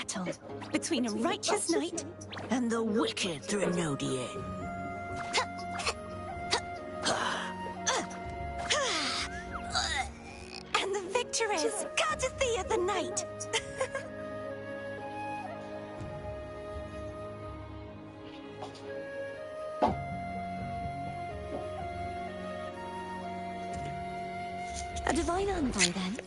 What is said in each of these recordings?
battle between a righteous knight and the wicked Thrенodian. And the victor is courtesy of the knight. A divine envoy, then?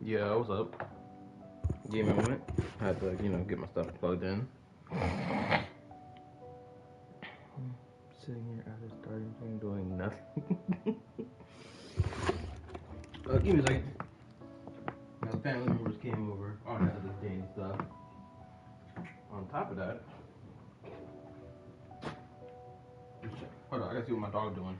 Yeah, what's up? Give me a moment. I had to, get my stuff plugged in. Sitting here at a starting thing doing nothing. Give me a second. My family members came over, all that other day and stuff. On top of that, hold on, I gotta see what my dog's doing.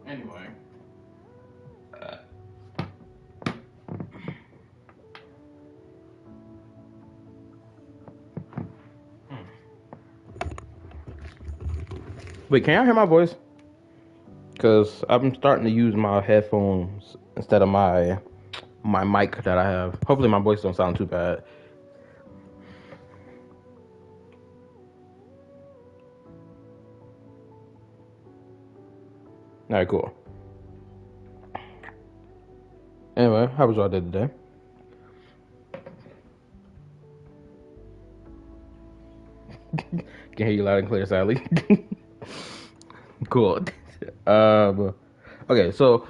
Anyway. Wait, can y'all hear my voice? Because I'm starting to use my headphones instead of my mic that I have. Hopefully my voice don't sound too bad. Alright, cool. Anyway, how was y'all day today? Can hear you loud and clear, Sally. Cool. Okay, so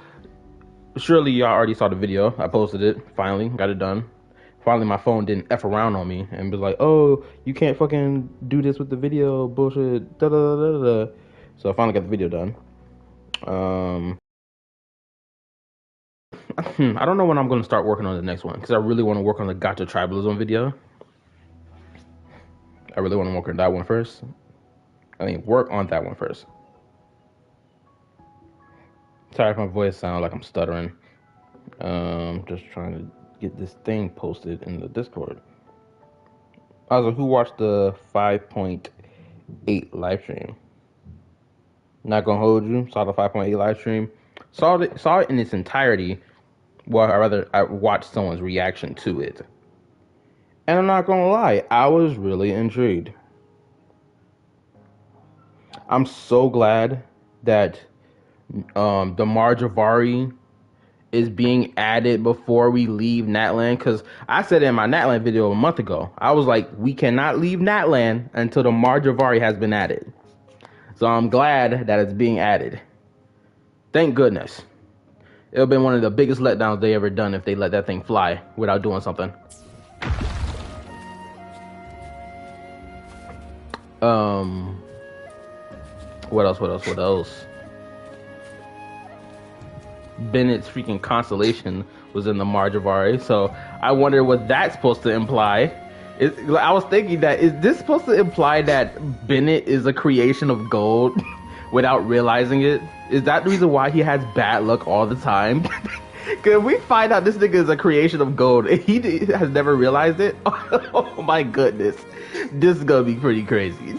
surely y'all already saw the video. I posted it. Finally, got it done. Finally, my phone didn't F around on me and was like, oh, you can't fucking do this with the video. Bullshit. Da, da, da, da, da. So I finally got the video done. I don't know when I'm going to start working on the next one because I really want to work on the Gotcha Tribalism video. I really want to work on that one first. Work on that one first. Sorry if my voice sounds like I'm stuttering. Just trying to get this thing posted in the Discord. Also, who watched the 5.8 live stream? Not gonna hold you. Saw the 5.8 live stream. Saw it in its entirety. Well, I watched someone's reaction to it. And I'm not gonna lie, I was really intrigued. I'm so glad that the Marjavari is being added before we leave Natland, because I said in my Natland video a month ago, I was like, we cannot leave Natland until the Marjavari has been added. So I'm glad that it's being added. Thank goodness. It would have been one of the biggest letdowns they ever done if they let that thing fly without doing something. What else? Bennett's freaking constellation was in the Marjavari, so I wonder what that's supposed to imply. I was thinking that, is this supposed to imply that Bennett is a creation of gold without realizing it? Is that the reason why he has bad luck all the time? Cause we find out this nigga is a creation of gold and he has never realized it. Oh my goodness, this is gonna be pretty crazy.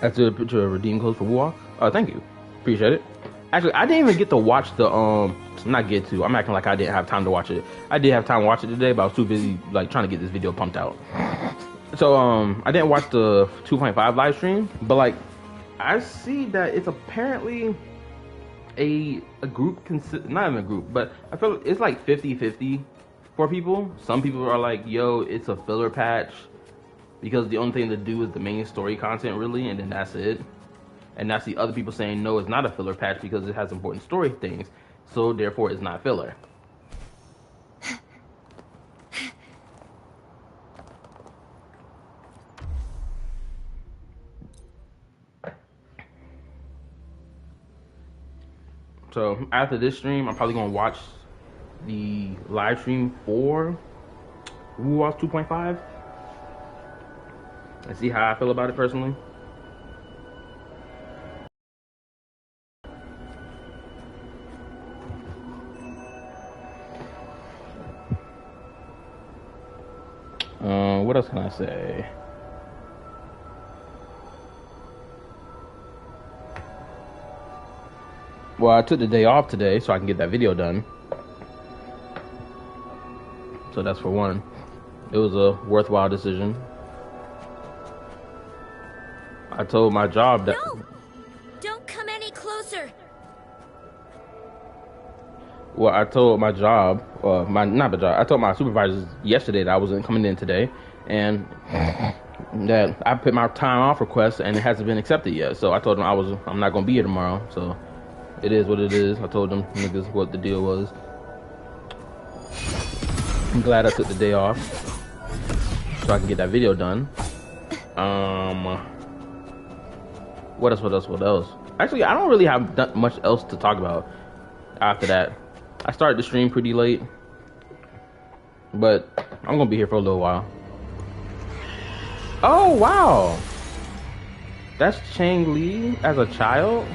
That's a picture of redeem code for Walk. Oh, thank you, appreciate it. Actually, I didn't even get to watch the not get to. I'm acting like I didn't have time to watch it. I did have time to watch it today, but I was too busy like trying to get this video pumped out. So I didn't watch the 2.5 live stream, but like I see that it's apparently a group, not even a group, but I feel it's like 50-50 for people. Some people are like, yo, it's a filler patch because the only thing to do is the main story content really, and then that's it. And that's the other people saying, no, it's not a filler patch because it has important story things, so therefore it's not filler. So after this stream, I'm probably gonna watch the live stream for Wuthering 2.5 and see how I feel about it personally. What else can I say? Well, I took the day off today so I can get that video done. So that's for one. It was a worthwhile decision. I told my job that... No! Don't come any closer! Well, I told my job, I told my supervisors yesterday that I wasn't coming in today, and that I put my time off request and it hasn't been accepted yet. So I told them I'm not gonna be here tomorrow. So it is what it is. I told them niggas what the deal was. I'm glad I took the day off so I can get that video done. What else? Actually, I don't really have much else to talk about after that. I started the stream pretty late, but I'm gonna be here for a little while. Oh wow, that's Changli as a child.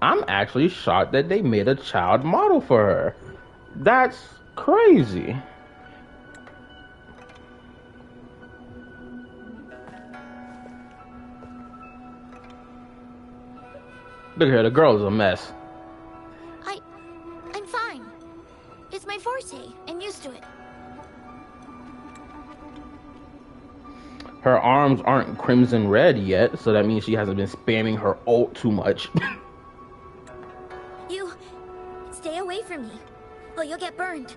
I'm actually shocked that they made a child model for her. That's crazy. Look at her, the girl is a mess. I'm fine. It's my forte. I'm used to it. Her arms aren't crimson red yet, so that means she hasn't been spamming her ult too much. You... stay away from me, or you'll get burned.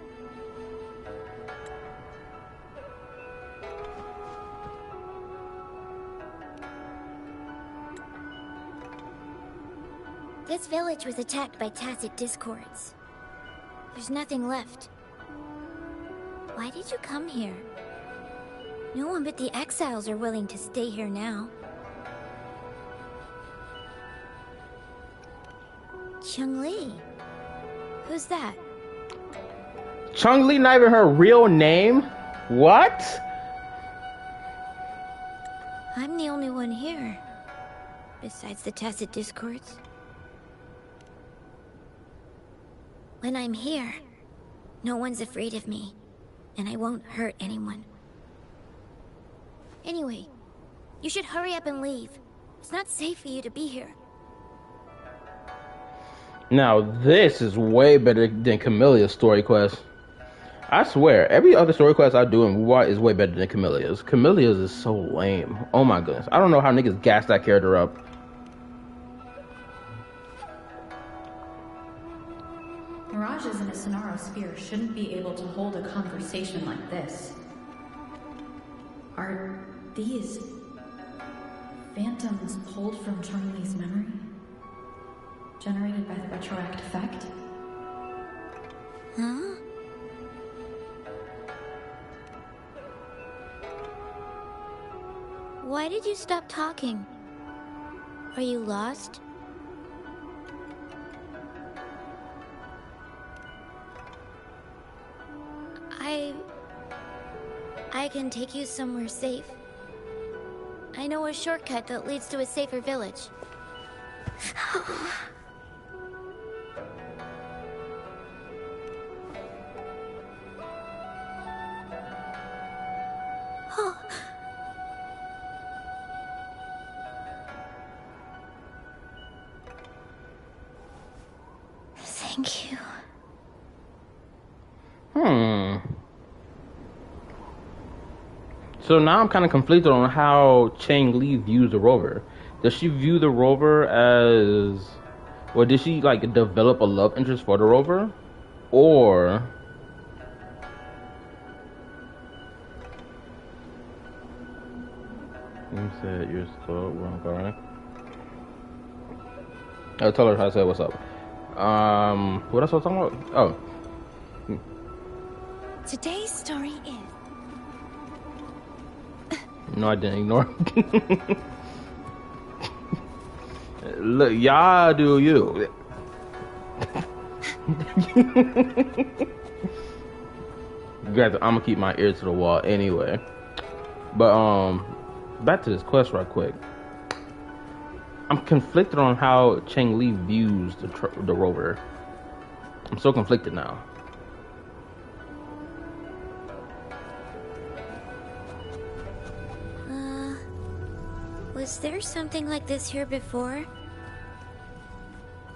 This village was attacked by tacit discords. There's nothing left. Why did you come here? No one but the exiles are willing to stay here now. Changli? Who's that? Changli, not even her real name? What? I'm the only one here. Besides the tacit discords. When I'm here, no one's afraid of me, and I won't hurt anyone. Anyway, you should hurry up and leave. It's not safe for you to be here. Now this is way better than Camellia's story quest. I swear, every other story quest I do in Wuthering is way better than Camellia's. Camellia's is so lame. Oh my goodness. I don't know how niggas gas that character up. Mirages in a Sonaro sphere shouldn't be able to hold a conversation like this. Are these phantoms pulled from Changli's memory? Generated by the retroact effect? Huh? Why did you stop talking? Are you lost? I can take you somewhere safe. I know a shortcut that leads to a safer village. Oh. Thank you. So now I'm kind of conflicted on how Changli views the rover. Does she view the rover as, or did she like develop a love interest for the rover, or you said you're still wrong, correct? I'll tell her how to say what's up. What else was I talking about? Oh. Today's story is... No, I didn't ignore. Look, y'all do you. Guys, I'm gonna keep my ear to the wall anyway. But back to this quest right quick. I'm conflicted on how Changli views the rover. I'm so conflicted now. Was there something like this here before?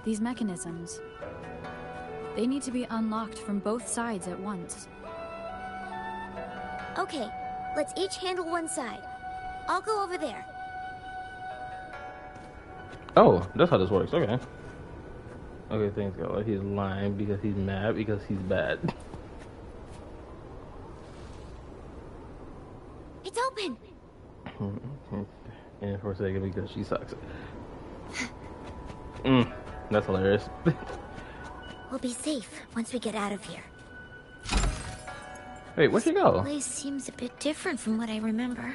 These mechanisms, they need to be unlocked from both sides at once. Okay, let's each handle one side. I'll go over there. Oh, that's how this works. Okay. Okay, things go like he's lying because he's mad because he's bad. It's open! And for a second because she sucks. That's hilarious. We'll be safe once we get out of here. Wait, where'd she go? This place seems a bit different from what I remember.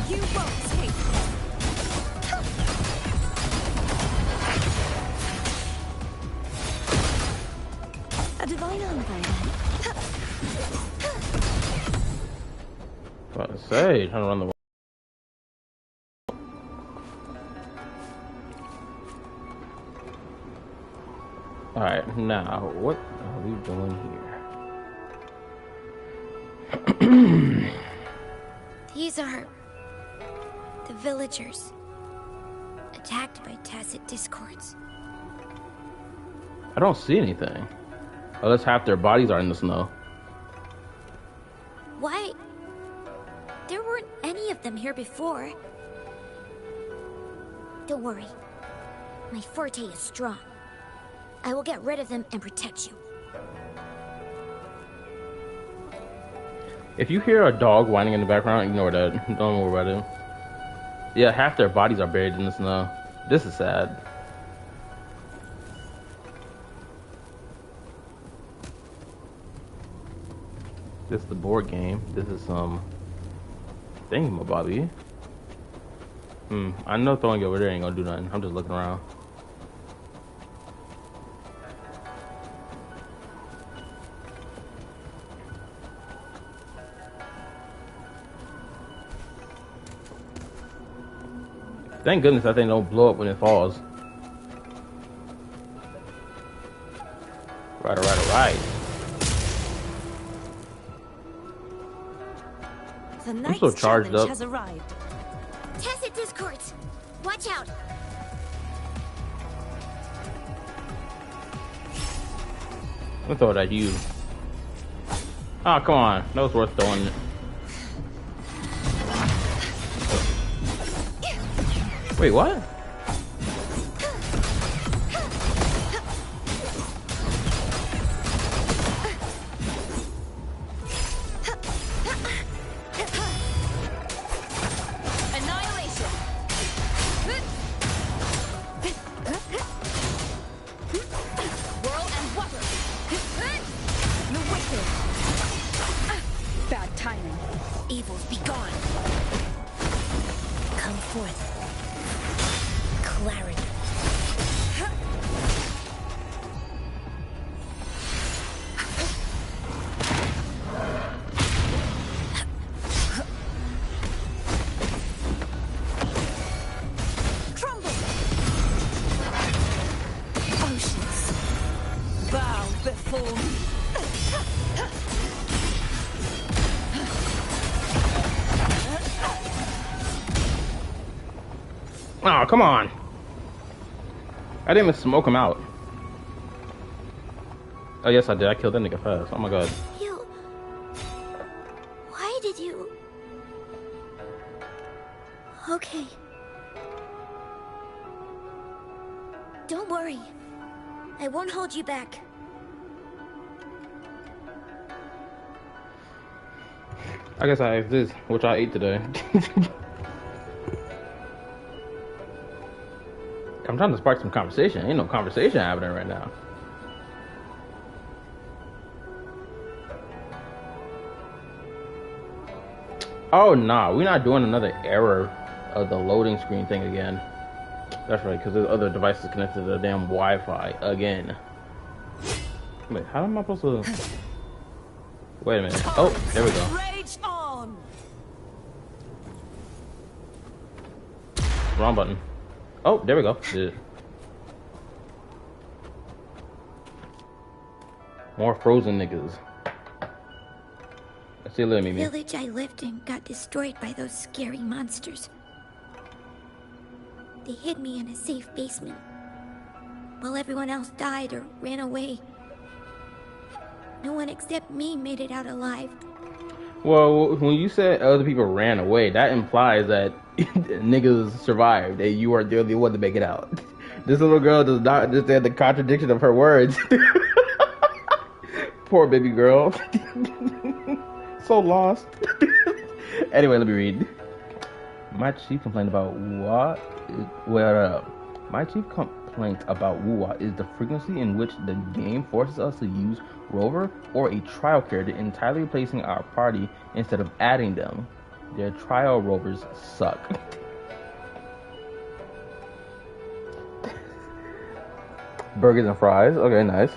You won't take... A divine arm by then. What to say? Trying to run the. Alright, now what are we doing here? These are... the villagers. Attacked by tacit discords. I don't see anything. Unless half their bodies are in the snow. Why? There weren't any of them here before. Don't worry. My forte is strong. I will get rid of them and protect you. If you hear a dog whining in the background, ignore that. Don't worry about it. Yeah, half their bodies are buried in the snow. This is sad. This is the board game. This is some thingamabobby. I know throwing it over there ain't gonna do nothing. I'm just looking around. Thank goodness that thing don't blow up when it falls. Right, alright. I'm so charged up. Has arrived. Tacit discords! Watch out! I'll throw it at you. Oh, come on. That was worth throwing it. Wait, what? forth. Clarity. Crumble! Oceans, bow before me. Oh, come on. I didn't even smoke him out. Oh, yes, I did. I killed that nigga fast. Oh, my God. You... Why did you... Okay. Don't worry. I won't hold you back. I guess I asked this, which I ate today. I'm trying to spark some conversation. Ain't no conversation happening right now. Oh, nah. We're not doing another error of the loading screen thing again. That's right, because there's other devices connected to the damn Wi-Fi again. Wait, how am I supposed to... Wait a minute. Oh, there we go. Rage on! Wrong button. Oh, there we go. Yeah. More frozen niggas. See you later, The Mimi. village I lived in got destroyed by those scary monsters. They hid me in a safe basement, while everyone else died or ran away. No one except me made it out alive. Well, when you said other people ran away, that implies that niggas survived and you are the only one to make it out. This little girl does not understand the contradiction of her words. Poor baby girl. So lost. Anyway, let me read. My chief complaint about what? My chief complaint about Wuwa is the frequency in which the game forces us to use Rover or a trial character, entirely replacing our party instead of adding them. Their trial Rovers suck. Burgers and fries. Okay, nice.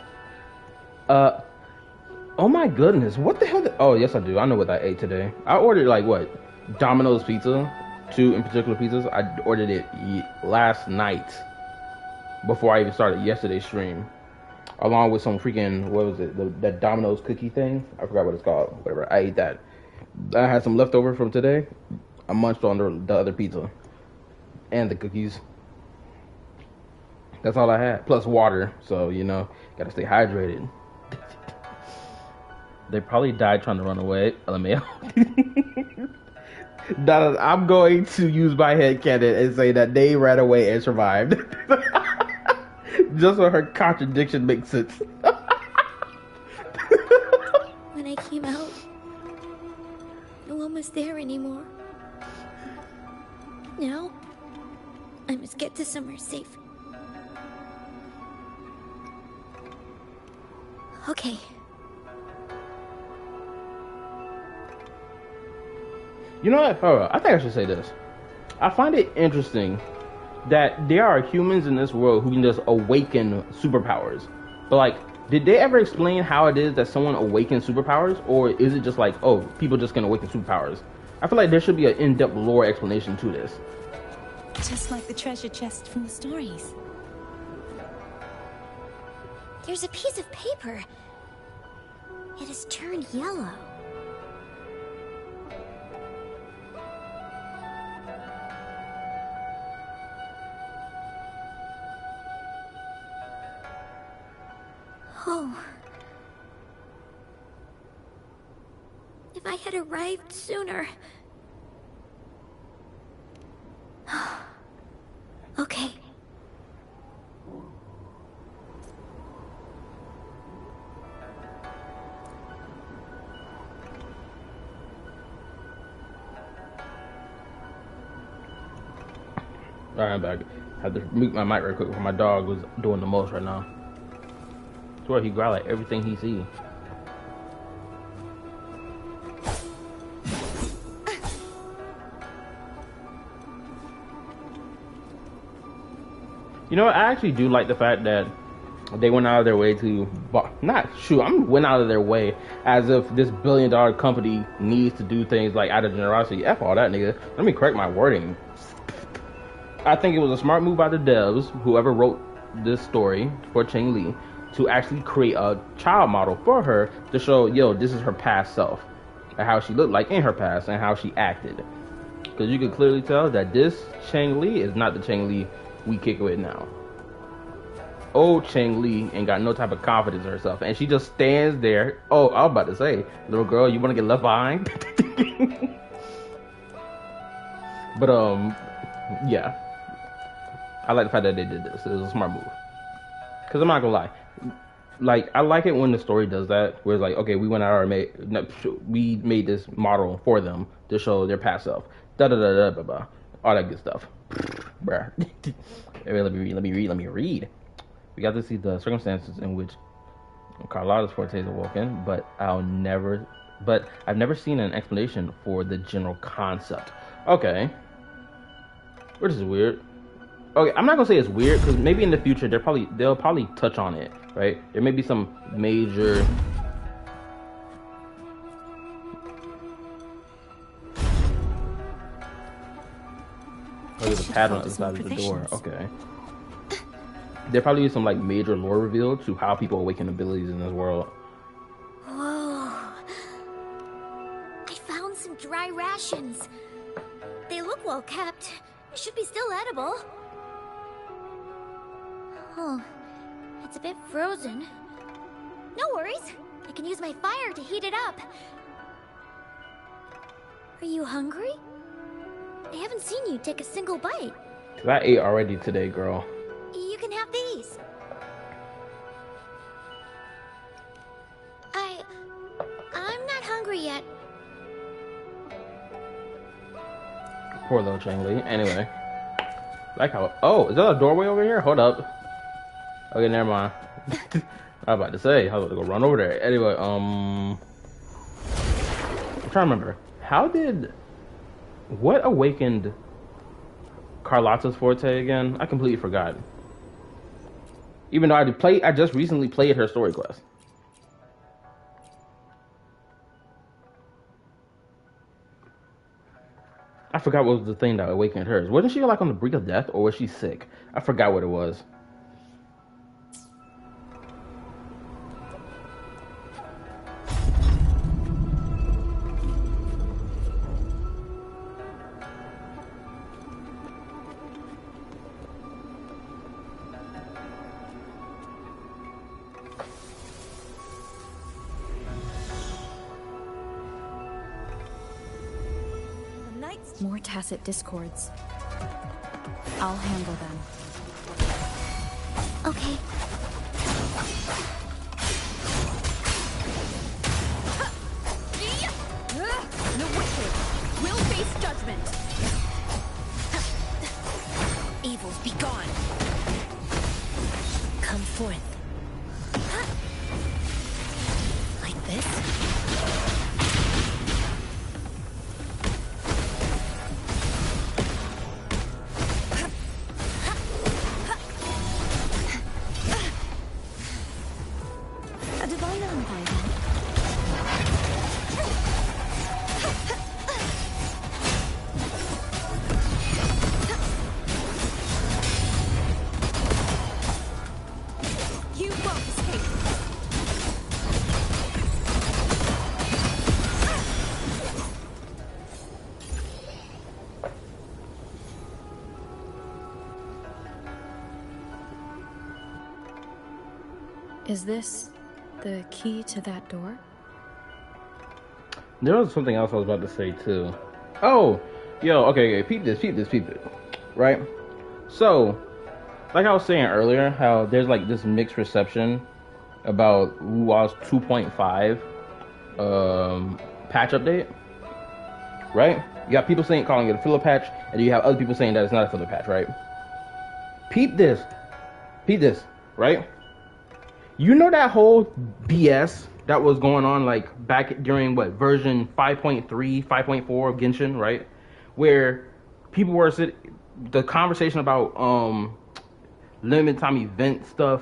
Oh my goodness, what the hell? Oh, yes, I do. I know what I ate today. I ordered, like, what? Domino's pizza. 2 in particular pizzas. I ordered it last night before I even started yesterday's stream. Along with some freaking, what was it? That Domino's cookie thing? I forgot what it's called. Whatever. I ate that. I had some leftover from today. I munched on the other pizza. And the cookies. That's all I had. Plus water. So, you know, gotta stay hydrated. They probably died trying to run away. LMAO. I'm going to use my headcanon and say that they ran away and survived. Just so her contradiction makes sense. When I came out, no one was there anymore. Now, I must get to somewhere safe. Okay. You know what? I think I should say this. I find it interesting that there are humans in this world who can just awaken superpowers. But, like, did they ever explain how it is that someone awakens superpowers? Or is it just like, oh, people just can awaken superpowers? I feel like there should be an in-depth lore explanation to this. Just like the treasure chest from the stories. There's a piece of paper. It has turned yellow. Oh. If I had arrived sooner. Okay. Alright, I'm back. Had to mute my mic right quick before my dog was doing the most right now. I swear he growl at everything he sees. You know, I actually do like the fact that they went out of their way to went out of their way as if this billion-dollar company needs to do things like out of generosity. F all that, nigga. Let me correct my wording. I think it was a smart move by the devs, whoever wrote this story for Changli, to actually create a child model for her to show, yo, this is her past self, and how she looked like in her past and how she acted. Because you could clearly tell that this Changli is not the Changli we kick with now. Old Changli ain't got no type of confidence in herself, and she just stands there. Oh, I was about to say, little girl, you want to get left behind? But yeah, I like the fact that they did this. It was a smart move. Cause I'm not gonna lie, like I like it when the story does that, where it's like, okay, we went out and we made this model for them to show their past self, da da da da da da, all that good stuff. Bruh. Let me read. We got to see the circumstances in which Carlotta's Forte is awoken, but I've never seen an explanation for the general concept. Okay. Which is weird. Okay, I'm not gonna say it's weird, because maybe in the future they'll probably touch on it, right? There may be some major there's a pattern inside of the door. Okay. There probably is some like major lore reveal to how people awaken abilities in this world. Whoa. I found some dry rations. They look well kept. Should be still edible. Oh, it's a bit frozen. No worries. I can use my fire to heat it up. Are you hungry? I haven't seen you take a single bite. Cause I ate already today, girl. You can have these. I'm not hungry yet. Poor little Changli. Anyway. Like how... Oh, is that a doorway over here? Hold up. Okay, never mind. I was about to say, I was about to go run over there. Anyway, I'm trying to remember. What awakened Carlotta's Forte again? I completely forgot. Even though I just recently played her story quest. I forgot what was the thing that awakened hers. Wasn't she like on the brink of death, or was she sick? I forgot what it was. More tacit discords. I'll handle them. Okay. The wicked will face judgment. Evils be gone. Come forth. Like this? Is this the key to that door? There was something else I was about to say too. Oh, yo, okay, peep this. Right? So, like I was saying earlier, how there's like this mixed reception about Wu's 2.5 patch update. Right? You got people calling it a filler patch, and you have other people saying that it's not a filler patch, right? Peep this, right? You know that whole BS that was going on like back during what version 5.3, 5.4 of Genshin, right? Where people were the conversation about limited time event stuff,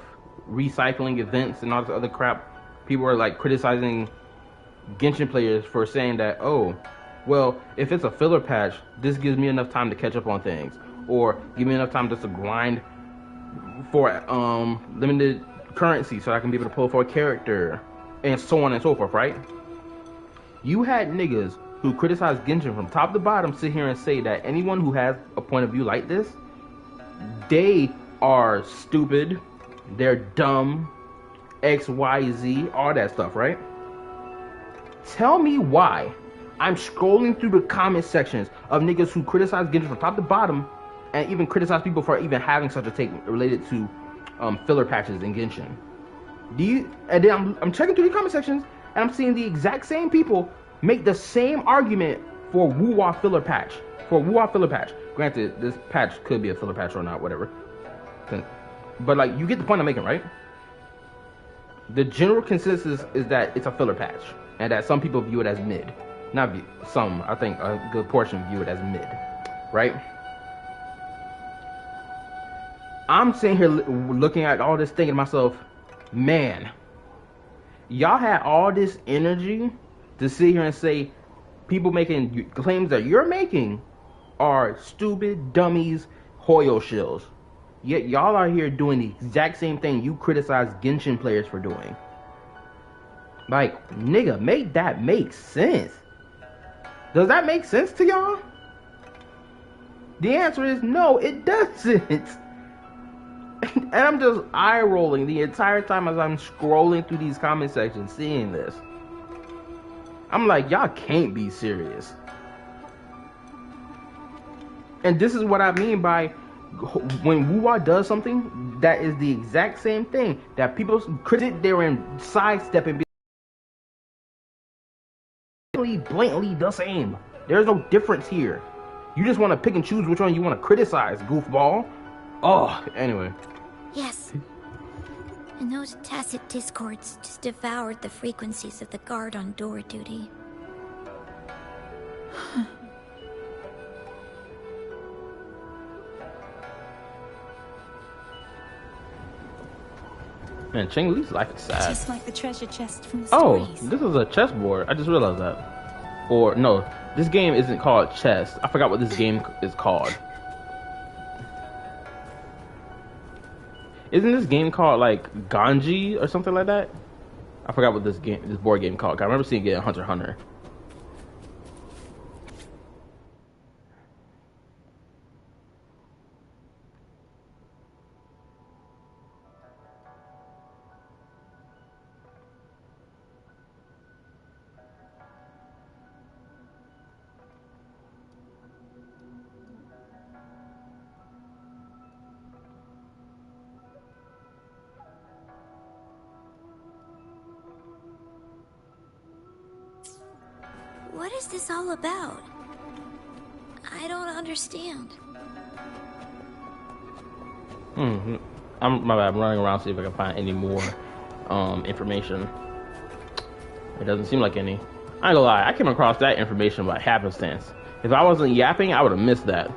recycling events, and all this other crap, people are like criticizing Genshin players for saying that, oh, well, if it's a filler patch, this gives me enough time to catch up on things, or give me enough time just to grind for limited currency so I can be able to pull for a character, and so on and so forth, right? You had niggas who criticize Genshin from top to bottom sit here and say that anyone who has a point of view like this, they are stupid, they're dumb, XYZ, all that stuff, right? Tell me why I'm scrolling through the comment sections of niggas who criticize Genshin from top to bottom, and even criticize people for even having such a take related to filler patches in Genshin. And then I'm checking through the comment sections, and I'm seeing the exact same people make the same argument for Wuwa filler patch. Granted, this patch could be a filler patch or not, whatever. But like, you get the point I'm making, right? The general consensus is that it's a filler patch, and that some people view it as mid. Some, I think a good portion view it as mid, right? I'm sitting here looking at all this thinking to myself, man, y'all had all this energy to sit here and say people making claims that you're making are stupid, dummies, Hoyo shills. Yet y'all are here doing the exact same thing you criticize Genshin players for doing. Like, nigga, make that make sense. Does that make sense to y'all? The answer is no, it doesn't. And I'm just eye rolling the entire time as I'm scrolling through these comment sections seeing this. I'm like, y'all can't be serious. And this is what I mean by when Wuwa does something that is the exact same thing that people critic there and sidestep and be blatantly the same. There's no difference here. You just want to pick and choose which one you want to criticize, goofball. Oh, anyway. Yes. And those tacit discords just devoured the frequencies of the guard on door duty. Man, Changli's life is sad. Just like the treasure chest from the stories. Oh, this is a chessboard. I just realized that. Or, no, this game isn't called chess. I forgot what this game is called. Isn't this game called, like, Ganji or something like that? I forgot what this board game called. I remember seeing it in Hunter x Hunter. What is this all about? I don't understand. My bad. I'm running around to see if I can find any more information. It doesn't seem like any. I ain't gonna lie, I came across that information by happenstance. If I wasn't yapping, I would have missed that.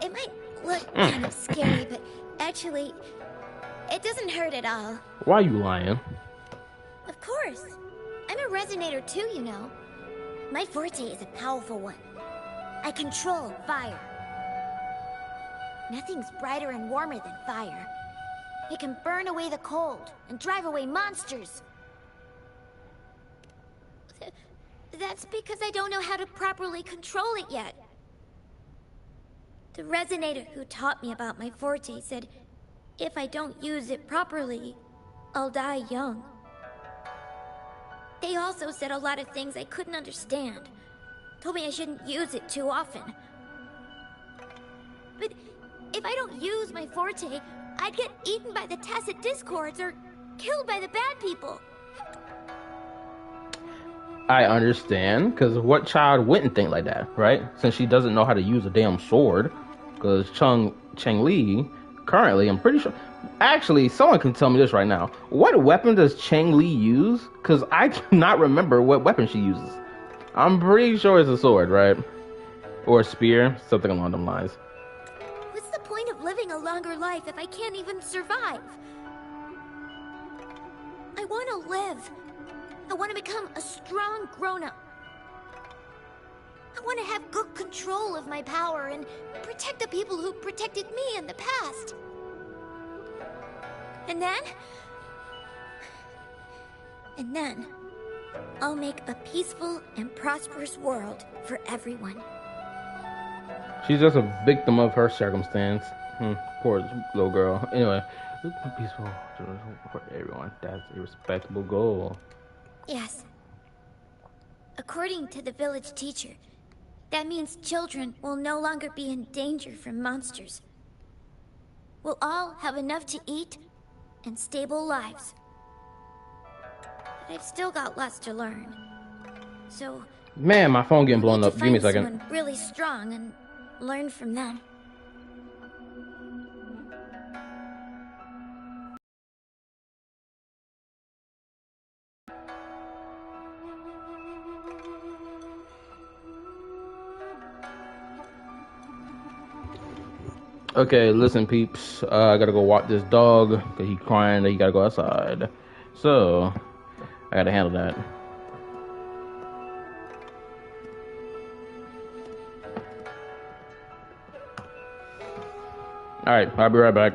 It might look kind of scary, but actually, it doesn't hurt at all. Why are you lying? Of course. I'm a resonator too, you know. My forte is a powerful one. I control fire. Nothing's brighter and warmer than fire. It can burn away the cold and drive away monsters. That's because I don't know how to properly control it yet. The resonator who taught me about my forte said if I don't use it properly, I'll die young. They also said a lot of things I couldn't understand. Told me I shouldn't use it too often. But if I don't use my forte, I'd get eaten by the tacit discords or killed by the bad people. I understand, because what child wouldn't think like that, right? Since she doesn't know how to use a damn sword. Because Changli, currently, I'm pretty sure... Actually, someone can tell me this right now. What weapon does Changli use? Because I cannot remember what weapon she uses. I'm pretty sure it's a sword, right? Or a spear, something along them lines. What's the point of living a longer life if I can't even survive? I want to live. I want to become a strong grown-up. I want to have good control of my power and protect the people who protected me in the past. And then, I'll make a peaceful and prosperous world for everyone. She's just a victim of her circumstance. Poor little girl. Anyway, peaceful for everyone. That's a respectable goal. Yes. According to the village teacher, that means children will no longer be in danger from monsters. We'll all have enough to eat and stable lives. But I've still got lots to learn. So, Man, my phone getting blown up. Give me a second. Someone really strong and learn from them. Okay, listen, peeps. I gotta go walk this dog because he's crying that he gotta go outside. So, I gotta handle that. Alright, I'll be right back.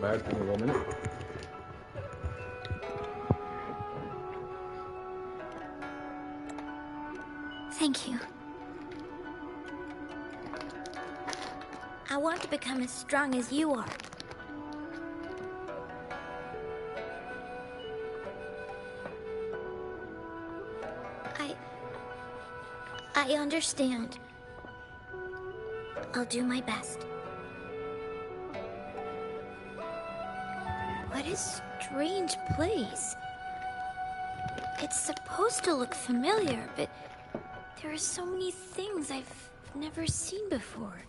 bad. Give me a minute. Thank you. I want to become as strong as you are. I understand. I'll do my best. What a strange place. It's supposed to look familiar, but there are so many things I've never seen before.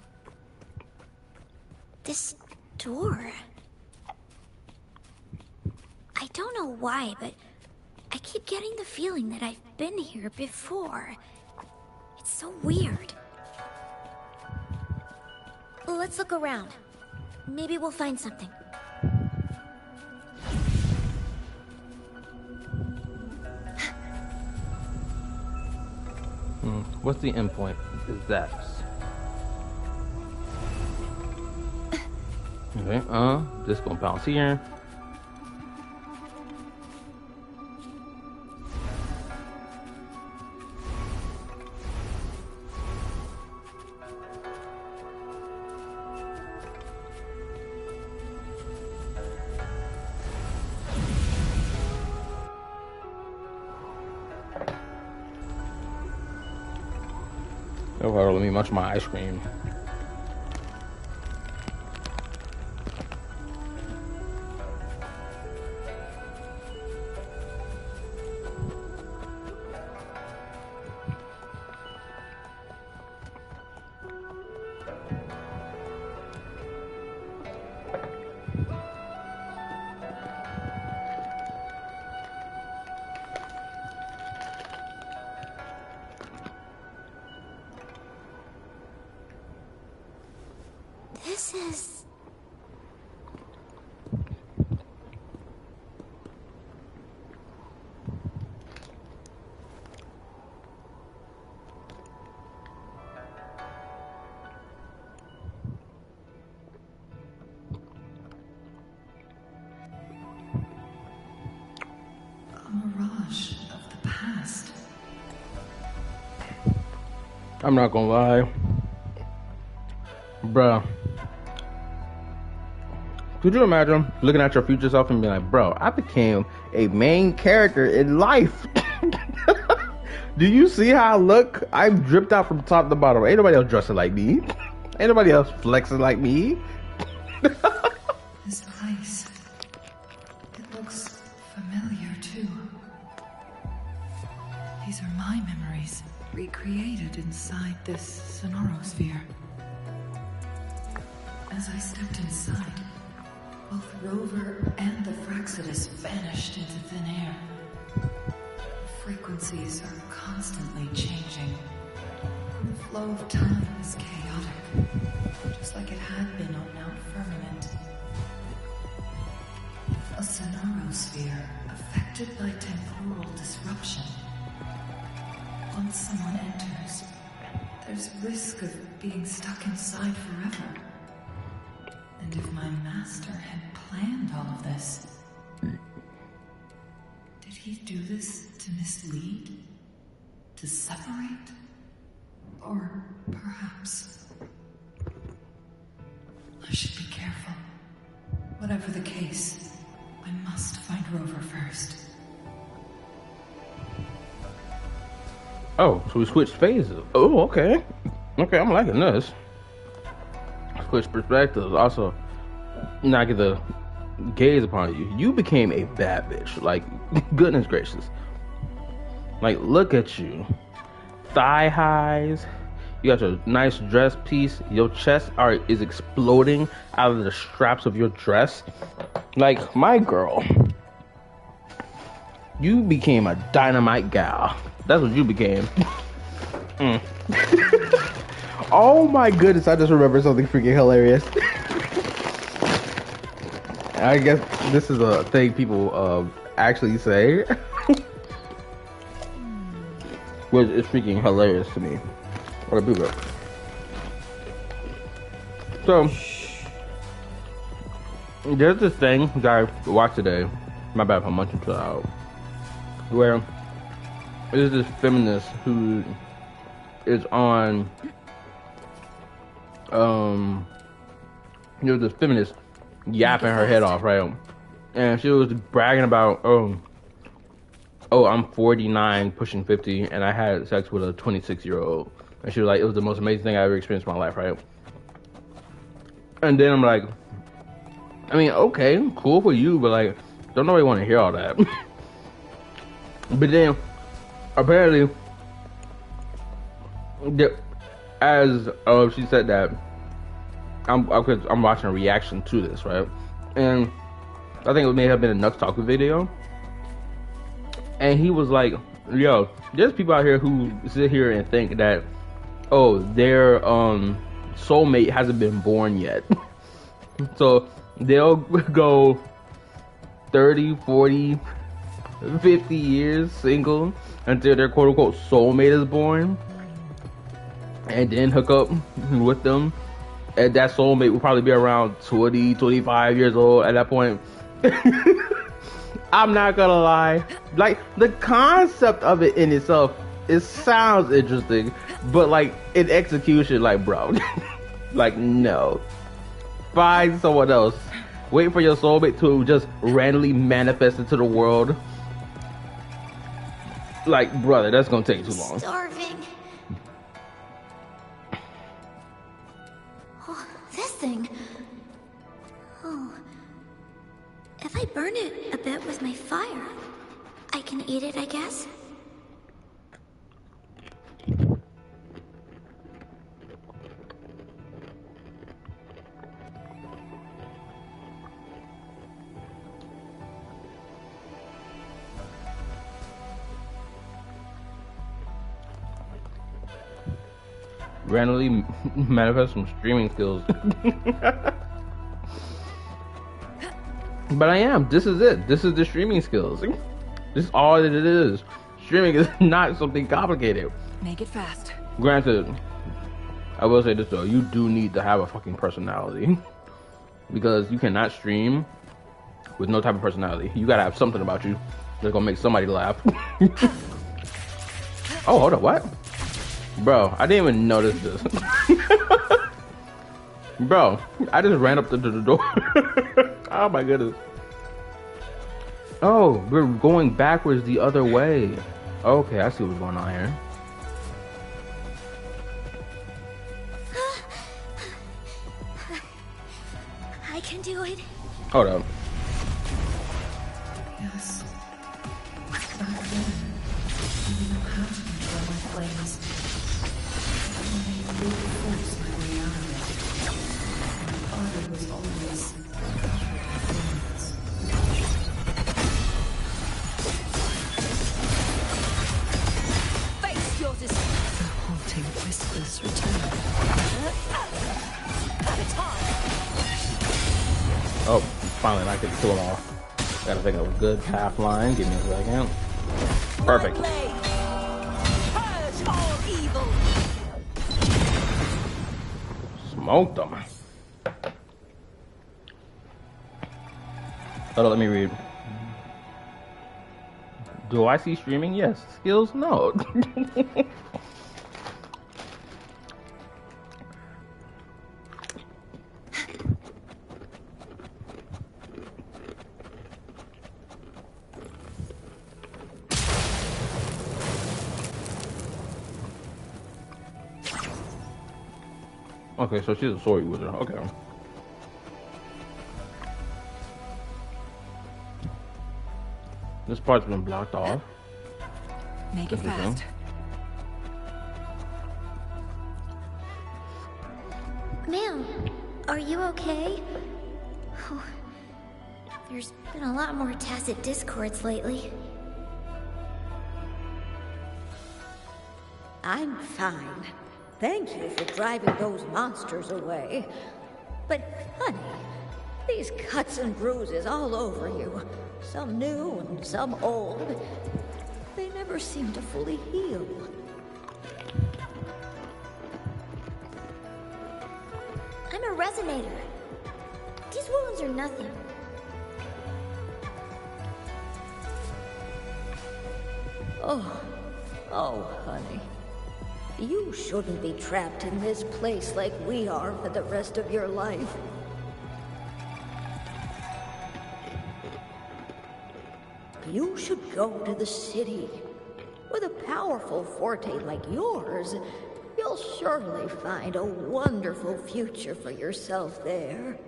This door... I don't know why, but I keep getting the feeling that I've been here before. It's so weird. Let's look around. Maybe we'll find something. What's the endpoint? Is that? Okay, just gonna bounce here. Oh, let me munch my ice cream. This is... A mirage of the past. I'm not gonna lie. Bruh. Could you imagine looking at your future self and being like, bro, I became a main character in life. Do you see how I look? I'm dripped out from top to bottom. Ain't nobody else dressing like me. Ain't nobody else flexing like me. This place. It looks familiar too. These are my memories, recreated inside this sonorosphere. As I stepped inside, both Rover and the Fraxidus vanished into thin air. The frequencies are constantly changing. The flow of time is chaotic, just like it had been on Mount Firmament. A sonorosphere affected by temporal disruption. Once someone enters, there's risk of being stuck inside forever. And if my master had planned all of this, did he do this to mislead? To separate? Or perhaps... I should be careful. Whatever the case, I must find Rover first. Oh, so we switched phases. Oh, okay. Okay, I'm liking this. Switch perspectives. Also, not get the gaze upon you. You became a bad bitch. Like, goodness gracious. Like, look at you. Thigh highs. You got your nice dress piece. Your chest is exploding out of the straps of your dress. Like, my girl. You became a dynamite gal. That's what you became. Oh my goodness, I just remembered something freaking hilarious. I guess this is a thing people actually say. Which is freaking hilarious to me. What a booger. So, There's this thing that I watched today. My bad if I'm munching too loud. Where there's this feminist who is on this feminist yapping her head off, right? And she was bragging about, oh, I'm 49, pushing 50, and I had sex with a 26-year-old. And she was like, it was the most amazing thing I ever experienced in my life, right? And then I'm like, I mean, okay, cool for you, but like, don't nobody want to hear all that. But then, apparently, as she said that, I'm watching a reaction to this, right? And I think it may have been a Nux Talker video. And he was like, yo, there's people out here who sit here and think that, oh, their soulmate hasn't been born yet. So they'll go 30, 40, 50 years single until their quote-unquote soulmate is born. And then hook up with them. And that soulmate will probably be around 20, 25 years old at that point. I'm not gonna lie. Like, the concept of it in itself, it sounds interesting. But, like, in execution, like, bro. Like, no. Find someone else. Wait for your soulmate to just randomly manifest into the world. Like, brother, that's gonna take too long. Starving. Oh, this thing. Oh. If I burn it a bit with my fire, I can eat it, I guess? Randomly manifest some streaming skills. But I am. This is it. This is the streaming skills. This is all that it is. Streaming is not something complicated. Make it fast. Granted, I will say this though. You do need to have a fucking personality. Because you cannot stream with no type of personality. You gotta have something about you that's gonna make somebody laugh. Oh, hold on. What? Bro, I didn't even notice this. Bro, I just ran up to the door. Oh my goodness. Oh, we're going backwards the other way. Okay, I see what's going on here. I can do it. Hold up. Yes. Back then, I didn't know how to control my flames. I really forced my way out of it. My body was always covered in thorns. Face your The haunting whispers return. Oh, finally I get to kill them all. Gotta think of a good half line. Give me a second. Perfect. Purge all evil. Smoked them. Hold on, let me read. Do I see streaming? Yes. Skills? No. Okay, so she's a sword user. Okay. This part's been blocked off. Make it fast. Ma'am, are you okay? Oh, there's been a lot more tacit discords lately. I'm fine. Thank you for driving those monsters away. But, honey, these cuts and bruises all over you, some new and some old, they never seem to fully heal. I'm a resonator. These wounds are nothing. Oh, honey. You shouldn't be trapped in this place like we are for the rest of your life. You should go to the city. With a powerful forte like yours, you'll surely find a wonderful future for yourself there.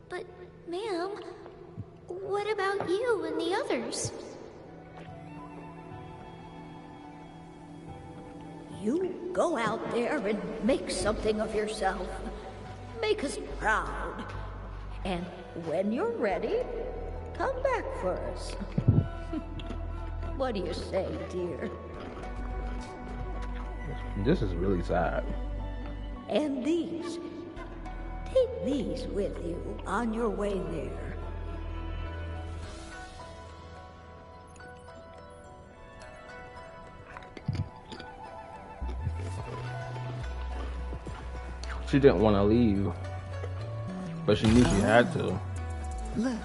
But, ma'am, what about you and the others? You go out there and make something of yourself. Make us proud. And when you're ready, come back for us. What do you say, dear? This is really sad. And these. Take these with you on your way there. She didn't want to leave, but she knew she had to. Look,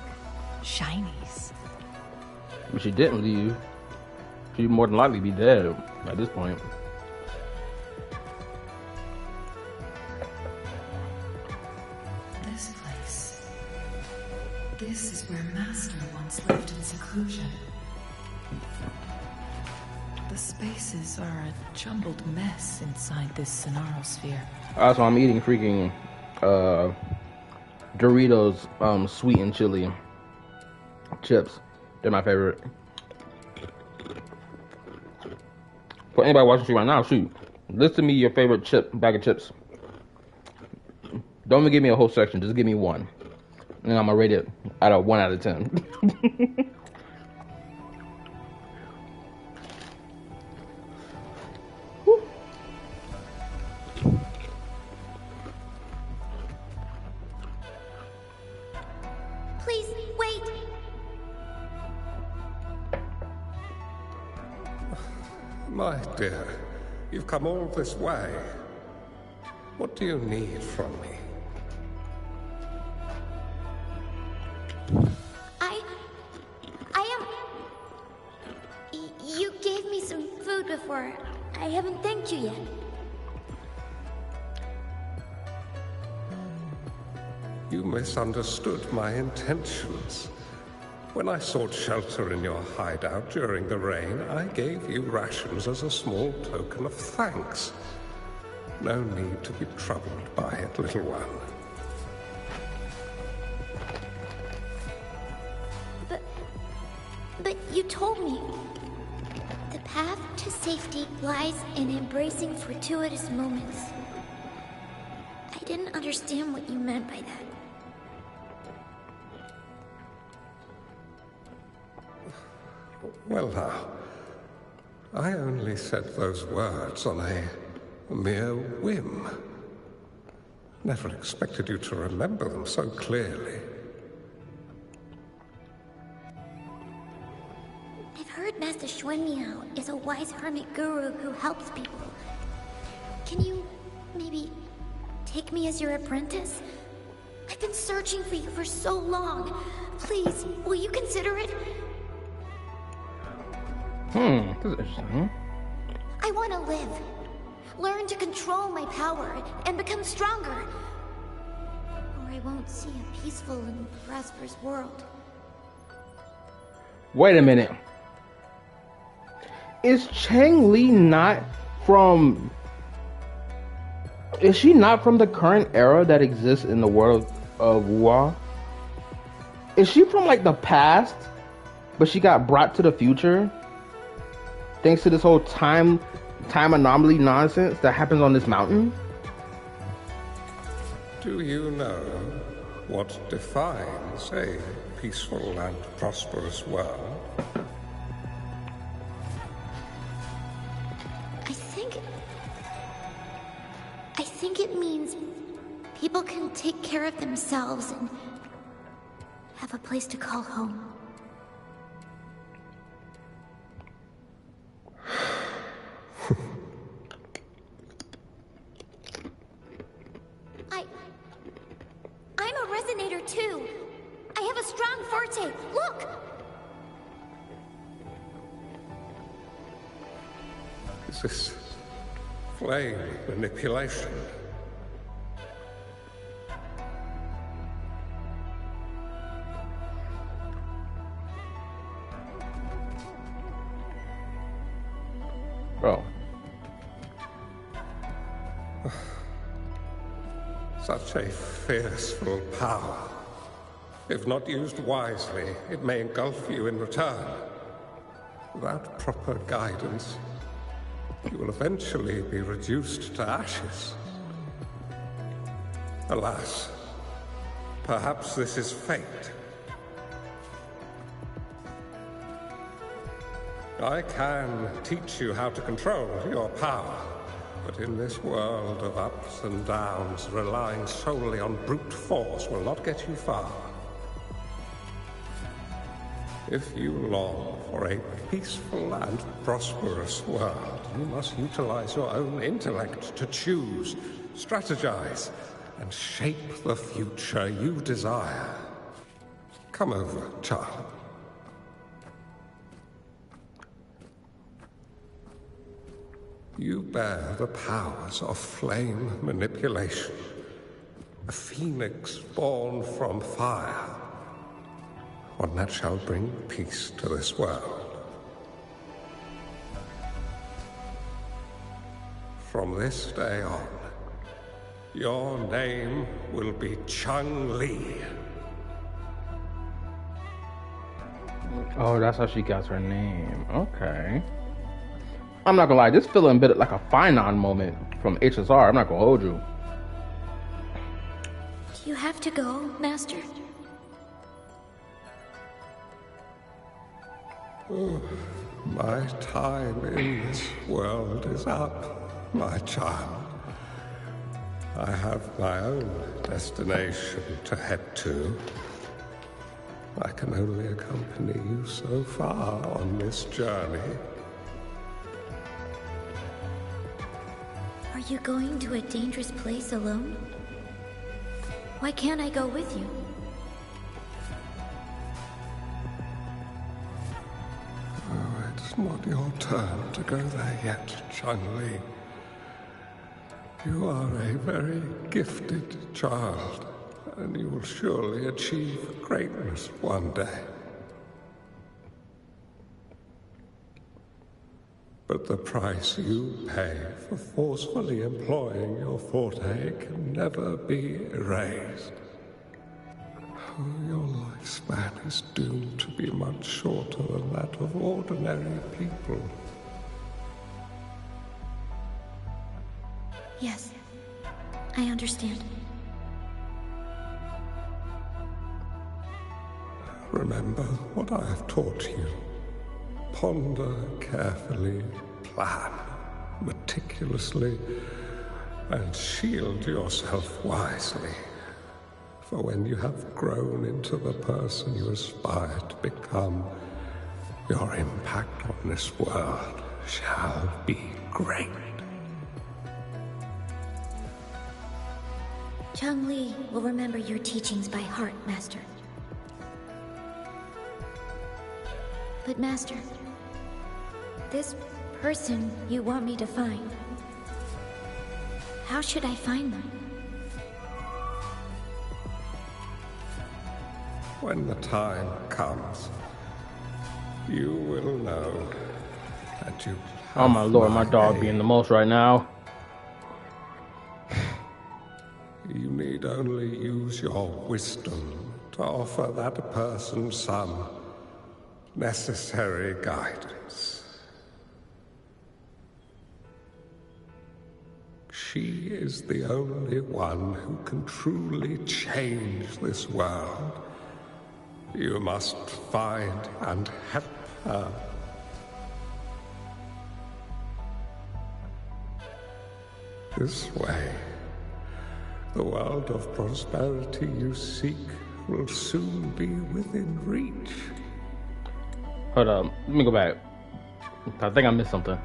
shinies. But she didn't leave. She'd more than likely be dead at this point. This place. This is where Master once lived in seclusion. The spaces are a jumbled mess inside this Sonarosphere. So I'm eating freaking Doritos sweet and chili chips. They're my favorite. For anybody watching right now, shoot, list to me your favorite bag of chips. Don't even give me a whole section, just give me one. And then I'm gonna rate it out of 1 out of 10. Please, wait! My dear, you've come all this way. What do you need from me? You gave me some food before. I haven't thanked you yet. You misunderstood my intentions. When I sought shelter in your hideout during the rain, I gave you rations as a small token of thanks. No need to be troubled by it, little one. But you told me the path to safety lies in embracing fortuitous moments. I didn't understand what you meant by that. Well now, I only said those words on a mere whim. Never expected you to remember them so clearly. I've heard Master Xuanmiao is a wise hermit guru who helps people. Can you maybe take me as your apprentice? I've been searching for you for so long. Please, will you consider it? This is interesting. I want to live. Learn to control my power and become stronger. Or I won't see a peaceful and prosperous world. Wait a minute. Is Changli not from... Is she not from the current era that exists in the world of Wuha? Is she from like the past, but she got brought to the future? Thanks to this whole time anomaly nonsense that happens on this mountain? Do you know what defines a peaceful and prosperous world? I think it means people can take care of themselves and have a place to call home. strong forte! Look! Is this flame manipulation? Bro. Such a fearful power. If not used wisely, it may engulf you in return. Without proper guidance, you will eventually be reduced to ashes. Alas, perhaps this is fate. I can teach you how to control your power, but in this world of ups and downs, relying solely on brute force will not get you far. If you long for a peaceful and prosperous world, you must utilize your own intellect to choose, strategize, and shape the future you desire. Come over, child. You bear the powers of flame manipulation. A phoenix born from fire. One that shall bring peace to this world. From this day on, your name will be Changli. Oh, that's how she got her name. Okay. I'm not gonna lie, this feeling a bit like a Finon moment from HSR. I'm not gonna hold you. Do you have to go, Master? Oh, my time in this world is up, my child. I have my own destination to head to. I can only accompany you so far on this journey. Are you going to a dangerous place alone? Why can't I go with you? Oh, it's not your turn to go there yet, Changli. You are a very gifted child, and you will surely achieve greatness one day. But the price you pay for forcefully employing your forte can never be erased. Oh, your lifespan is doomed to be much shorter than that of ordinary people. Yes, I understand. Remember what I have taught you. Ponder carefully, plan meticulously, and shield yourself wisely. For when you have grown into the person you aspire to become, your impact on this world shall be great. Changli will remember your teachings by heart, Master. But Master, this person you want me to find, how should I find them? When the time comes, you will know that you have Oh my lord, my dog aid. being the most right now. You need only use your wisdom to offer that person some necessary guidance. She is the only one who can truly change this world. You must find and help her. This way, the world of prosperity you seek will soon be within reach. Hold up, let me go back. I think I missed something.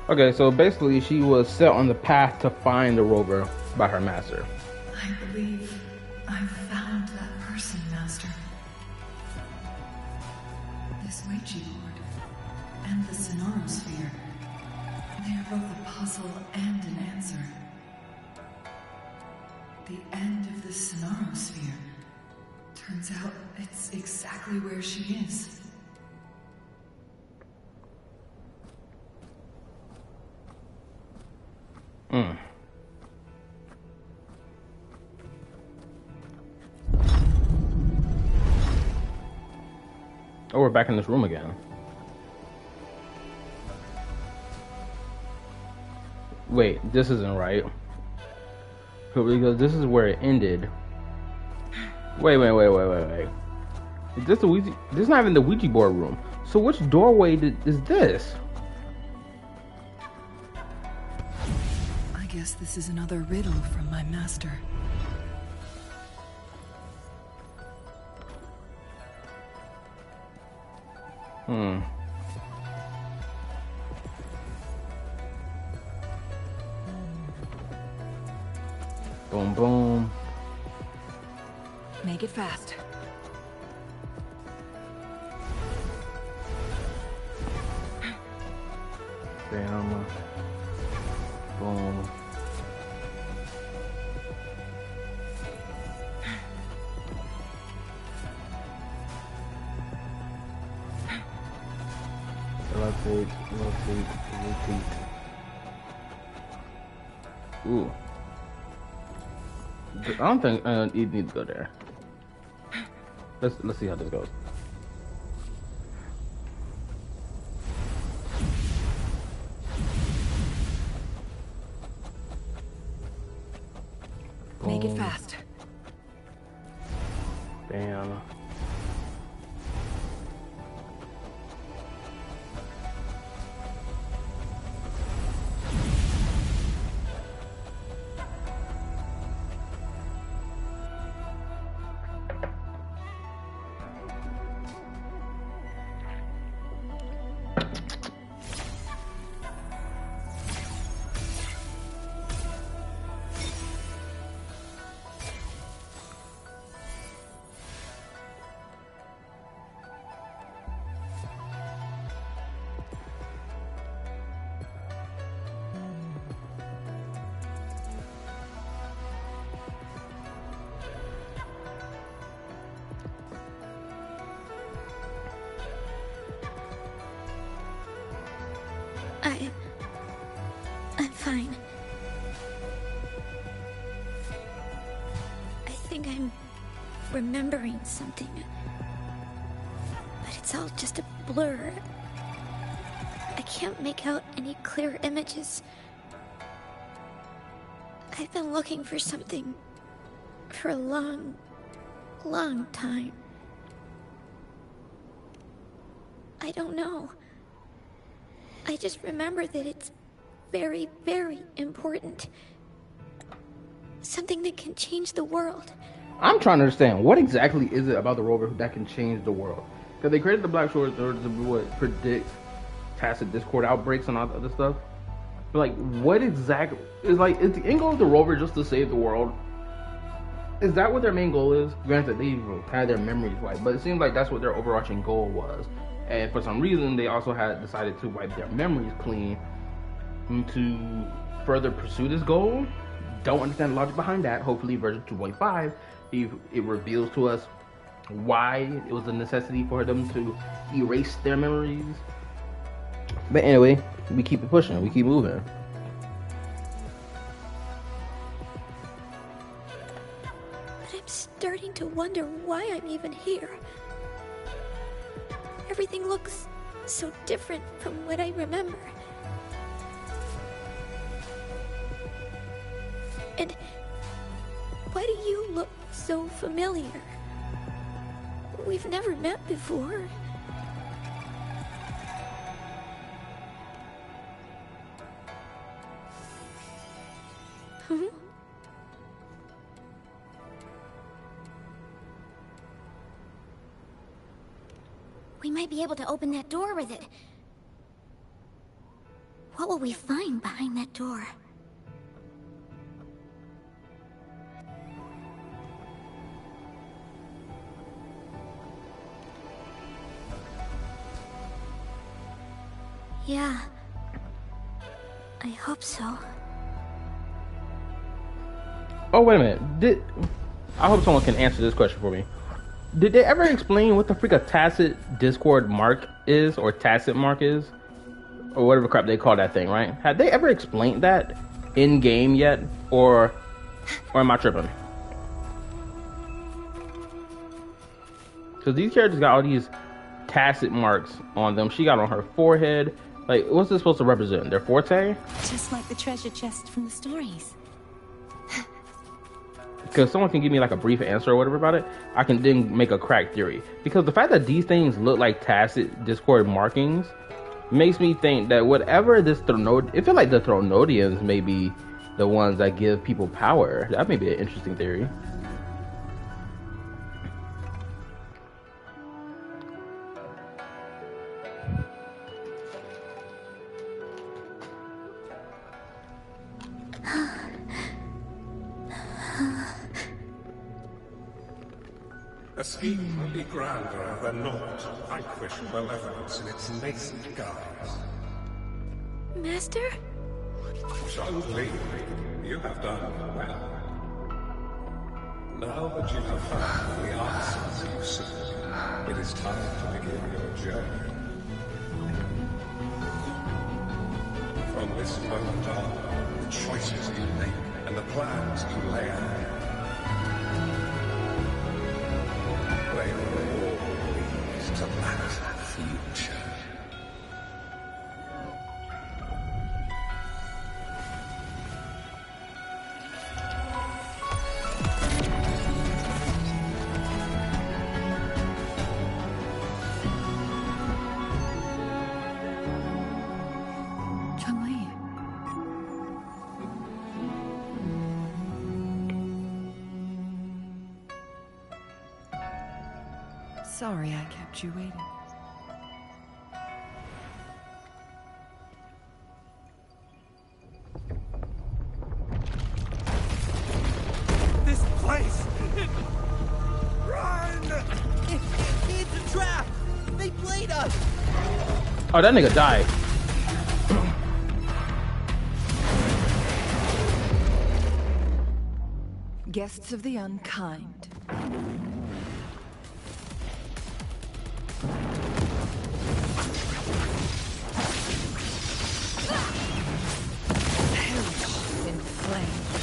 Okay, so basically she was set on the path to find the rover by her master. I believe I've found that person, Master. This Ouija board and the Sonorosphere. They are both a puzzle and an answer. The end of the Sonorosphere. Turns out it's exactly where she is. Oh, we're back in this room again. Wait, this isn't right. Because this is where it ended. Wait. Is this the Ouija? This is not even the Ouija board room. So which doorway is this? I guess this is another riddle from my master. Boom, boom. Make it fast. Bam. Boom. Rotate. Ooh. I don't think you need to go there. Let's see how this goes. Make it fast. Bam. I'm fine. I think I'm remembering something. But it's all just a blur. I can't make out any clear images. I've been looking for something for a long time. I don't know. I just remember that it's very, very important. Something that can change the world. I'm trying to understand, what exactly is it about the rover that can change the world? Because they created the Black Shores to predict tacit discord outbreaks and all that other stuff. But like, what exactly is the end goal of the rover just to save the world? Is that what their main goal is? Granted, they had their memories wiped, but it seems like that's what their overarching goal was. And for some reason, they also had decided to wipe their memories clean to further pursue this goal. Don't understand the logic behind that. Hopefully, version 2.5, it reveals to us why it was a necessity for them to erase their memories. But anyway, we keep it pushing. We keep moving. But I'm starting to wonder why I'm even here. Everything looks so different from what I remember. And why do you look so familiar? We've never met before. Huh? We might be able to open that door with it. What will we find behind that door? Yeah. I hope so. Oh, wait a minute. I hope someone can answer this question for me. Did they ever explain what the freak a tacit Discord mark is, or tacit mark is? Or whatever crap they call that thing, right? Had they ever explained that in game yet? Or am I tripping? Because these characters got all these tacit marks on them. She got on her forehead. Like, what's this supposed to represent? Their forte? Just like the treasure chest from the stories. Because someone can give me like a brief answer or whatever about it, I can then make a crack theory. Because the fact that these things look like tacit Discord markings makes me think that whatever this it feel like the Thronodians may be the ones that give people power. That may be an interesting theory. A scheme will be grander than naught to vanquish malevolence in its nascent guise. Master? Changli, you have done well. Now that you have found the answers you seek, it is time to begin your journey. From this moment on, the choices you make and the plans you lay out, they will all lead to that future. Changli. Sorry I kept you waiting. This place! Run! It's a trap! They played us! Oh, that nigga died. Guests of the unkind. Perish in flames.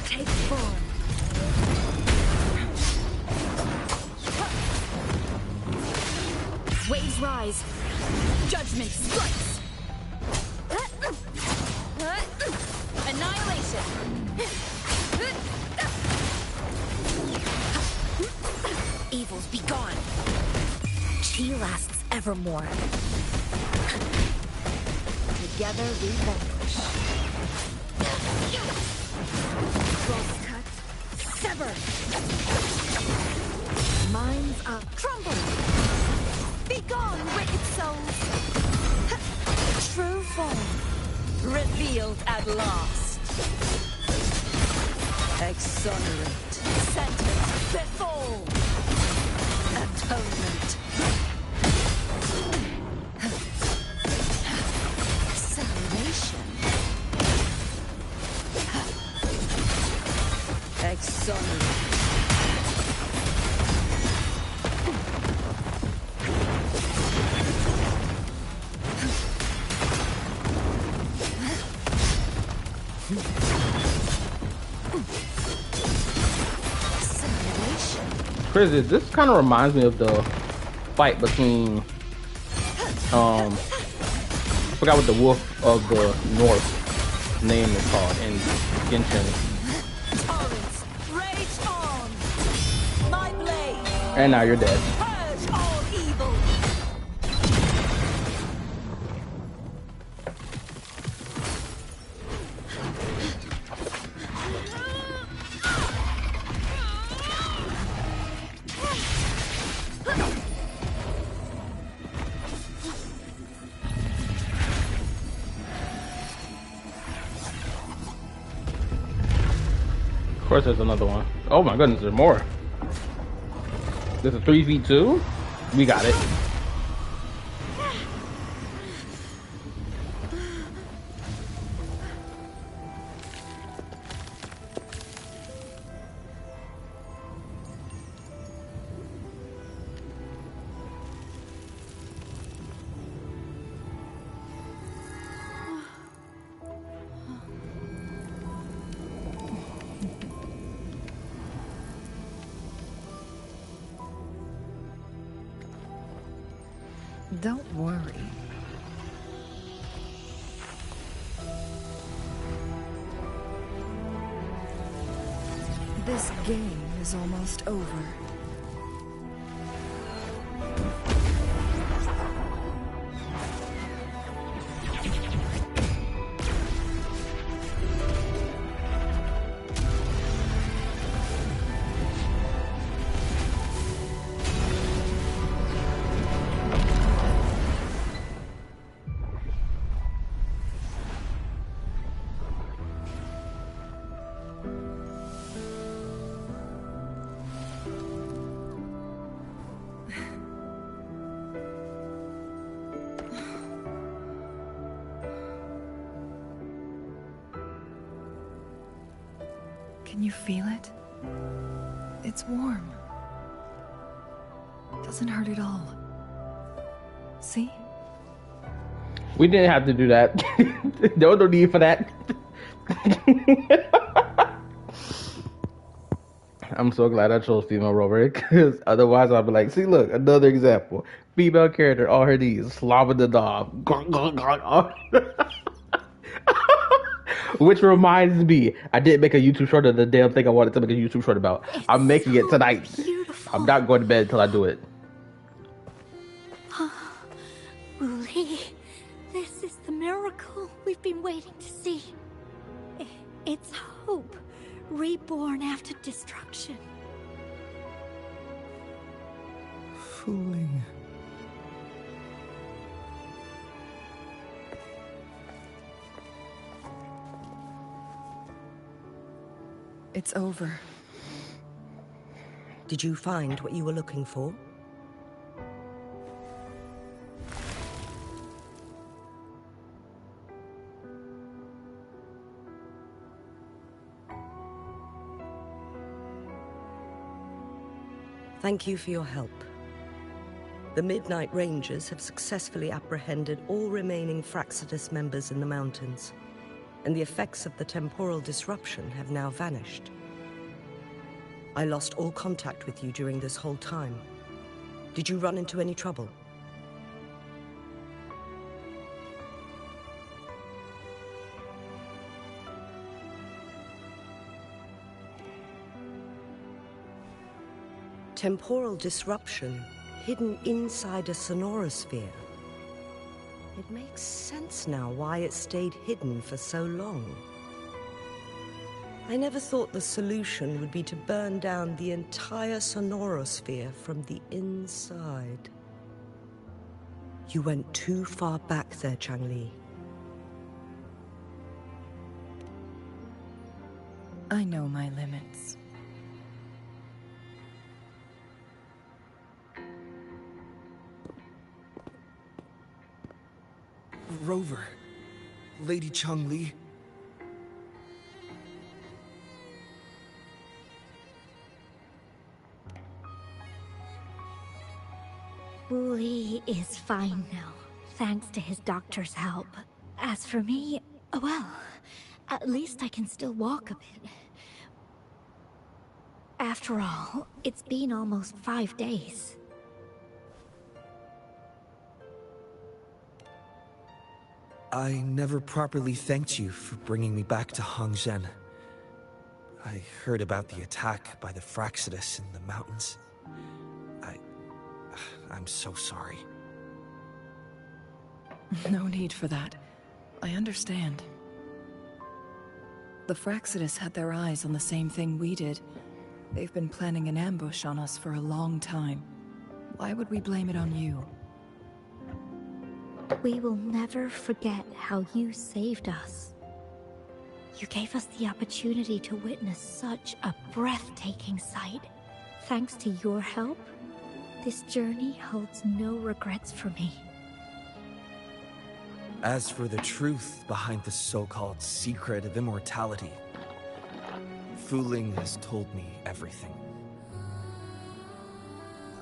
Take form. Waves rise. Judgment strikes. Annihilation. Evils be gone. She lasts evermore. Together we vanquish. Cross cut, sever. Minds are Crumble. Be gone, wicked souls. True form. Revealed at last. Exonerate. Sentence befall. Atonement. Salvation. Exonerate. Crazy. This kind of reminds me of the fight between I forgot what the Wolf of the North name is called in Genshin. Torrents, rage on. My blade. And now you're dead. Purge all evil. course, there's another one. Oh my goodness, there's more. There's a 3v2. We got it. Don't worry. This game is almost over. Can you feel it? It's warm. Doesn't hurt at all. See? We didn't have to do that. There was no need for that. I'm so glad I chose female rover, because otherwise I'd be like, see, look, another example. Female character on her knees, slobbing the dog. Which reminds me, I didn't make a YouTube short of the damn thing I wanted to make a YouTube short about. I'm making it tonight. Beautiful. I'm not going to bed until I do it. Wooly, this is the miracle we've been waiting to see. It's hope, reborn after destruction. Fooling. It's over. Did you find what you were looking for? Thank you for your help. The Midnight Rangers have successfully apprehended all remaining Fraccidus members in the mountains, and the effects of the temporal disruption have now vanished. I lost all contact with you during this whole time. Did you run into any trouble? Temporal disruption hidden inside a sonorosphere. It makes sense now why it stayed hidden for so long. I never thought the solution would be to burn down the entire sonorosphere from the inside. You went too far back there, Changli. I know my limits. Rover. Lady Changli. Wooly is fine now, thanks to his doctor's help. As for me, well, at least I can still walk a bit. After all, it's been almost 5 days. I never properly thanked you for bringing me back to Hongzhen. I heard about the attack by the Fraccidus in the mountains. I'm so sorry. No need for that. I understand. The Fraccidus had their eyes on the same thing we did. They've been planning an ambush on us for a long time. Why would we blame it on you? We will never forget how you saved us. You gave us the opportunity to witness such a breathtaking sight. Thanks to your help, this journey holds no regrets for me. As for the truth behind the so-called secret of immortality, Wuthering has told me everything.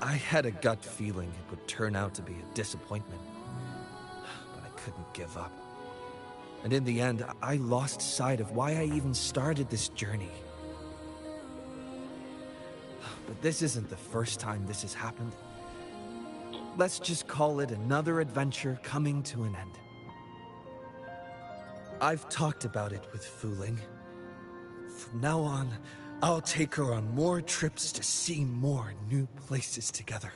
I had a gut feeling it would turn out to be a disappointment, but I couldn't give up. And in the end, I lost sight of why I even started this journey. But this isn't the first time this has happened. Let's just call it another adventure coming to an end. I've talked about it with Wuthering. From now on, I'll take her on more trips to see more new places together.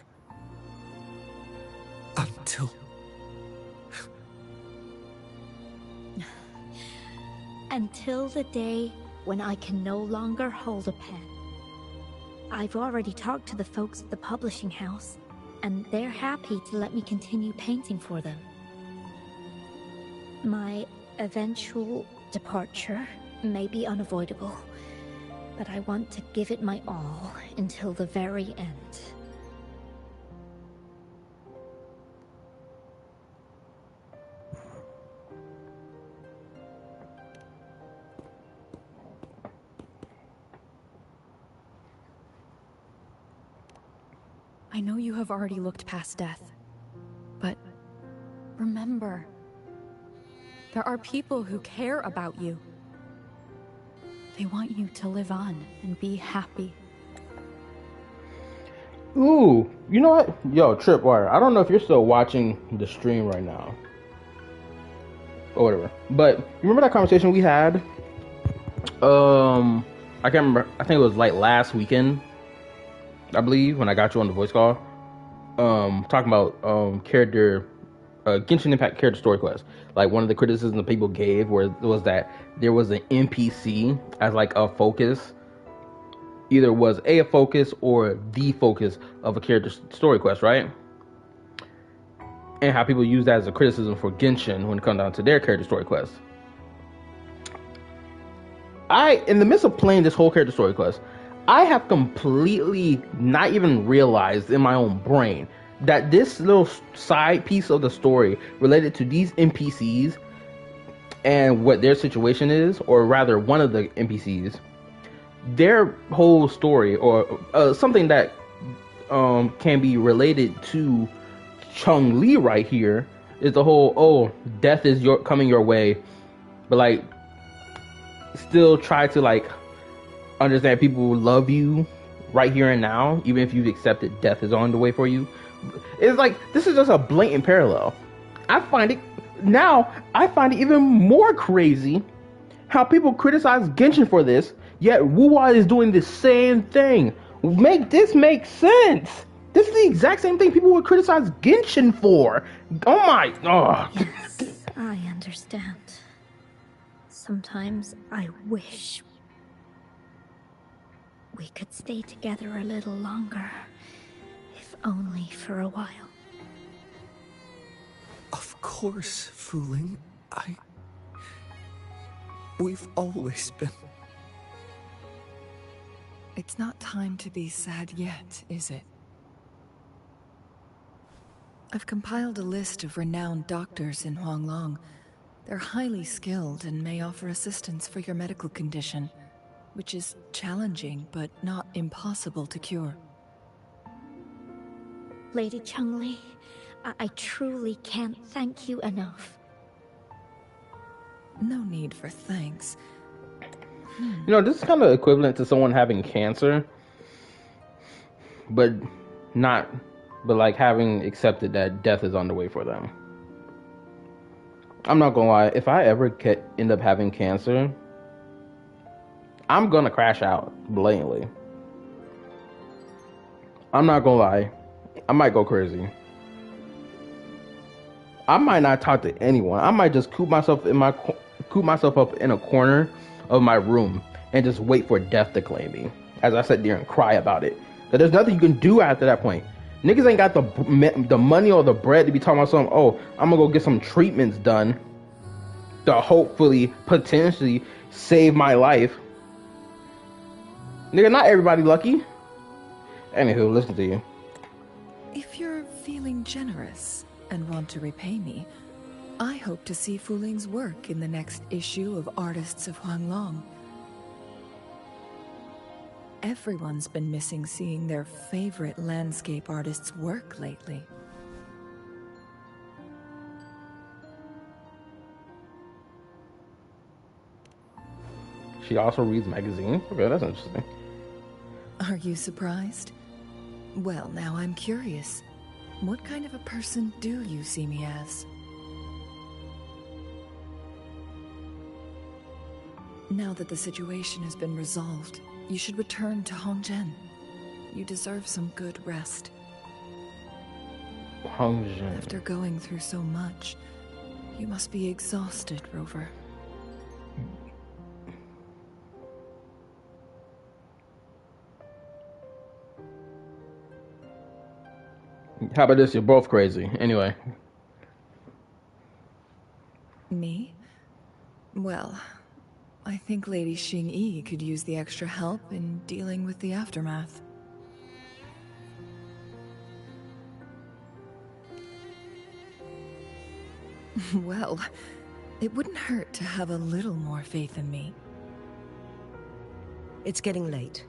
Until the day when I can no longer hold a pen. I've already talked to the folks at the publishing house, and they're happy to let me continue painting for them. My eventual departure may be unavoidable, but I want to give it my all until the very end. I know you have already looked past death, but remember, there are people who care about you. They want you to live on and be happy. Ooh, you know what? Yo, Tripwire, I don't know if you're still watching the stream right now. Or whatever. But you remember that conversation we had? I can't remember. I think it was like last weekend, I believe, when I got you on the voice call. Talking about character Genshin Impact character story quest. Like, one of the criticisms that people gave was that there was an NPC as like a focus. Either was a focus or the focus of a character story quest, right? And how people use that as a criticism for Genshin when it comes down to their character story quest. In the midst of playing this whole character story quest, I have completely not even realized in my own brain that this little side piece of the story related to these NPCs and what their situation is, or rather one of the NPCs, their whole story, or something that can be related to Changli right here, is the whole, death is coming your way, but like still try to like understand people will love you right here and now, even if you've accepted death is on the way for you. It's like, this is just a blatant parallel. I find it even more crazy how people criticize Genshin for this, yet Wuwa is doing the same thing. Make this make sense. This is the exact same thing people would criticize Genshin for. Yes, I understand. Sometimes I wish we could stay together a little longer, if only for a while. Of course, Wuthering. We've always been... It's not time to be sad yet, is it? I've compiled a list of renowned doctors in Huanglong. They're highly skilled and may offer assistance for your medical condition, which is challenging but not impossible to cure. Lady Changli, I truly can't thank you enough. No need for thanks. You know, this is kind of equivalent to someone having cancer, but like having accepted that death is on the way for them. I'm not gonna lie, if I ever end up having cancer, I'm gonna crash out blatantly. I'm not gonna lie, I might go crazy. I might not talk to anyone. I might just coop myself up in a corner of my room and just wait for death to claim me as I sit there and cry about it. But there's nothing you can do after that point. Niggas ain't got the money or the bread to be talking about something. Oh, I'm gonna go get some treatments done. to hopefully, potentially save my life. Nigga, not everybody lucky. Anywho, listen to you. If you're feeling generous and want to repay me, I hope to see Fu Ling's work in the next issue of Artists of Huanglong. Everyone's been missing seeing their favorite landscape artist's work lately. She also reads magazines? Okay, that's interesting. Are you surprised? Well, now I'm curious. What kind of a person do you see me as? Now that the situation has been resolved, you should return to Hongzhen. You deserve some good rest. Hongzhen. After going through so much, you must be exhausted, Rover. How about this? You're both crazy. Anyway. Me? Well, I think Lady Xing-Yi could use the extra help in dealing with the aftermath. Well, it wouldn't hurt to have a little more faith in me. It's getting late.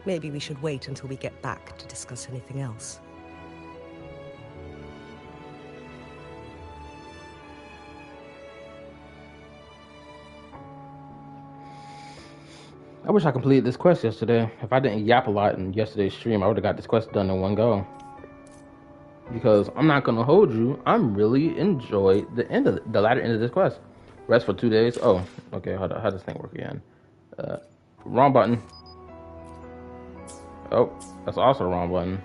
Maybe we should wait until we get back to discuss anything else. I wish I completed this quest yesterday. If I didn't yap a lot in yesterday's stream, I would have got this quest done in one go. Because I'm not gonna hold you, I'm really enjoyed the latter end of this quest. Rest for 2 days. Oh, okay. How does this thing work again? Wrong button. Oh, that's also the wrong button.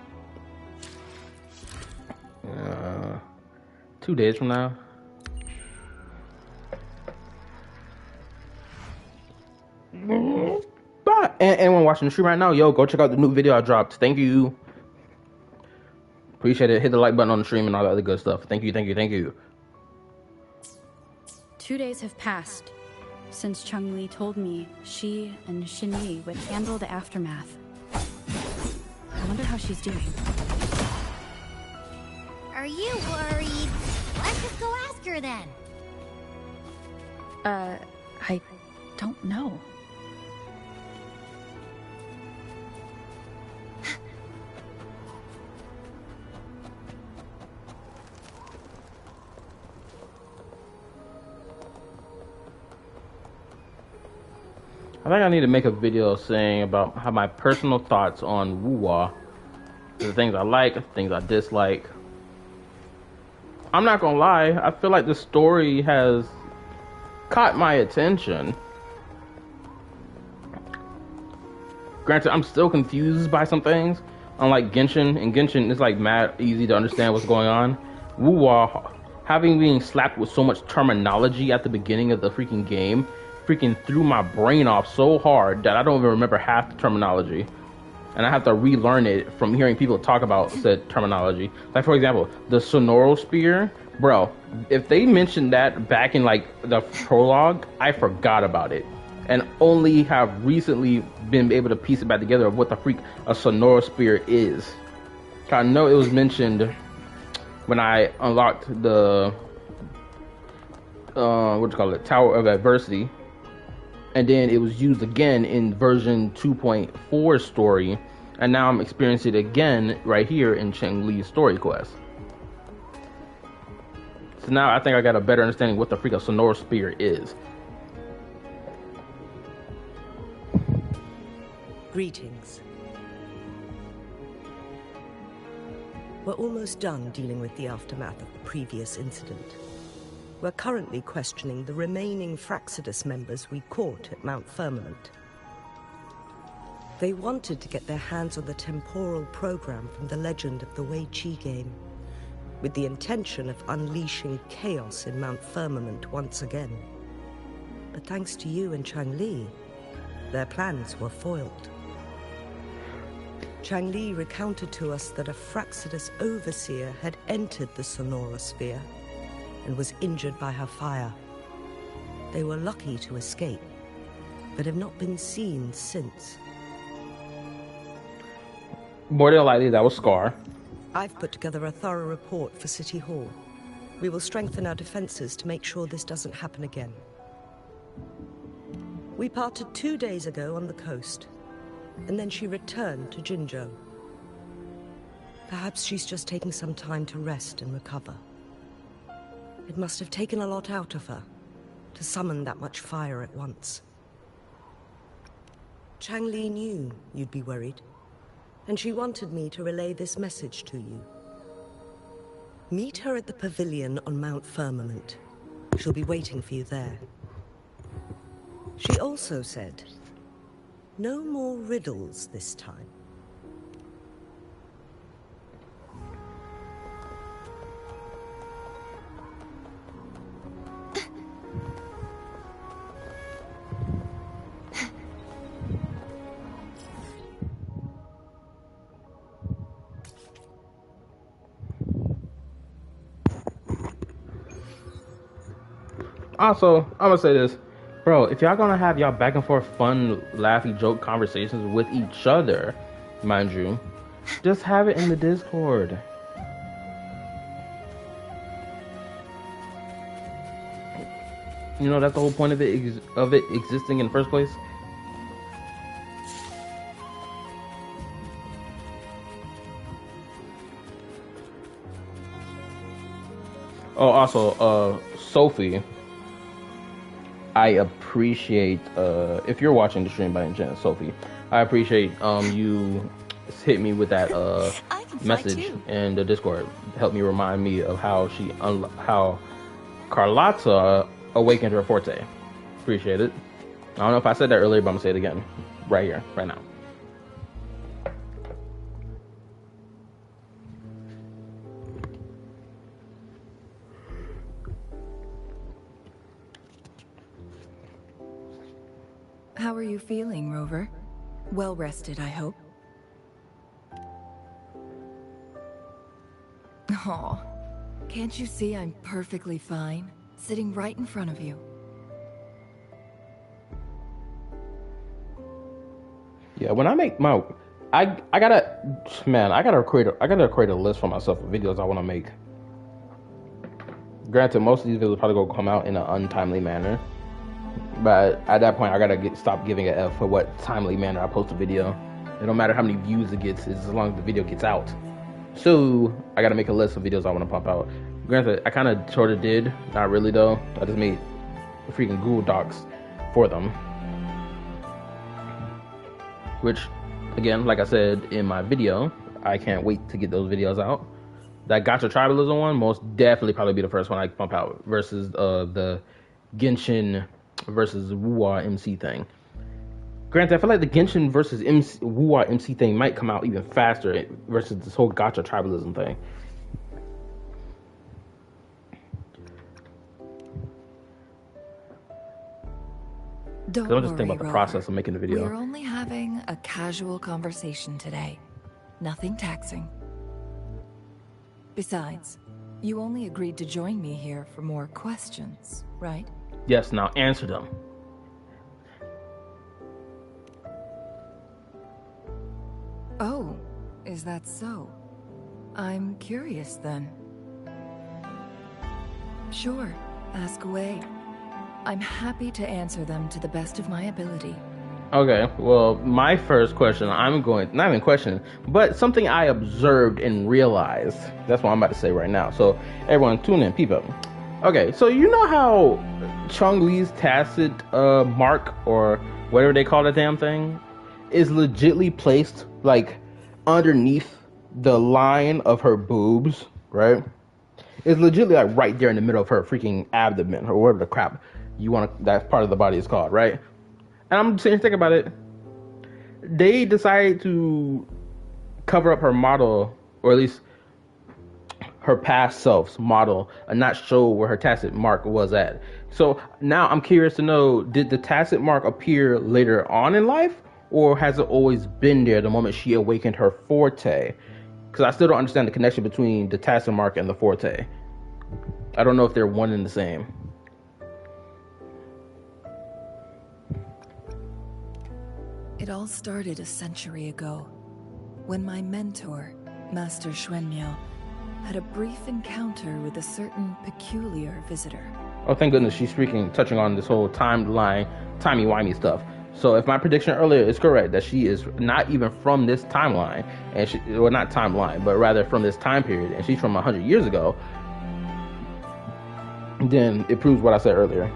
2 days from now. Bye. And anyone watching the stream right now, yo, go check out the new video I dropped. Thank you. Appreciate it. Hit the like button on the stream and all that other good stuff. Thank you, thank you, thank you. 2 days have passed since Changli told me she and Xinyi would handle the aftermath. I wonder how she's doing. Are you worried? Let's just go ask her then. I don't know. I think I need to make a video saying about how my personal thoughts on Wuwa, the things I like, the things I dislike. I'm not gonna lie, I feel like the story has caught my attention. Granted, I'm still confused by some things. Unlike Genshin, in Genshin, it's like mad easy to understand what's going on. Wuwa, having been slapped with so much terminology at the beginning of the freaking game, freaking threw my brain off so hard that I don't even remember half the terminology. And I have to relearn it from hearing people talk about said terminology. Like, for example, the Sonoro Spear. Bro, if they mentioned that back in, like, the prologue, I forgot about it. And only have recently been able to piece it back together of what the freak a Sonoro Spear is. I know it was mentioned when I unlocked the, Tower of Adversity. And then it was used again in version 2.4 story, and now I'm experiencing it again right here in Changli's story quest. So now I think I got a better understanding what the freak of Sonoro Spear is. Greetings. We're almost done dealing with the aftermath of the previous incident. We're currently questioning the remaining Fraccidus members we caught at Mount Firmament. They wanted to get their hands on the temporal program from the Legend of the Wei Qi game, with the intention of unleashing chaos in Mount Firmament once again. But thanks to you and Changli, their plans were foiled. Changli recounted to us that a Fraccidus overseer had entered the Sonoro Sphere and was injured by her fire. they were lucky to escape, but have not been seen since. More than likely, that was Scar. I've put together a thorough report for City Hall. We will strengthen our defenses to make sure this doesn't happen again. We parted 2 days ago on the coast, and then she returned to Jinzhou. Perhaps she's just taking some time to rest and recover. It must have taken a lot out of her to summon that much fire at once. Changli knew you'd be worried, and she wanted me to relay this message to you. Meet her at the pavilion on Mount Firmament. She'll be waiting for you there. She also said, no more riddles this time. Also, I'm gonna say this, bro. If y'all gonna have y'all back and forth, fun, laughy, joke conversations with each other, mind you, just have it in the Discord. You know, that's the whole point of it existing in the first place. Oh, also, Sophie, I appreciate, if you're watching the stream by any chance, Sophie, I appreciate you hit me with that message in the Discord. Help me remind me of how how Carlotta awakened her forte. Appreciate it. I don't know if I said that earlier, but I'm gonna say it again, right here, right now. How are you feeling, Rover? Well rested, I hope. Aw, can't you see I'm perfectly fine, sitting right in front of you? Yeah, when I make my, I gotta create a list for myself of videos I want to make. Granted, most of these videos probably gonna come out in an untimely manner, but at that point, I gotta stop giving a F for what timely manner I post a video. It don't matter how many views it gets, as long as the video gets out. So I gotta make a list of videos I want to pump out. Granted, I kind of sort of did, not really though. I just made freaking Google Docs for them. Which, again, like I said in my video, I can't wait to get those videos out. That Gacha Tribalism one, most definitely probably be the first one I pump out versus the Genshin versus Wuwa MC thing. Granted, I feel like the Genshin versus Wuwa MC thing might come out even faster versus this whole Gacha Tribalism thing. Don't I'm just thinking about the Rover. process of making the video. We're only having a casual conversation today. Nothing taxing. Besides, you only agreed to join me here for more questions, right? Yes, now answer them. Oh, is that so? I'm curious then. Sure, ask away. I'm happy to answer them to the best of my ability. Okay, well, my first question, not even question, but something I observed and realized. That's what I'm about to say right now. So, everyone, tune in, peep up. Okay, so you know how Changli's tacit mark, or whatever they call that damn thing, is legitly placed, like, underneath the line of her boobs, right? It's legitly, like, right there in the middle of her freaking abdomen, or whatever the crap that part of the body is called, right? And I'm sitting thinking about it. They decided to cover up her model, or at least her past self's model, and not show where her tacit mark was at. So now I'm curious to know, did the tacit mark appear later on in life, or has it always been there the moment she awakened her forte? Because I still don't understand the connection between the tacit mark and the forte. I don't know if they're one and the same. It all started a century ago, when my mentor, Master Xuanmiao, had a brief encounter with a certain peculiar visitor. Oh, thank goodness she's touching on this whole timeline, timey-wimey stuff. So if my prediction earlier is correct, that she is not even from this timeline, and well, not timeline, but rather from this time period, and she's from 100 years ago, then it proves what I said earlier.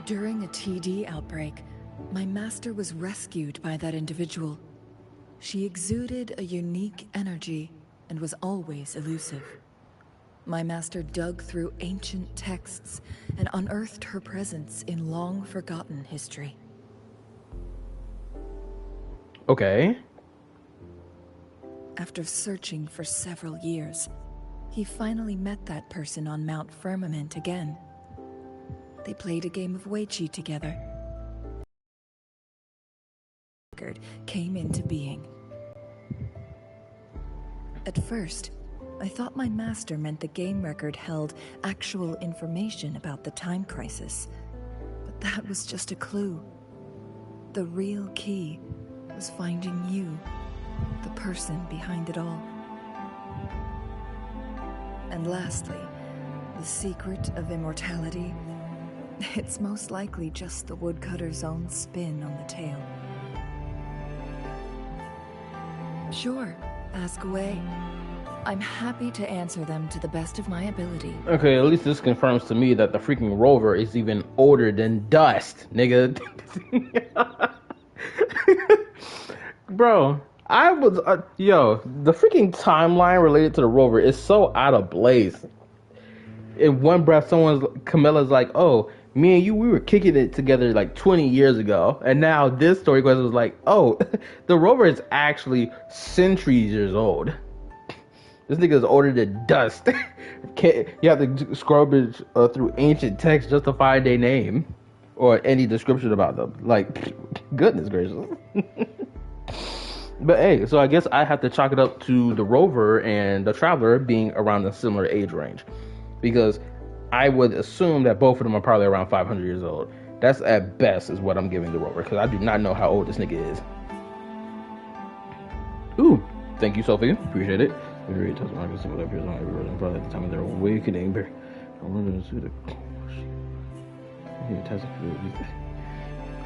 During a TD outbreak, my master was rescued by that individual. She exuded a unique energy and was always elusive. My master dug through ancient texts and unearthed her presence in long-forgotten history. Okay. After searching for several years, he finally met that person on Mount Firmament again. They played a game of Weiqi together. Came into being. At first, I thought my master meant the game record held actual information about the time crisis, but that was just a clue. The real key was finding you, the person behind it all. And lastly, the secret of immortality. It's most likely just the woodcutter's own spin on the tale. Sure, ask away. I'm happy to answer them to the best of my ability. Okay, at least this confirms to me that the freaking rover is even older than dust, nigga. Bro, I was, the freaking timeline related to the rover is so out of place. In one breath, Camilla's like, oh, me and you, we were kicking it together like 20 years ago. And now this story quest was like, oh, the rover is actually centuries years old. This nigga is older than dust. You have to scrub through ancient texts just to find their name or any description about them. Like, goodness gracious. But hey, so I guess I have to chalk it up to the rover and the traveler being around a similar age range. Because I would assume that both of them are probably around 500 years old. That's at best is what I'm giving the rover, because I do not know how old this nigga is. Ooh, thank you, Sophie. Appreciate it. Very tough. I can see what appears on every version, probably at the time of their awakening.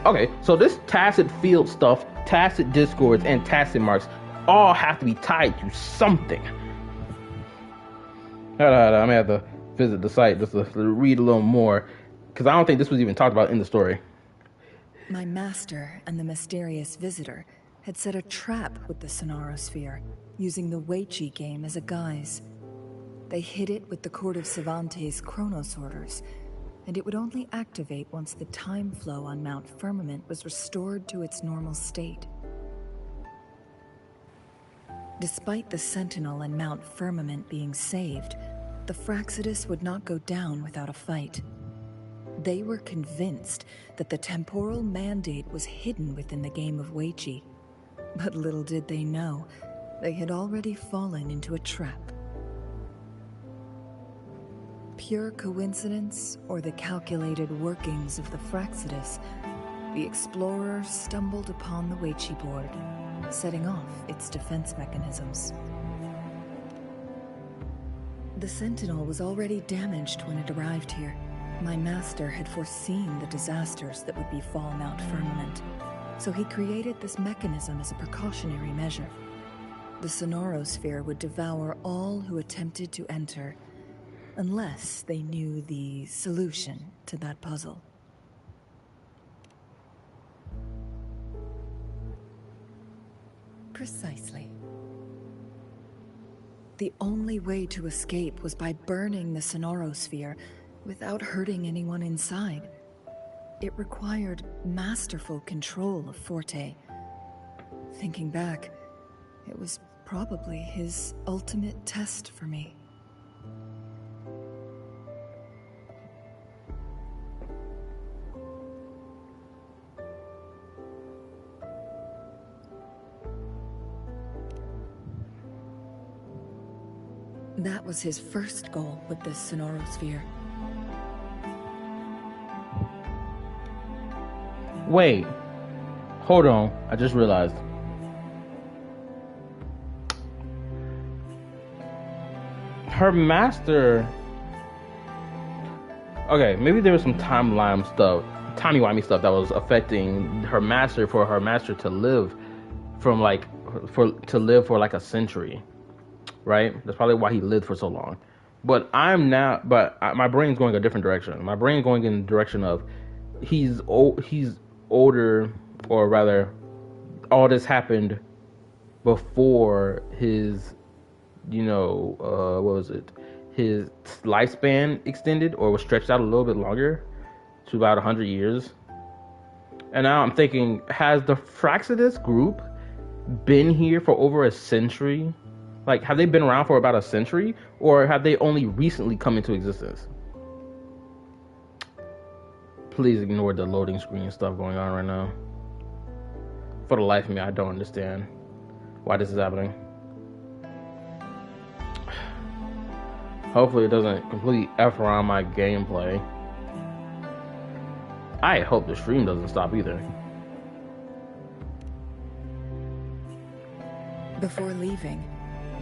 Okay, so this tacit field stuff, tacit discords, and tacit marks all have to be tied to something. I'm gonna have to visit the site just to read a little more, because I don't think this was even talked about in the story. My master and the mysterious visitor had set a trap with the Sonarosphere, using the Weiqi game as a guise. They hid it with the Court of Cervantes' Chronos orders, and it would only activate once the time flow on Mount Firmament was restored to its normal state. Despite the Sentinel and Mount Firmament being saved, the Fraxidus would not go down without a fight. They were convinced that the temporal mandate was hidden within the game of Weiqi, but little did they know, they had already fallen into a trap. Pure coincidence or the calculated workings of the Fraxidus, the explorer stumbled upon the Weiqi board, setting off its defense mechanisms. The Sentinel was already damaged when it arrived here. My master had foreseen the disasters that would befall Mount Firmament, so he created this mechanism as a precautionary measure. The Sonarosphere would devour all who attempted to enter, unless they knew the solution to that puzzle. Precisely. The only way to escape was by burning the Sonarosphere without hurting anyone inside. It required masterful control of Forte. Thinking back, it was probably his ultimate test for me. That was his first goal with this Sonarosphere. Wait, Hold on, I just realized. Her master... Okay, maybe there was some timey-wimey stuff that was affecting her master for her master to live from like for like a century, right? That's probably why he lived for so long. But my brain's going a different direction. My brain's going in the direction of he's older, or rather, all this happened before his, what was it? His lifespan extended or was stretched out a little bit longer to about 100 years. And now I'm thinking, has the Fraxidus group been here for over a century? Like, have they been around for about a century, or have they only recently come into existence? Please ignore the loading screen stuff going on right now. For the life of me, I don't understand why this is happening. Hopefully it doesn't completely F around my gameplay. I hope the stream doesn't stop either. Before leaving,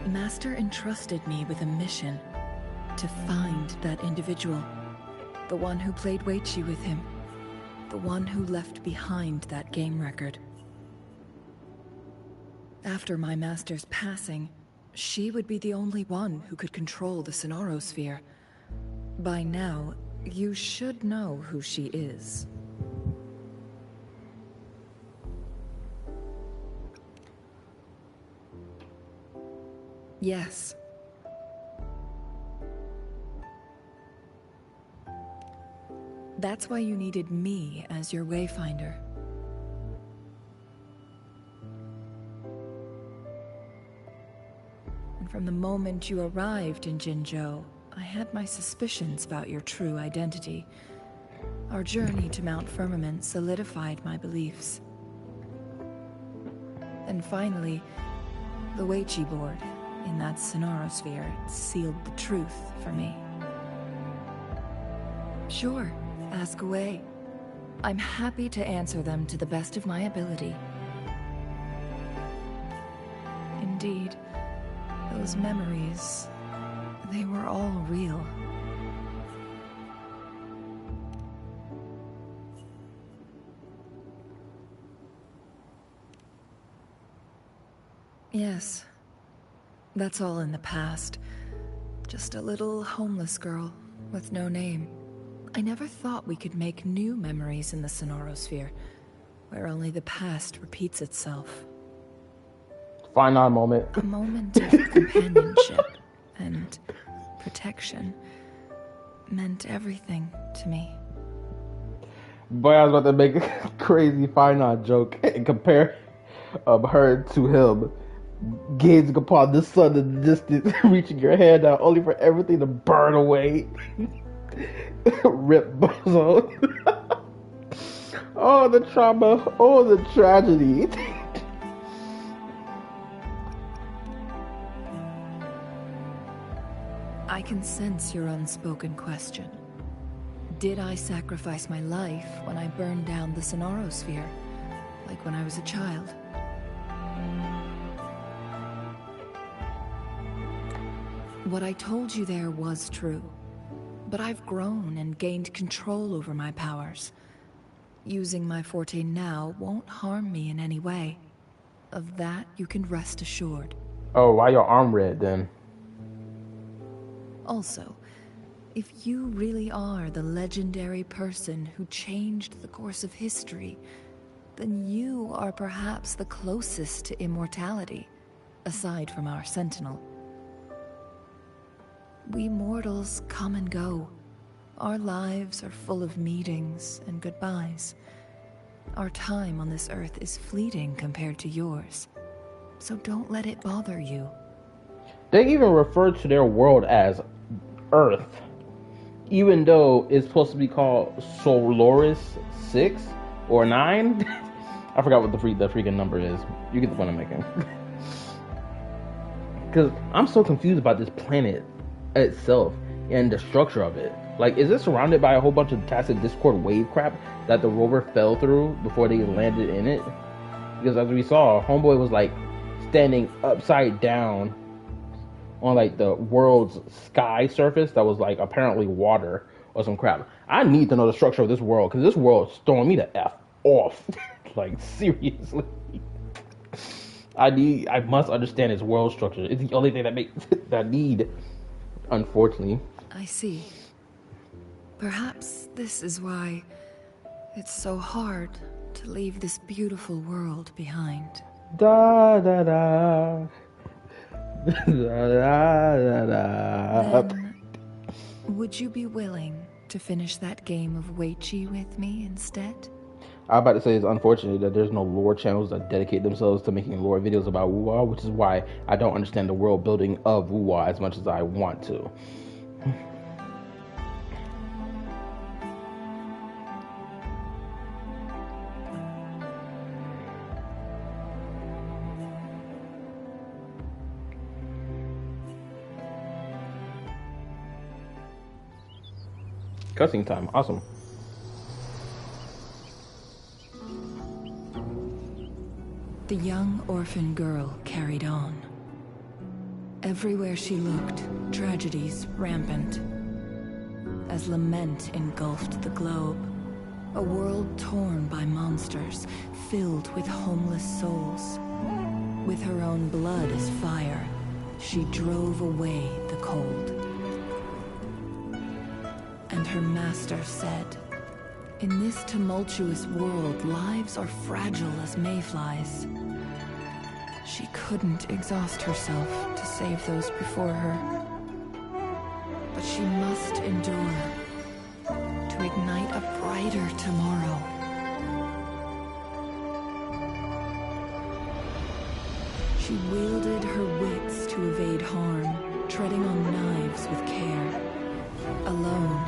Master entrusted me with a mission to find that individual. The one who played Weichi with him. The one who left behind that game record. After my master's passing, she would be the only one who could control the Sonorosphere. By now, you should know who she is. Yes. That's why you needed me as your wayfinder. And from the moment you arrived in Jinzhou, I had my suspicions about your true identity. Our journey to Mount Firmament solidified my beliefs. And finally, the Weichi board in that Sonorosphere sealed the truth for me. Sure, ask away. I'm happy to answer them to the best of my ability. Indeed, those memories, they were all real. Yes, that's all in the past. Just a little homeless girl with no name. I never thought we could make new memories in the Sonorosphere, where only the past repeats itself. Final moment. A moment of companionship and protection meant everything to me. Boy, I was about to make a crazy final joke and compare her to him. Gazing upon the sun in the distance, reaching your hand out only for everything to burn away. Rip bozo. Oh, the trauma. Oh, the tragedy. I can sense your unspoken question. Did I sacrifice my life when I burned down the Sonorosphere, like when I was a child? What I told you there was true, but I've grown and gained control over my powers. Using my forte now won't harm me in any way. Of that, you can rest assured. Oh, why your arm red then? Also, if you really are the legendary person who changed the course of history, then you are perhaps the closest to immortality, aside from our Sentinel. We mortals come and go. Our lives are full of meetings and goodbyes. Our time on this earth is fleeting compared to yours, so don't let it bother you. They even refer to their world as Earth, even though it's supposed to be called Solaris 6 or 9. I forgot what the freaking number is. You get the point I'm making. Because I'm so confused about this planet itself and the structure of it. Like, is it surrounded by a whole bunch of tacit Discord wave crap that the rover fell through before they landed in it? Because as we saw, Homeboy was like standing upside down on like the world's sky surface that was like apparently water or some crap. I need to know the structure of this world because this world is throwing me the F off. Like seriously. I must understand its world structure. It's the only thing that I need, unfortunately. I see. Perhaps this is why it's so hard to leave this beautiful world behind. Da da da. Da da da da. Then, would you be willing to finish that game of Weichi with me instead? I'm about to say it's unfortunate that there's no lore channels that dedicate themselves to making lore videos about Wuwa, which is why I don't understand the world building of Wuwa as much as I want to. Cussing time, awesome. The young orphan girl carried on. Everywhere she looked, tragedies rampant. As lament engulfed the globe, a world torn by monsters, filled with homeless souls. With her own blood as fire, she drove away the cold. And her master said, "In this tumultuous world, lives are fragile as mayflies." She couldn't exhaust herself to save those before her. But she must endure to ignite a brighter tomorrow. She wielded her wits to evade harm, treading on knives with care. Alone,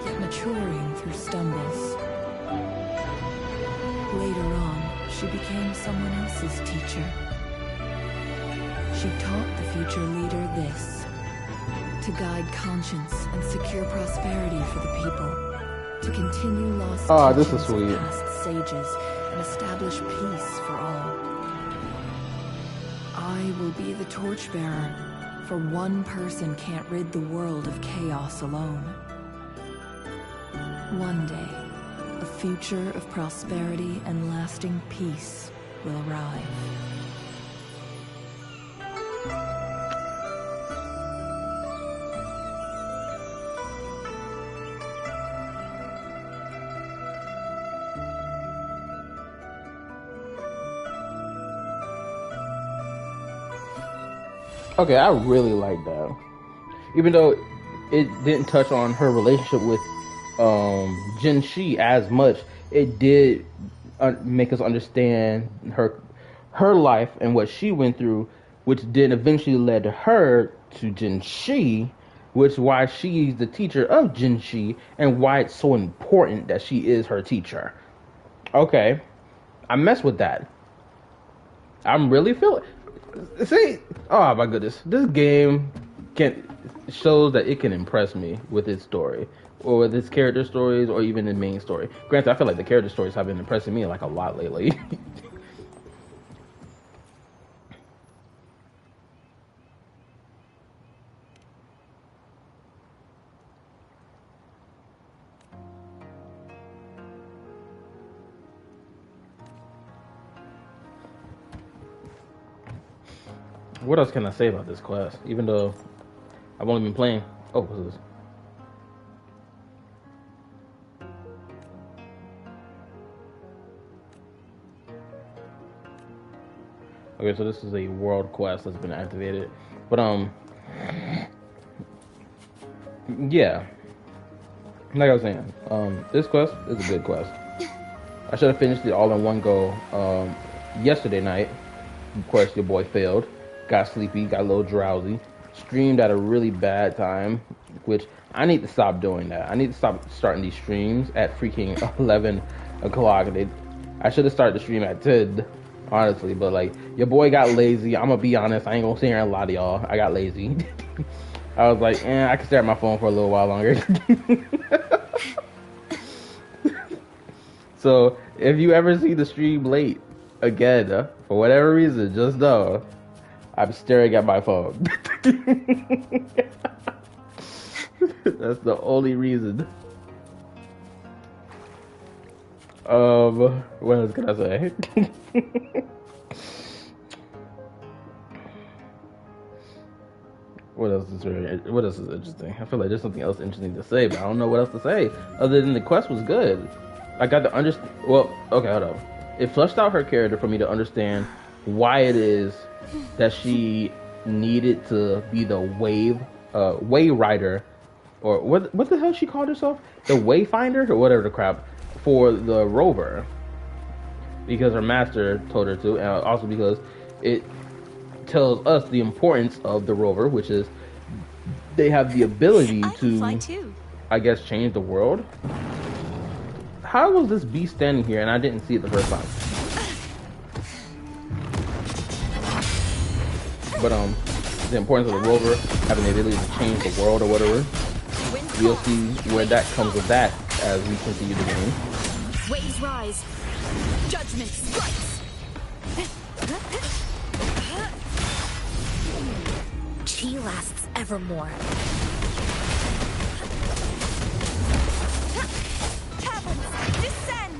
yet maturing through stumbles. Later on, she became someone else's teacher. She taught the future leader this: to guide conscience and secure prosperity for the people, to continue lost This is teachings sweet. of past sages and establish peace for all. I will be the torchbearer, for one person can't rid the world of chaos alone. One day, a future of prosperity and lasting peace will arrive. Okay, I really like that. Even though it didn't touch on her relationship with Jin Shi as much, it did make us understand her life and what she went through, which then eventually led her to Jin Shi, which is why she's the teacher of Jin Shi and why it's so important that she is her teacher. Okay, I mess with that. I'm really feeling. See, oh my goodness, this game shows that it can impress me with its story, or with its character stories, or even the main story. Granted, I feel like the character stories have been impressing me like a lot lately. What else can I say about this class? Even though I've only been playing. Oh, what's this? Okay, so this is a world quest that's been activated. But yeah. Like I was saying, this quest is a good quest. I should have finished it all in one go yesterday night. Of course, your boy failed. Got sleepy, got a little drowsy, streamed at a really bad time, which I need to stop doing that. I need to stop starting these streams at freaking 11 o'clock. I should have started the stream at 10, honestly, but like, your boy got lazy. I'm gonna be honest, I ain't gonna sit here and lie to y'all. I got lazy. I was like, I can stare at my phone for a little while longer. So, if you ever see the stream late, Again, for whatever reason, just know I'm staring at my phone. That's the only reason. What else can I say? What else is interesting? I feel like there's something else interesting to say, but I don't know what else to say other than the quest was good. I got to understand. Well, okay, hold on. It fleshed out her character for me to understand why it is that she needed to be the way rider, or what the hell she called herself, the wayfinder or whatever the crap, for the rover, because her master told her to, and also because it tells us the importance of the rover, which is they have the ability to, I guess, change the world. How was this beast standing here and I didn't see it the first time? But the importance of the rover having the ability to change the world or whatever. We'll see where that comes with that as we continue the game. Waves rise. Judgment strikes. Chi lasts evermore. Caverns, descend.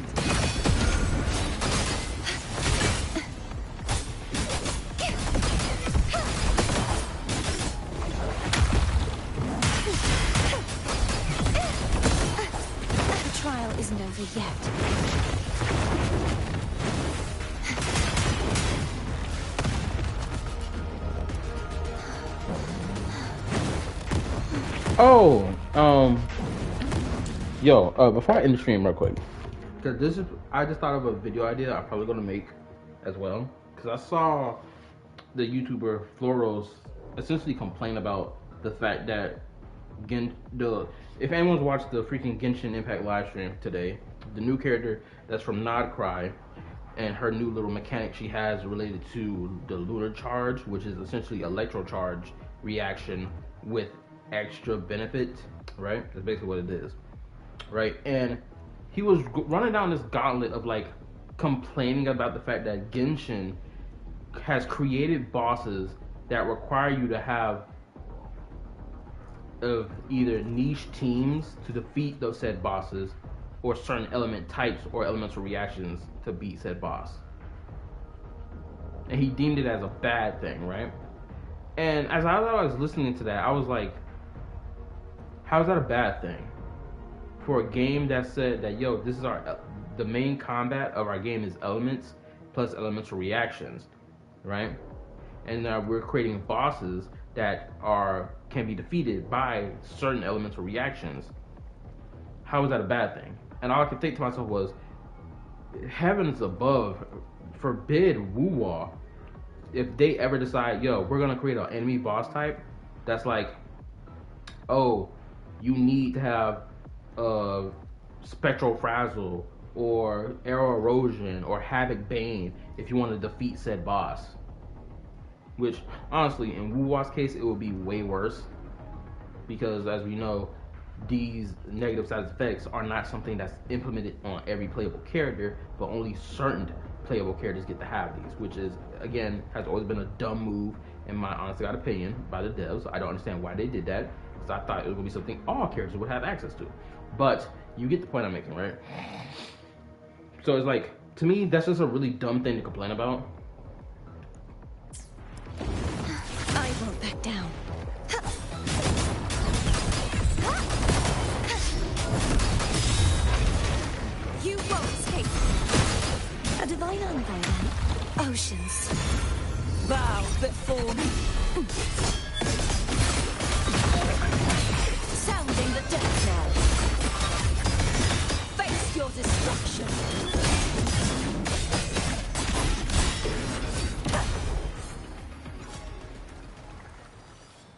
The trial isn't over yet. Before I end the stream real quick, because I just thought of a video idea I'm probably gonna make as well, because I saw the YouTuber Floros essentially complain about the fact that if anyone's watched the freaking Genshin Impact live stream today, the new character that's from Nod Cry and her new little mechanic she has related to the lunar charge, which is essentially electro charge reaction with extra benefit, right? That's basically what it is, right? And he was running down this gauntlet of like complaining about the fact that Genshin has created bosses that require you to have of either niche teams to defeat those said bosses, or certain element types or elemental reactions to beat said boss. And he deemed it as a bad thing, right? And as I was listening to that, I was like, how is that a bad thing? For a game that said that, yo, this is the main combat of our game is elements plus elemental reactions, right? And we're creating bosses that can be defeated by certain elemental reactions. How is that a bad thing? And all I could think to myself was, heavens above, forbid Wuwa, if they ever decide, yo, we're gonna create an enemy boss type that's like, oh, you need to have Spectral Frazzle or Arrow Erosion or Havoc Bane if you want to defeat said boss. Which, honestly, in Wuwa's case, it would be way worse, because as we know, these negative side effects are not something that's implemented on every playable character, but only certain playable characters get to have these, which is, again, has always been a dumb move in my honest to God opinion by the devs. I don't understand why they did that, because I thought it was going to be something all characters would have access to. But you get the point I'm making, right? So it's like, to me, that's just a really dumb thing to complain about. I won't back down. You won't escape. A divine environment. Oceans. Bow before me. Sounding the death knell. Face your destruction.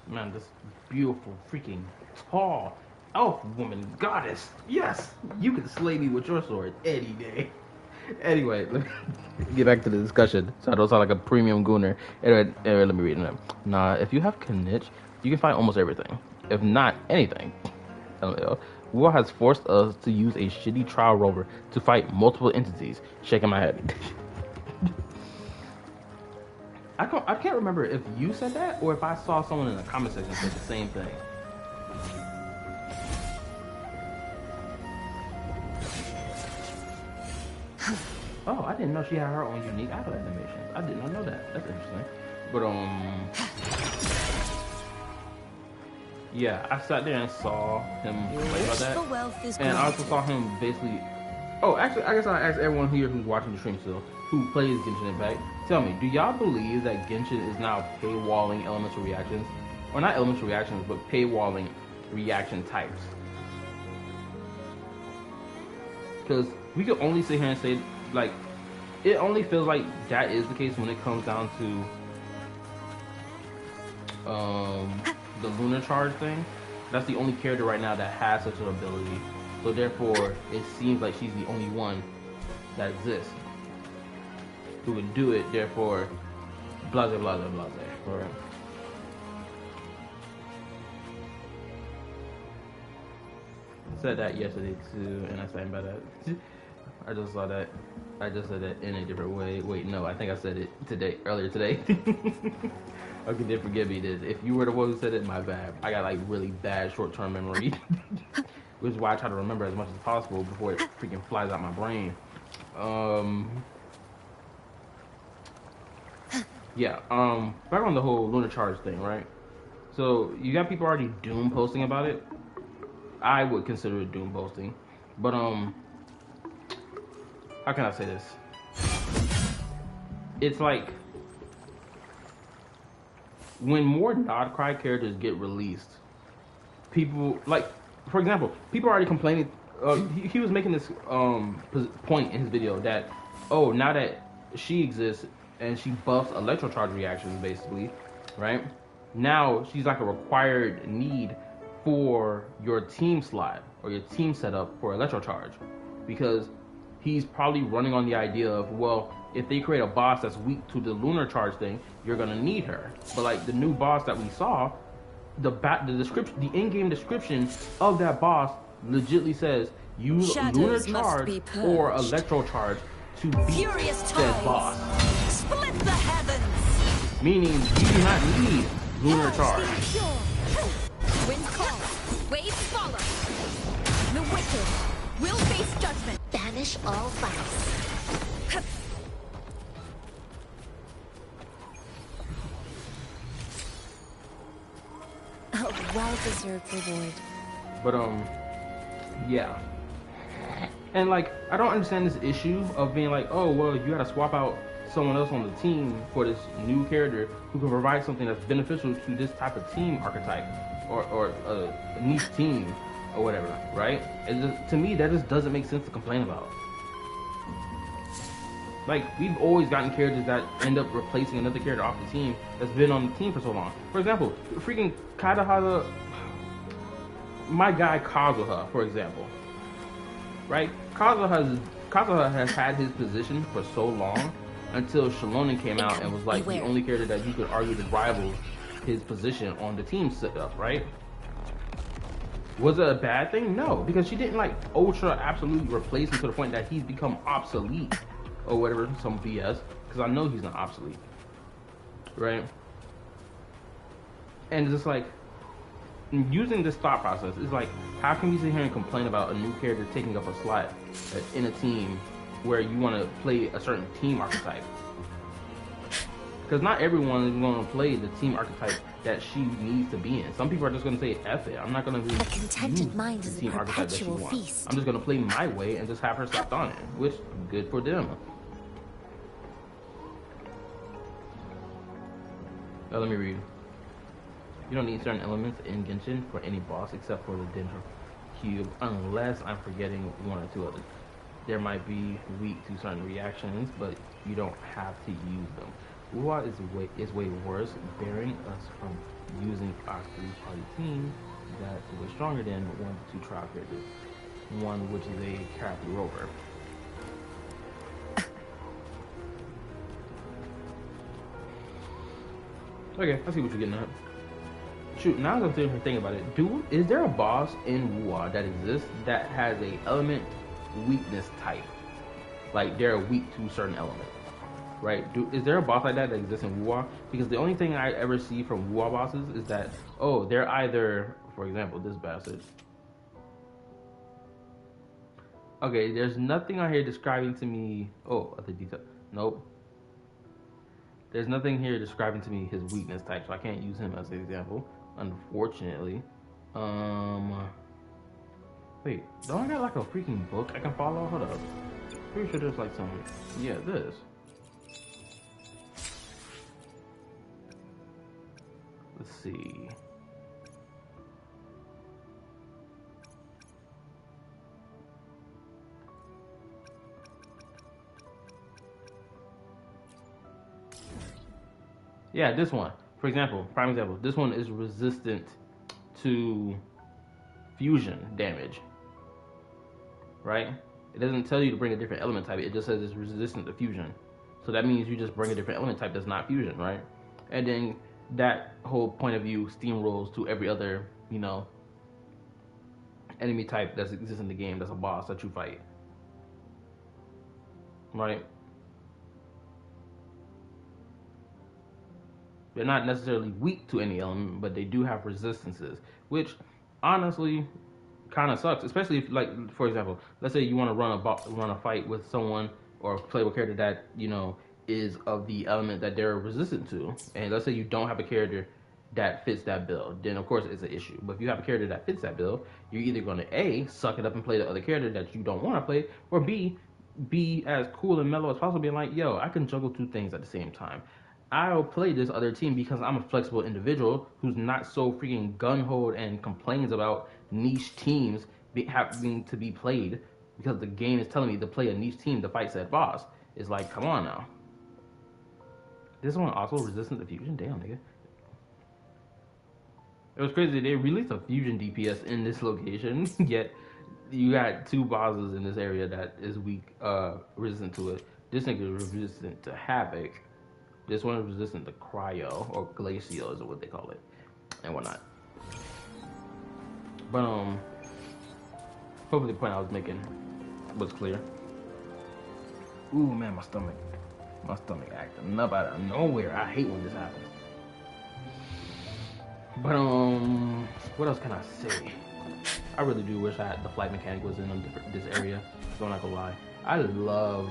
Man, this beautiful, freaking, tall elf woman goddess. Yes, you can slay me with your sword any day. Anyway, let me get back to the discussion so I don't sound like a premium gooner. Anyway, let me read it. Nah, if you have Knitch, you can find almost everything. If not anything. War has forced us to use a shitty trial rover to fight multiple entities. Shaking my head. I can't remember if you said that or if I saw someone in the comment section say the same thing. Oh, I didn't know she had her own unique eye animation. I did not know that. That's interesting. But yeah, I sat there and saw him play about that, and I also saw him basically. Oh, actually, I guess I asked everyone here who's watching the stream still, who plays Genshin Impact, tell me, do y'all believe that Genshin is now paywalling elemental reactions? Or not elemental reactions, but paywalling reaction types? Because we could only sit here and say, like, it only feels like that is the case when it comes down to the lunar charge thing. That's the only character right now that has such an ability. So therefore, it seems like she's the only one that exists who would do it. Therefore, blah blah blah blah blah. Right? I said that yesterday too, and I stand by that. I just saw that. I just said it in a different way. Wait, no, I think I said it earlier today. Okay, then forgive me. This. If you were the one who said it, my bad. I got like really bad short-term memory. Which is why I try to remember as much as possible before it freaking flies out my brain. Yeah, back on the whole lunar charge thing, right? So you got people already doom posting about it. I would consider it doom posting. But how can I say this? It's like when more Nodcry characters get released, people like, for example, people are already complaining. He was making this point in his video that, oh, now that she exists and she buffs electrocharge reactions, basically, right? Now she's like a required need for your team slot or your team setup for electrocharge, because he's probably running on the idea of, well, if they create a boss that's weak to the lunar charge thing, you're gonna need her. But like the new boss that we saw, the description, the in-game description of that boss legitly says use lunar charge or electro charge to beat that boss. Split the heavens. Meaning you do not need lunar charge. Wind call, waves follow. The wicked will face judgment. Banish all vice. A well-deserved reward. But yeah. And like, I don't understand this issue of being like, oh well, you gotta swap out someone else on the team for this new character who can provide something that's beneficial to this type of team archetype or a niche team or whatever, right? It just, to me, that just doesn't make sense to complain about. Like, we've always gotten characters that end up replacing another character off the team that's been on the team for so long. For example, freaking Kadahaza, my guy Kazuha, for example, right? Kazuha has had his position for so long until Shalonen came out and was like the only character that you could argue to rival his position on the team setup, right? Was it a bad thing? No, because she didn't like ultra absolutely replace him to the point that he's become obsolete or whatever, some BS, because I know he's not obsolete, right? And it's just like, using this thought process, it's like, how can we sit here and complain about a new character taking up a slot in a team where you want to play a certain team archetype? Because not everyone is going to play the team archetype that she needs to be in. Some people are just going to say, F it, I'm not going to use the team archetype that she wants. I'm just going to play my way and just have her slapped on it, which, good for them. Let me read. You don't need certain elements in Genshin for any boss except for the Dendro Cube, unless I'm forgetting one or two others. There might be weak to certain reactions, but you don't have to use them. Wuha is way worse, bearing us from using our three-party team that was stronger than 1 to 2 trial characters, one which is a Carapi Rover. Okay, I see what you're getting at. Shoot, now that I'm thinking about it, is there a boss in Wuha that exists that has a element weakness type? Like they're weak to certain elements. right? Is there a boss like that exists in Wuwa? Because the only thing I ever see from Wuwa bosses is that, oh, they're either, for example, this bastard. Okay, there's nothing on here describing to me. Oh, other detail. Nope. There's nothing here describing to me his weakness type, so I can't use him as an example, unfortunately. Wait, don't I got like a freaking book I can follow? Hold up. Pretty sure there's like some. Yeah, this. Let's see. Yeah, this one. For example, prime example, this one is resistant to fusion damage. Right? It doesn't tell you to bring a different element type. It just says it's resistant to fusion. So that means you just bring a different element type that's not fusion, right? And then that whole point of view steamrolls to every other, you know, enemy type that exists in the game that's a boss that you fight. Right? They're not necessarily weak to any element, but they do have resistances, which honestly kind of sucks, especially if, like, for example, let's say you want to run a fight with someone or play with a character that, you know, is of the element that they're resistant to, and let's say you don't have a character that fits that build, then of course it's an issue. But if you have a character that fits that build, you're either going to A, suck it up and play the other character that you don't want to play, or B, be as cool and mellow as possible, being like, yo, I can juggle two things at the same time. I'll play this other team because I'm a flexible individual who's not so freaking gun-ho and complains about niche teams having to be played because the game is telling me to play a niche team to fight said boss. It's like, come on now. This one also resistant to fusion? Damn, nigga. It was crazy. They released a fusion DPS in this location, yet you got two bosses in this area that is weak, resistant to it. This nigga is resistant to Havoc. This one is resistant to Cryo, or Glacial is what they call it, and whatnot. But, hopefully the point I was making was clear. Ooh, man, my stomach acting up out of nowhere. I hate when this happens. But, what else can I say? I really do wish the flight mechanic was in this area, so I'm not gonna lie. I love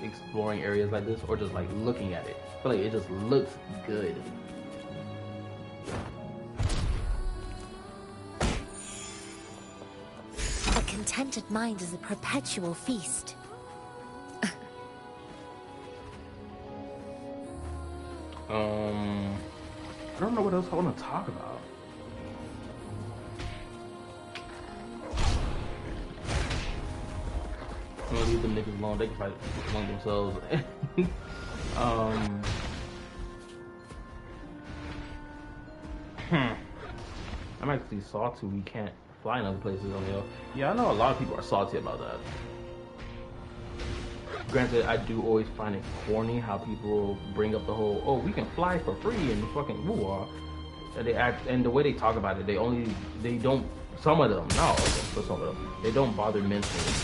exploring areas like this, or just like looking at it. I feel like it just looks good. A contented mind is a perpetual feast. I don't know what else I want to talk about. I'm gonna leave them niggas alone. They can fight among themselves. I'm actually salty we can't fly in other places on the hill. Yeah, I know a lot of people are salty about that. Granted, I do always find it corny how people bring up the whole, oh, we can fly for free in fucking Wuwa. And they act, and the way they talk about it, they don't, some of them, not all of them, but some of them, they don't bother mentioning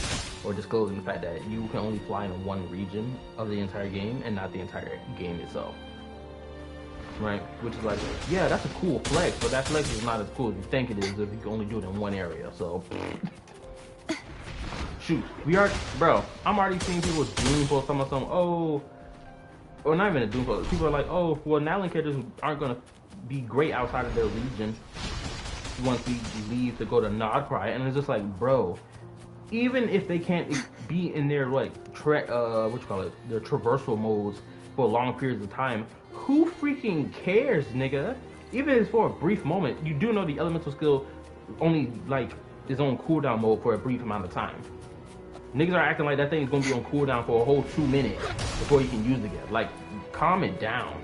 or disclosing the fact that you can only fly in one region of the entire game and not the entire game itself. Right? Which is like, yeah, that's a cool flex, but that flex is not as cool as you think it is if you can only do it in one area, so. Shoot, bro, I'm already seeing people doom for some, oh, or not even a doom for, people are like, oh, well, Nalan characters aren't gonna be great outside of their region once we leave to go to Nodcry, and it's just like, bro, even if they can't be in their, like, their traversal modes for long periods of time, who freaking cares, nigga? Even if it's for a brief moment, you do know the elemental skill only, like, is on cooldown mode for a brief amount of time. Niggas are acting like that thing is gonna be on cooldown for a whole 2 minutes before you can use it again. Like, calm it down.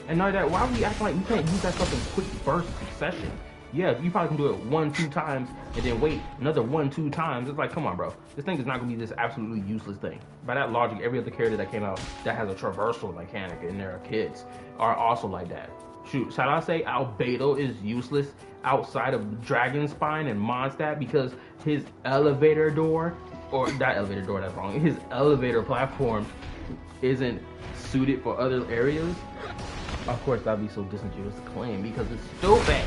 And not that, why are we acting like we can't use that stuff in quick burst succession? Yeah, you probably can do it 1-2 times and then wait another 1-2 times. It's like, come on, bro. This thing is not gonna be this absolutely useless thing. By that logic, every other character that came out that has a traversal mechanic and there are kids are also like that. Shoot, should I say Albedo is useless outside of Dragonspine and Mondstadt because his elevator door, or not elevator door, that's wrong, his elevator platform isn't suited for other areas, of course that'd be so disingenuous to claim because it's stupid.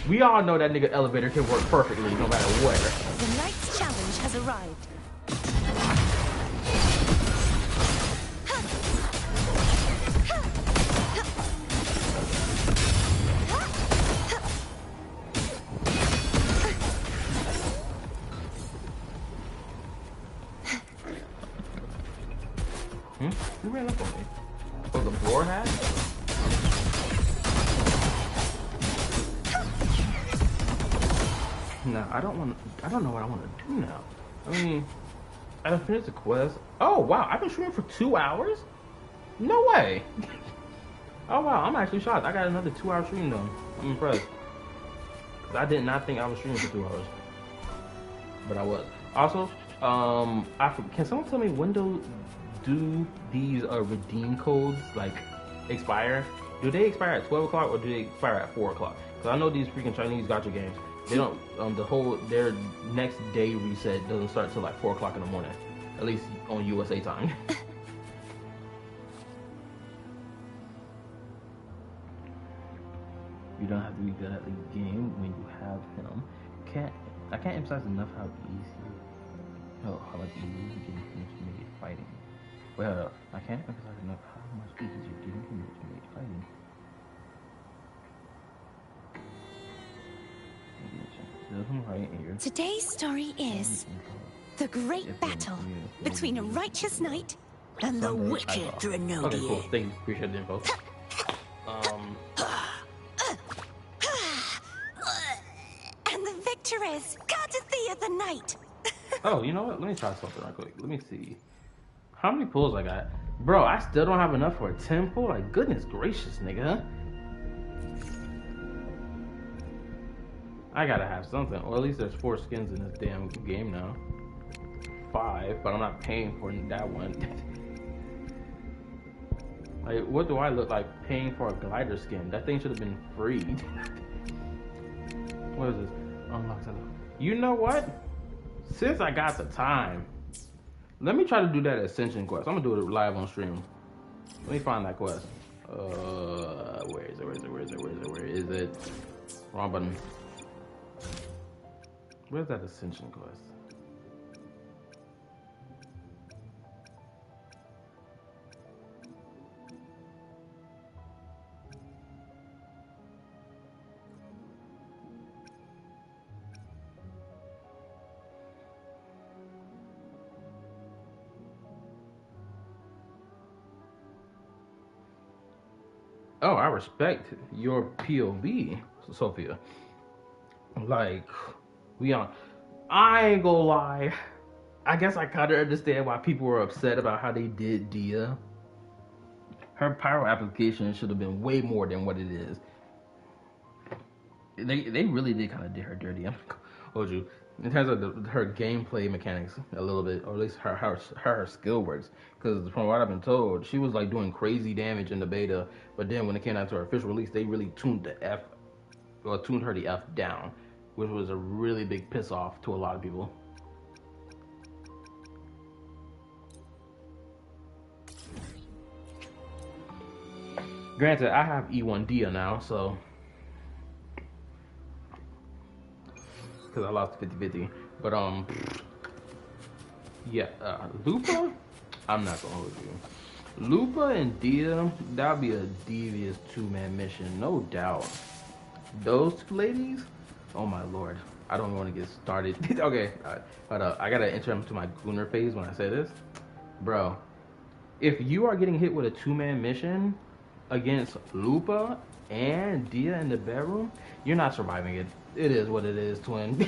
We all know that nigga elevator can work perfectly no matter where. The night's challenge has arrived. Who ran up on me? Oh, the floor hat? No, I don't know what I want to do now. I mean, I finished the quest. Oh, wow, I've been streaming for 2 hours? No way. Oh, wow, I'm actually shocked. I got another 2-hour stream done. I'm impressed. Because I did not think I was streaming for 2 hours. But I was. Also, can someone tell me when do these redeem codes like expire? Do they expire at 12 o'clock or do they expire at 4 o'clock? Because I know these freaking Chinese gacha games, they don't their next day reset doesn't start till like 4 o'clock in the morning, at least on USA time. You don't have to be good at the game when you have him. I can't emphasize enough how like easy he can make it fighting. Well, I can't emphasize enough how much easier getting him to make fighting. Today's story is the great battle between a righteous knight and the wicked Drenodian. Okay, cool. Thank you. Appreciate the info. And the victor is Courtesy the Knight. Oh, you know what? Let me try something right quick. Let me see. How many pulls I got? Bro, I still don't have enough for a 10 pull? Like, goodness gracious, nigga. I gotta have something. Or at least there's 4 skins in this damn game now. 5, but I'm not paying for that one. Like, what do I look like paying for a glider skin? That thing should have been free. What is this? Unlock. You know what? Since I got the time, let me try to do that Ascension quest. I'm gonna do it live on stream. Let me find that quest. Where is it? Wrong button. Where's that Ascension quest? Oh, I respect your POV, Sophia. Like, I ain't gonna lie. I guess I kind of understand why people were upset about how they did Dia. Her pyro application should have been way more than what it is. They really did kind of did her dirty. I'm gonna hold you. In terms of her gameplay mechanics, a little bit, or at least her skill works. Because from what I've been told, she was like doing crazy damage in the beta, but then when it came out to her official release, they really tuned her the F down, which was a really big piss off to a lot of people. Granted, I have E1 Dia now, so because I lost 50-50, but yeah, Lupa, I'm not gonna hold you. Lupa and Dia, that'd be a devious 2-man mission, no doubt. Those 2 ladies, oh my lord, I don't want to get started. Okay, hold up, I gotta enter into my Gunner phase when I say this. Bro, if you are getting hit with a 2-man mission against Lupa and Dia in the bedroom, you're not surviving it. It is what it is, twin.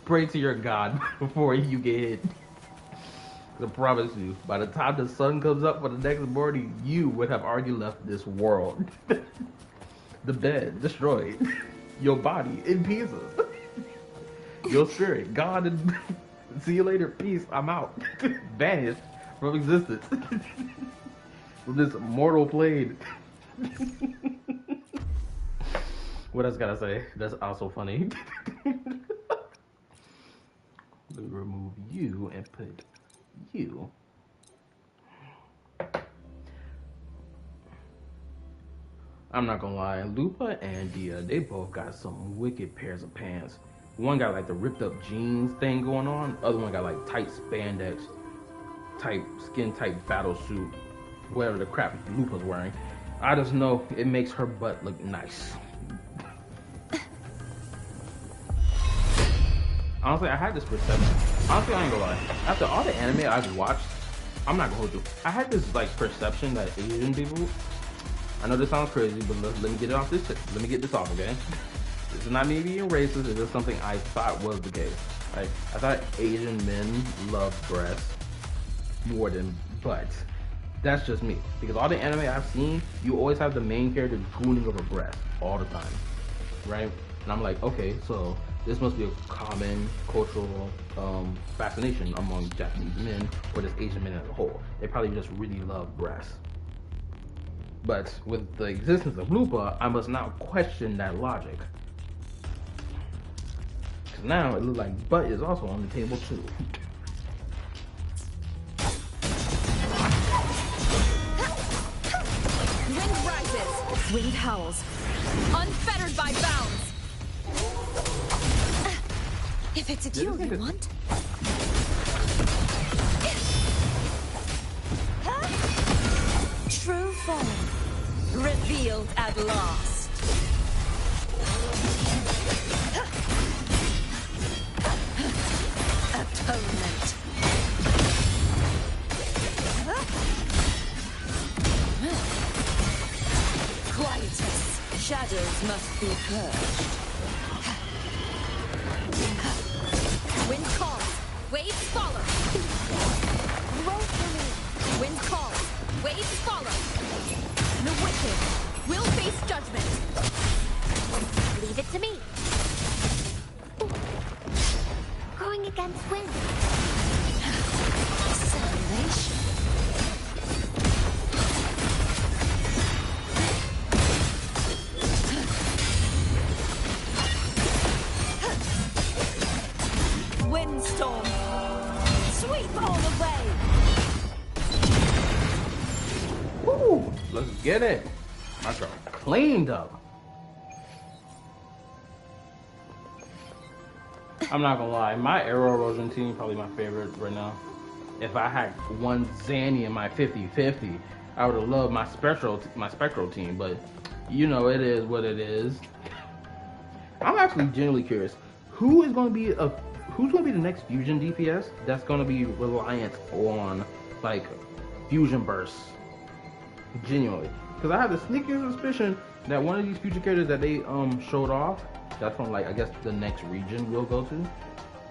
Pray to your God before you get hit. I promise you, by the time the sun comes up for the next morning, you would have already left this world. The bed destroyed. Your body in pieces. Your spirit gone and see you later. Peace. I'm out. Vanished from existence. From this mortal plane. What else gotta say? That's also funny. Remove you and put you. I'm not gonna lie, Lupa and Dia, they both got some wicked pairs of pants. One got like the ripped up jeans thing going on, other one got like tight spandex, type skin tight battle suit, whatever the crap Lupa's wearing. I just know it makes her butt look nice. Honestly, I had this perception. Honestly, I ain't gonna lie. After all the anime I've watched, I'm not gonna hold you. I had this like perception that Asian people. I know this sounds crazy, but let me get it off this. Let me get this off, okay? This is not me being racist. It's just something I thought was the case. Right? I thought Asian men love breasts more than butts. That's just me. Because all the anime I've seen, you always have the main character gooning over breasts all the time, right? And I'm like, okay, so this must be a common cultural fascination among Japanese men or just Asian men as a whole. They probably just really love breasts. But with the existence of Lupa, I must now question that logic. Because now it looks like butt is also on the table too. Wind rises, wind howls, unfettered by bounds. If it's a duel you want. True form revealed at last. Atonement. Quietus. Shadows must be purged. Wind calls, waves follow. Roll for me. Wind calls, waves follow. The wicked will face judgment. Leave it to me. Going against wind. Salvation. Windstorm, sweep all the way. Woo! Let's get it. My girl cleaned up. I'm not gonna lie, my Arrow Erosion team is probably my favorite right now. If I had one Zanny in my 50-50, I would have loved my spectral team, but you know it is what it is. I'm actually genuinely curious, who's gonna be the next fusion DPS that's gonna be reliant on like fusion bursts? Genuinely, because I have the sneaky suspicion that one of these future characters that they showed off, that's from like I guess the next region we'll go to.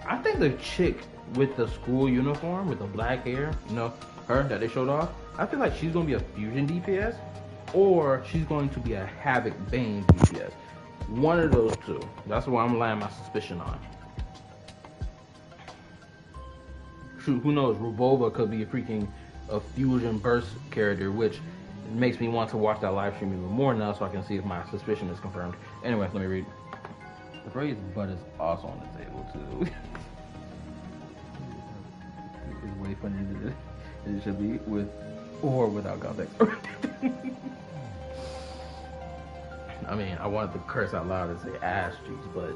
I think the chick with the school uniform with the black hair, you know, her that they showed off, I feel like she's gonna be a fusion DPS, or she's going to be a Havoc Bane DPS. One of those two. That's what I'm laying my suspicion on. Shoot, who knows? Rubova could be a fusion burst character, which makes me want to watch that live stream even more now, so I can see if my suspicion is confirmed. Anyway, let me read. The phrase "butt" is also on the table too. It's way funnier than it should be, with or without context. I mean, I wanted to curse out loud and say ass cheeks, but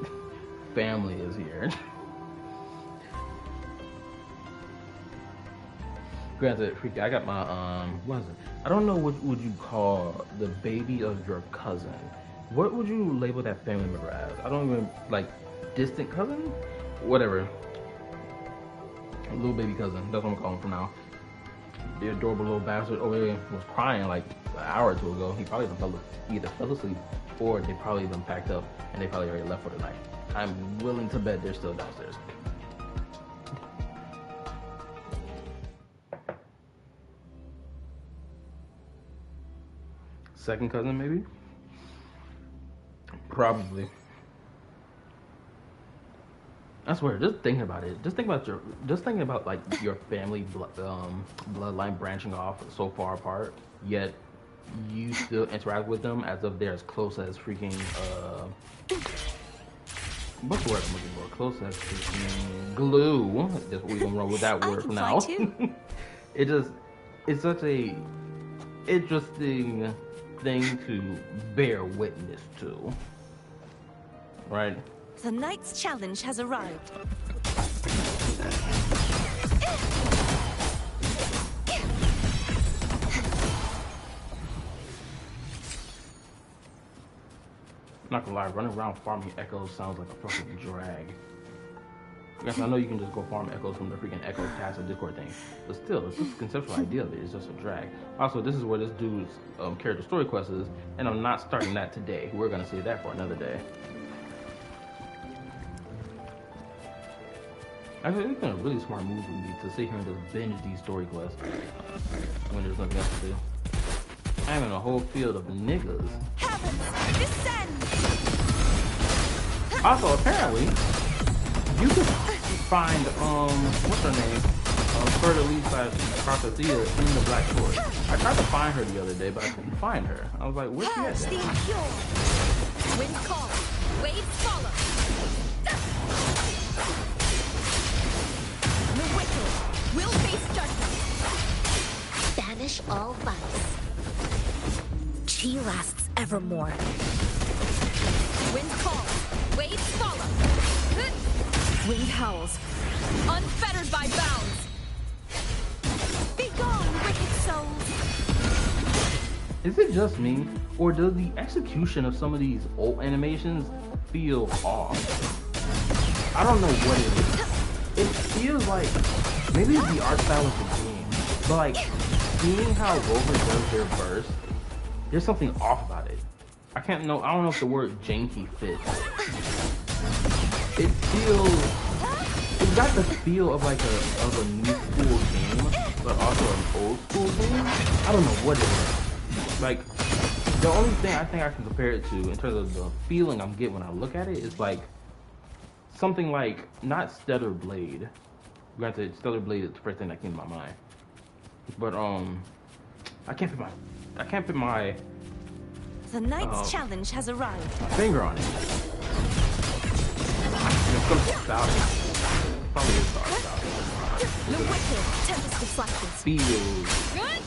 family is here. Granted, freaky, I got my what is it? I don't know what would you call the baby of your cousin. What would you label that family member as? I don't even, like, distant cousin? Whatever. Little baby cousin, that's what I'm calling for now. The adorable little bastard over there was crying like an hour or two ago. He probably either fell asleep or they probably been packed up and they probably already left for the night. I'm willing to bet they're still downstairs. Second cousin, maybe? Probably. I swear, just thinking about it, just thinking about like your family bloodline branching off so far apart, yet you still interact with them as if they're as close as freaking what's the word I'm looking for? Close as freaking glue. Just we're gonna roll with that word for now. It's such a interesting thing to bear witness to, right? The night's challenge has arrived. I'm not gonna lie, running around farming echoes sounds like a fucking drag. Yes, I know you can just go farm echoes from the freaking Echo Cast and Discord thing, but still, it's just a conceptual idea of it. It's just a drag. Also, this is where this dude's character story quest is, and I'm not starting that today. We're gonna save that for another day. Actually, it's been a really smart move for me to sit here and just binge these story quests when there's nothing else to do. I'm in a whole field of niggas. Heavens, descend! Also, apparently, you can find, what's her name? Fleur de Lis / Prophecia in the Black Sword. I tried to find her the other day, but I couldn't find her. I was like, where's she at Purge the then? impure. Wind call, waves follow. The wicked will face judgment. Banish all vice. Chi lasts evermore. Wind calls, waves follow. Wind howls, unfettered by bounds. Begone, wicked souls. Is it just me, or does the execution of some of these old animations feel off? I don't know what it is. It feels like, maybe it's the art style of the game, but like, seeing how Rover does their burst, there's something off about it. I don't know if the word janky fits. It feels, it's got the feel of like a new school game, but also an old school game. I don't know what it is. Like, the only thing I think I can compare it to in terms of the feeling I'm getting when I look at it is like something like, not Stellar Blade. Granted, Stellar Blade is the first thing that came to my mind. But I can't put my The night's challenge has arrived. my finger on it. It's something about it. Probably is the art style. The wicked tempest deflections. Feels Good. weird.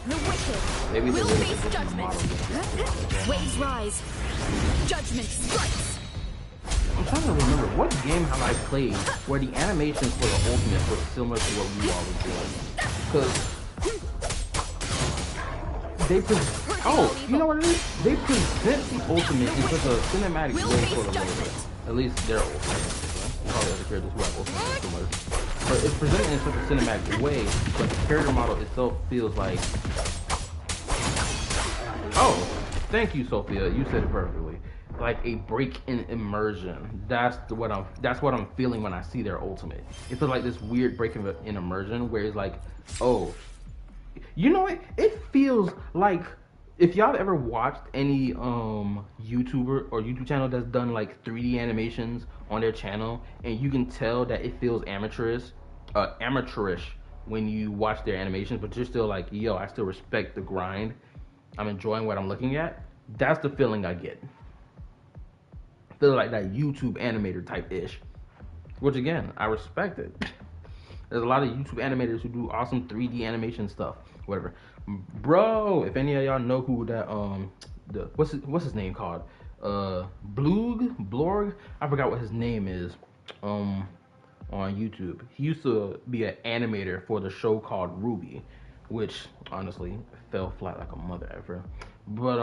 The wicked Maybe Will the way face that this judgment. model Waves rise, judgment strikes. I'm trying to remember, what game have I played where the animations for the ultimate were similar to what we all were doing? Because they you know what it is? They present the ultimate in such a cinematic way for the Rover. At least their ultimate. Probably other characters who have ultimates similar. But it's presented in such a cinematic way, but the character model itself feels like, oh, thank you, Sophia. You said it perfectly. Like a break in immersion. That's what I'm feeling when I see their ultimate. It feels like this weird break in immersion where it's like, oh, you know what? It feels like, if y'all ever watched any YouTuber or YouTube channel that's done like 3D animations on their channel, and you can tell that it feels amateurish when you watch their animations, but you're still like, yo, I still respect the grind. I'm enjoying what I'm looking at. That's the feeling I get. I feel like that YouTube animator type ish, which again, I respect it. There's a lot of YouTube animators who do awesome 3D animation stuff, whatever. Bro, if any of y'all know who that what's his name called? Blorg? I forgot what his name is. On YouTube. He used to be an animator for the show called Ruby, which honestly fell flat like a mother effer. But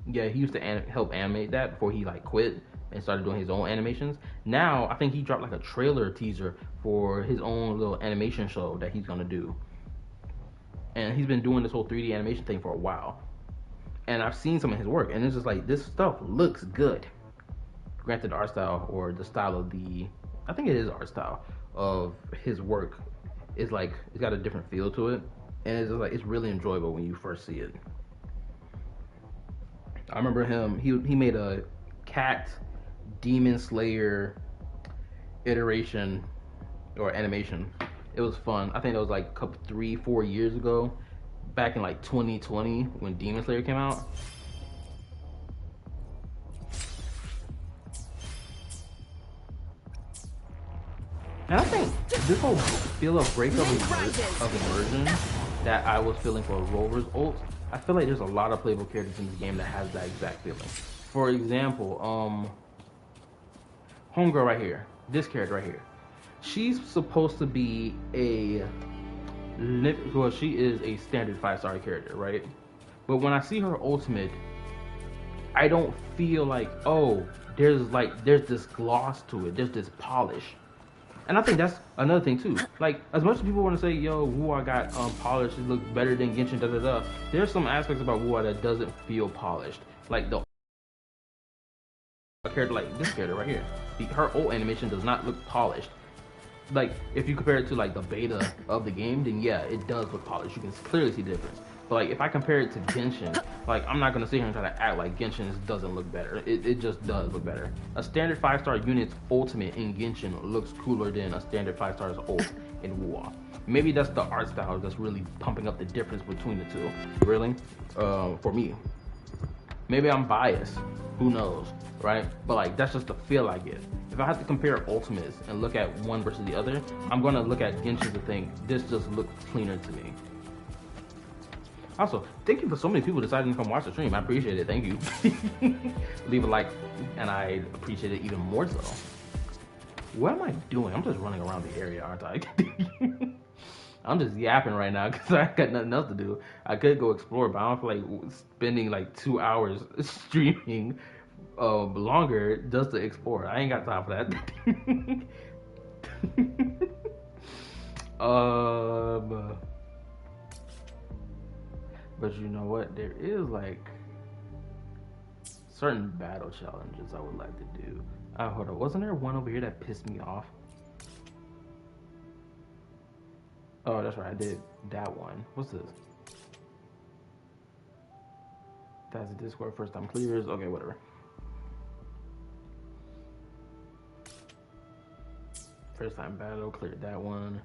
yeah, he used to help animate that before he like quit and started doing his own animations. Now I think he dropped like a trailer teaser for his own little animation show that he's gonna do. And he's been doing this whole 3D animation thing for a while. And I've seen some of his work, and it's just like, this stuff looks good. Granted, the art style, or the style of I think it is art style of his work, is like, it's got a different feel to it. And it's just like, it's really enjoyable when you first see it. I remember him, he made a Cat Demon Slayer iteration or animation. It was fun. I think that was like 3-4 years ago, back in like 2020 when Demon Slayer came out. And I think this whole feel of break of immersion that I was feeling for Rover's ult, I feel like there's a lot of playable characters in this game that has that exact feeling. For example, homegirl right here, this character right here, she's supposed to be well, she is a standard 5-star character, right? But when I see her ultimate, I don't feel like, oh, there's this gloss to it, there's this polish. And I think that's another thing too. Like, as much as people want to say, yo, Wuthering got polished, it looks better than Genshin, da da da. There's some aspects about Wuthering that doesn't feel polished. Like a character like this character right here, her ult animation does not look polished. Like, if you compare it to like the beta of the game, then yeah, it does look polished. You can clearly see the difference. But like, if I compare it to Genshin, like, I'm not gonna sit here and try to act like Genshin doesn't look better. It just does look better. A standard 5-star unit's ultimate in Genshin looks cooler than a standard 5-star's ult in Wuthering. Maybe that's the art style that's really pumping up the difference between the two. Really, for me. Maybe I'm biased. Who knows, right? But like, that's just the feel I get. If I have to compare ultimates and look at one versus the other, I'm gonna look at Genshin and think this just looks cleaner to me. Also, thank you for so many people deciding to come watch the stream. I appreciate it. Thank you. Leave a like, and I appreciate it even more so. What am I doing? I'm just running around the area, aren't I? I'm just yapping right now because I got nothing else to do. I could go explore, but I don't feel like spending like 2 hours streaming longer just to explore. I ain't got time for that. But you know what? There is like certain battle challenges I would like to do. Hold on. Wasn't there one over here that pissed me off? Oh, that's right. I did that one. What's this? That's a Discord first time clears. Okay, whatever. First time battle, cleared that one.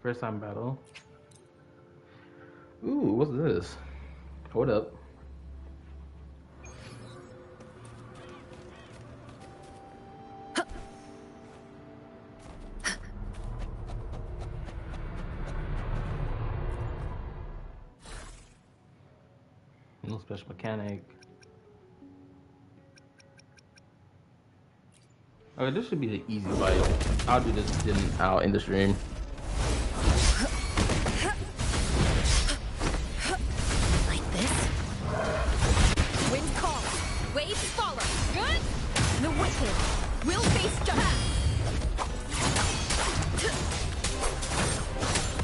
First time battle. Ooh, what's this? Hold up. No special mechanic. Okay, this should be the easy fight. I'll do this, then I'll end the stream. Like this? Wind call. Waves follow. Good? The wicked will face judgment.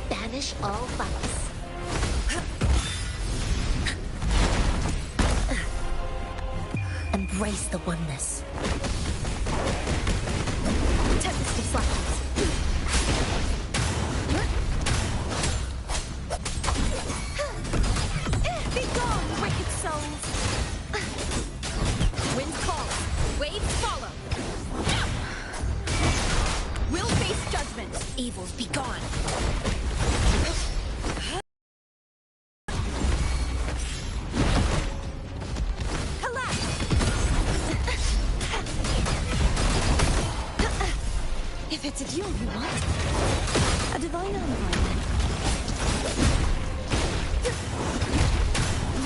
Banish all fights. Embrace the oneness. Tempest deflections. Be gone, wicked souls. Wind call. Waves follow. Will face judgment. Evils be gone. It's a duel you want. A divine environment.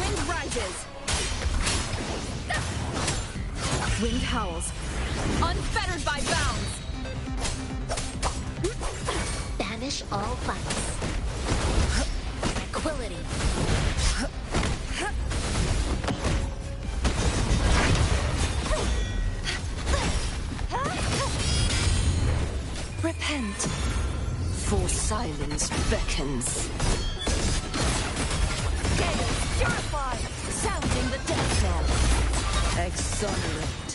Wind rises. Wind howls. Unfettered by bounds. Banish all fights. Tranquility. Repent, for silence beckons. Gale, purify, sounding the death knell. Exonerate.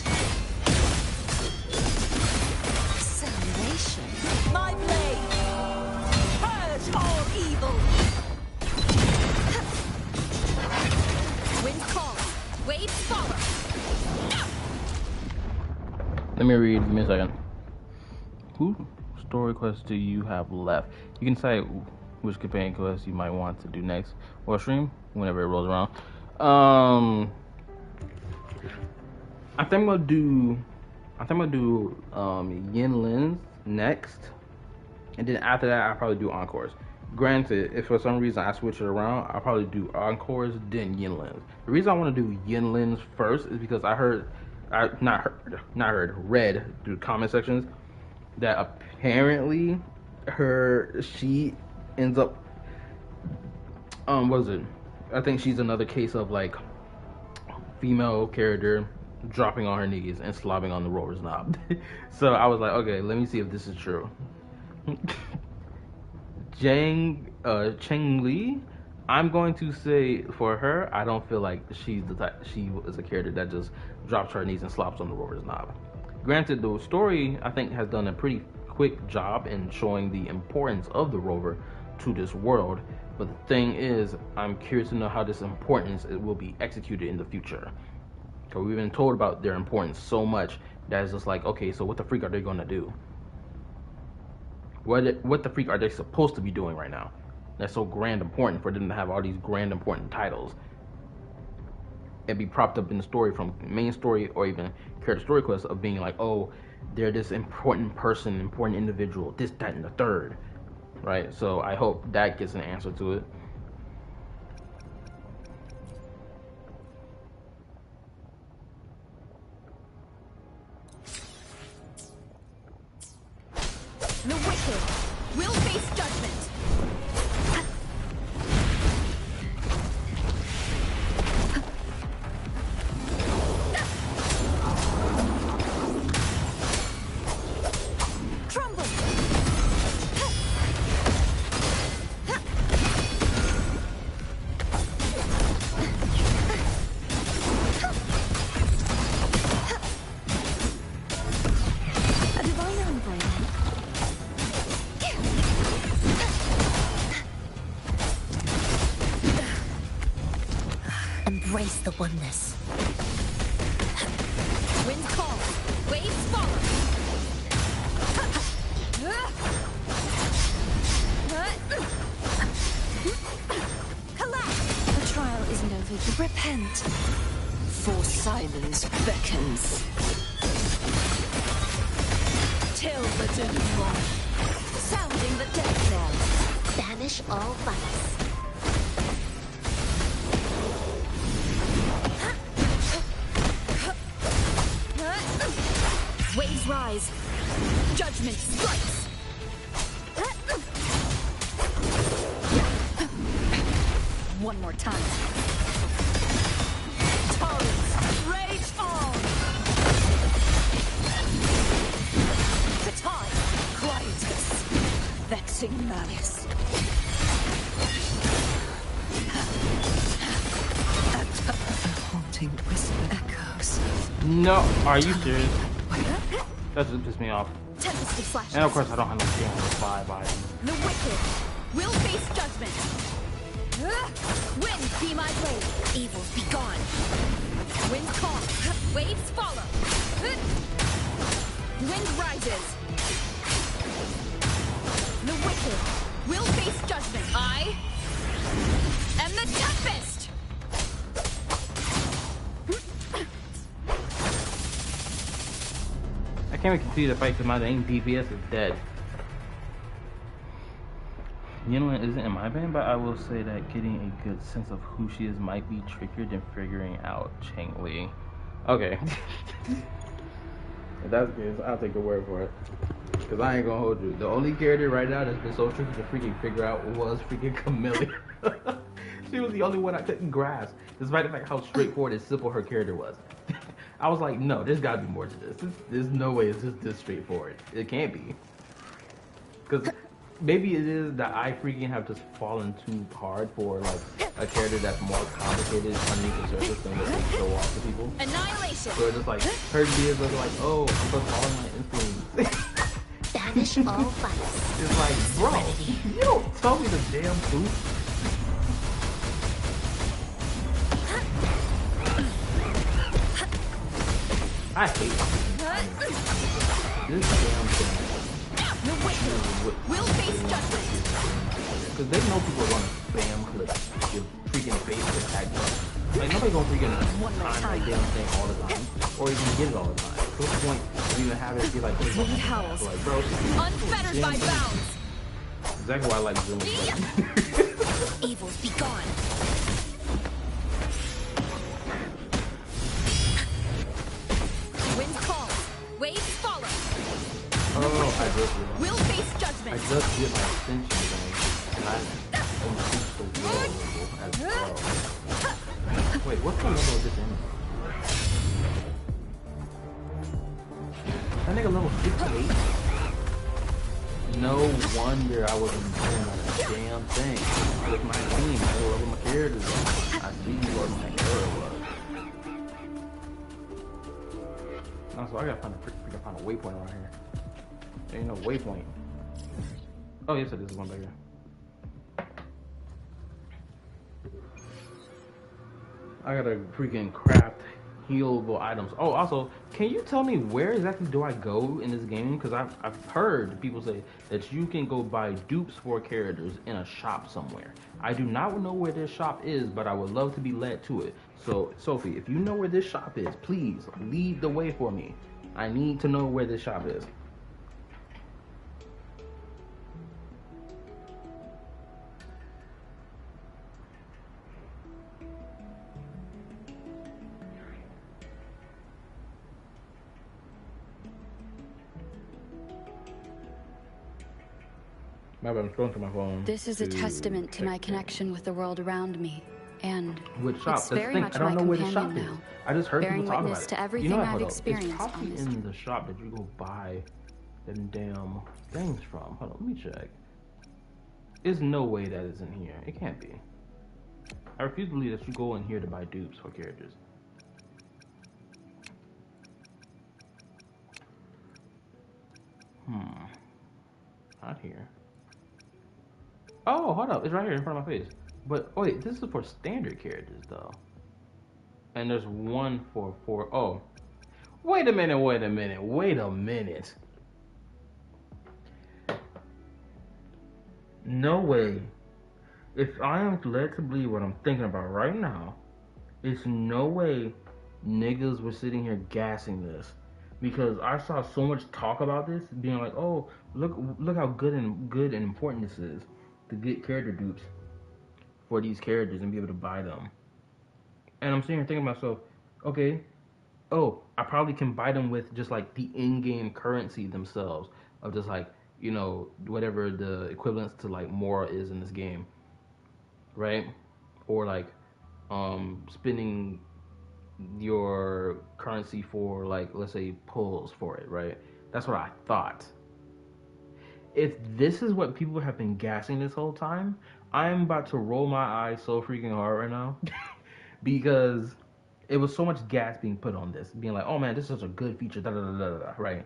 Salvation. My blade, purge all evil. Wind call, waves follow. Let me read. Give me a second. Who story quests do you have left? You can decide which companion quest you might want to do next or stream whenever it rolls around. I think I'm gonna do I think I'm gonna do Yinlin's next, and then after that I'll probably do Encores. Granted, if for some reason I switch it around, I'll probably do Encores then Yinlin's. The reason I want to do Yinlin's first is because I read through comment sections that apparently she ends up what is it? I think she's another case of like female character dropping on her knees and slobbing on the rover's knob. So I was like, okay, let me see if this is true. Changli, I'm going to say for her, I don't feel like she is a character that just drops her knees and slops on the rover's knob. Granted, the story I think has done a pretty quick job in showing the importance of the rover to this world, but the thing is, I'm curious to know how this importance will be executed in the future. Because we've been told about their importance so much that it's just like, okay, so what the freak are they going to do? What the freak are they supposed to be doing right now? That's so grand important for them to have all these grand important titles and be propped up in the story from main story or even character story quests of being like, oh, they're this important person, important individual, this, that, and the third. Right? So I hope that gets an answer to it. The wicked will face judgment. Embrace the oneness. Wind calls, waves follow. Collapse. The trial isn't over. You repent. For silence beckons. Till the denouement. Sounding the death knell. Banish all vice. Waves rise. Judgment strikes. One more time. Torrents rage on. Baton, quietus, vexing malice. A haunting whisper echoes. No, are you serious? That just pissed me off. Tempest flashes. And of course, I don't understand the vibe item. The wicked will face judgment. Wind be my blade. Evils be gone. Wind calm. Waves follow. Wind rises. The wicked will face judgment. I am the Tempest. I can't even continue the fight because my main DPS is dead. Yinlin isn't in my band, but I will say that getting a good sense of who she is might be trickier than figuring out Changli. Okay. If that's good, I'll take your word for it. Because I ain't gonna hold you. The only character right now that's been so tricky to freaking figure out was freaking Camille. She was the only one I couldn't grasp, despite the fact how straightforward and simple her character was. I was like, no, there's gotta be more to this. There's no way it's just this straightforward. It can't be. Because maybe it is that I freaking have just fallen too hard for like a character that's more complicated underneath the surface than what they show off to people. Annihilation. So it's just like, her ideas are like, oh, I'm just following my instincts. Banish all vice. It's like, bro, you don't tell me the damn truth. I hate this damn thing. The wicked will face judgment. Because they know people are going to spam clips with freaking face attack buttons. Like, nobody gonna freaking time that damn thing all the time, or even get it all the time. What's the point of even having it be like, Wind howls. like, bro, Unfettered by bounds. exactly why I like Zoom. Evils be gone. Winds call. Waves follow. Oh, I just realized. We'll face I judgment. just did my extension thing, and I increased the wall level as well. Wait, what's the level of this enemy? That nigga level 68? No wonder I wasn't doing a damn thing. With my team, I know level my characters up. I see what my error was. Also, I gotta find a waypoint around here. There ain't no waypoint. Oh, yes, it is one back here. I gotta freaking craft healable items. Oh, also, can you tell me where exactly do I go in this game? Because I've heard people say that you can go buy dupes for characters in a shop somewhere. I do not know where this shop is, but I would love to be led to it. So, Sophie, if you know where this shop is, please lead the way for me. I need to know where this shop is. I'm scrolling through my phone. This is a testament to my connection with the world around me, and which shop? it's very much I don't my know where the companion shop is. now, I just heard bearing people talk witness about it. to everything You know, I've it's experienced probably on this in the shop that you go buy them damn things from. Hold on, let me check. There's no way that is in here. It can't be. I refuse to believe that you go in here to buy dupes for characters. Not here. Oh, hold up. It's right here in front of my face. But wait, this is for standard characters though. And there's one for 4. Oh. Wait a minute. No way. If I am led to believe what I'm thinking about right now, it's no way niggas were sitting here gassing this. Because I saw so much talk about this, being like, oh, look how good and important this is to get character dupes for these characters and be able to buy them. And I'm sitting here thinking to myself, okay, oh, I probably can buy them with just like the in-game currency themselves of just like, you know, whatever the equivalence to like Mora is in this game, right? Or like spending your currency for like, let's say, pulls for it, right? That's what I thought. If this is what people have been gassing this whole time, I'm about to roll my eyes so freaking hard right now because it was so much gas being put on this, being like, oh man, this is such a good feature, da da da da da, right?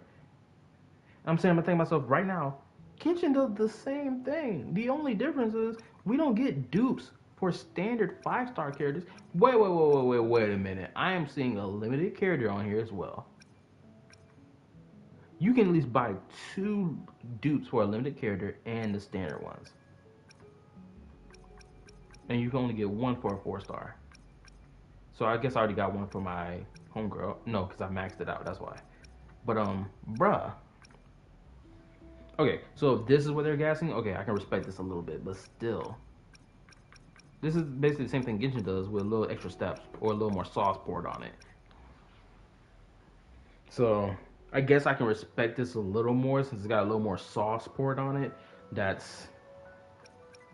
I'm thinking to myself right now, Kitchen does the same thing. The only difference is we don't get dupes for standard 5-star characters. Wait a minute. I am seeing a limited character on here as well. You can at least buy 2 dupes for a limited character and the standard ones. And you can only get 1 for a 4-star. So I guess I already got 1 for my homegirl. No, because I maxed it out, that's why. But, bruh. Okay, so if this is what they're gassing, okay, I can respect this a little bit, but still. This is basically the same thing Genshin does with a little extra steps or a little more sauce poured on it. So, I guess I can respect this a little more since it's got a little more sauce poured on it. That's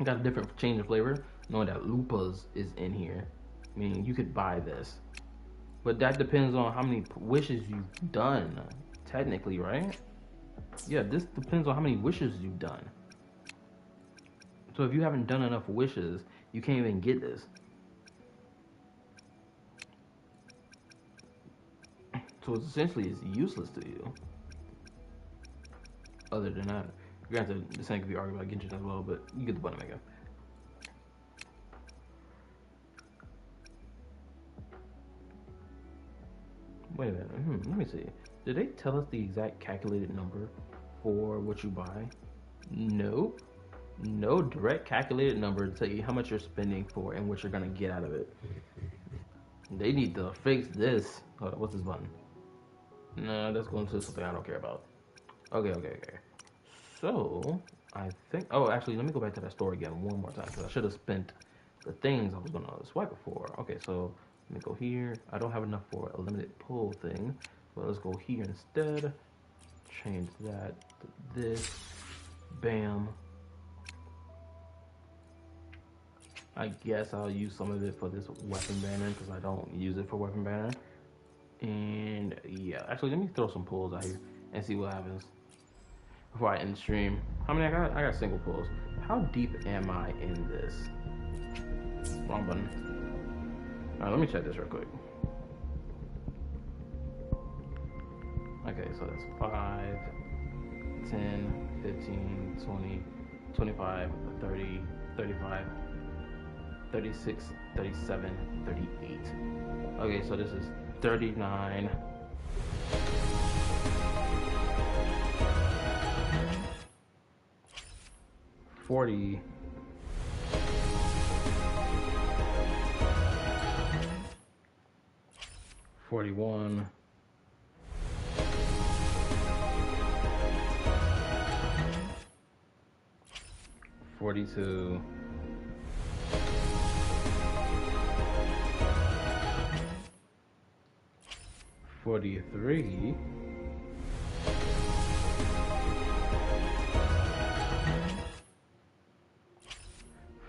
got a different change of flavor. Knowing that Lupa's is in here. I mean, you could buy this. But that depends on how many wishes you've done, technically, right? Yeah, this depends on how many wishes you've done. So if you haven't done enough wishes, you can't even get this. So it's essentially useless to you. Other than that, granted, this ain't gonna be argued about Genshin as well, but you get the point I'm making. Wait a minute. Let me see. Did they tell us the exact calculated number for what you buy? Nope. No direct calculated number to tell you how much you're spending for and what you're gonna get out of it. They need to fix this. Hold on, what's this button? No, that's going to something I don't care about. Okay. So, I think... Oh, actually, let me go back to that store again one more time, because I should have spent the things I was going to swipe it for. Okay, so, let me go here. I don't have enough for a limited pull thing. But let's go here instead. Change that to this. Bam. I guess I'll use some of it for this weapon banner, because I don't use it for weapon banner. And yeah, actually, let me throw some pulls out here and see what happens before I end the stream. How many I got? I got single pulls. How deep am I in this? Wrong button. All right, let me check this real quick. Okay, so that's 5, 10, 15, 20, 25, 30, 35, 36, 37, 38. Okay, so this is 39. 40. 41. 42. 43.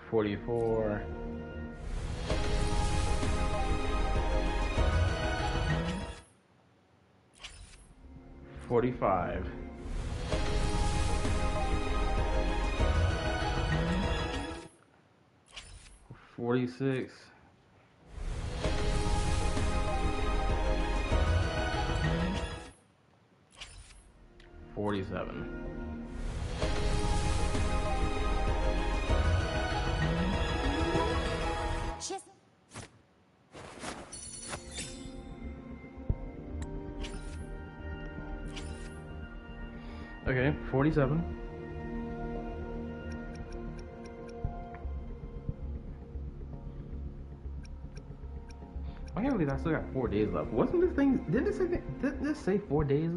44. 45. 46. 47. Okay, 47. I can't believe I still got 4 days left. Wasn't this thing? Did this say 4 days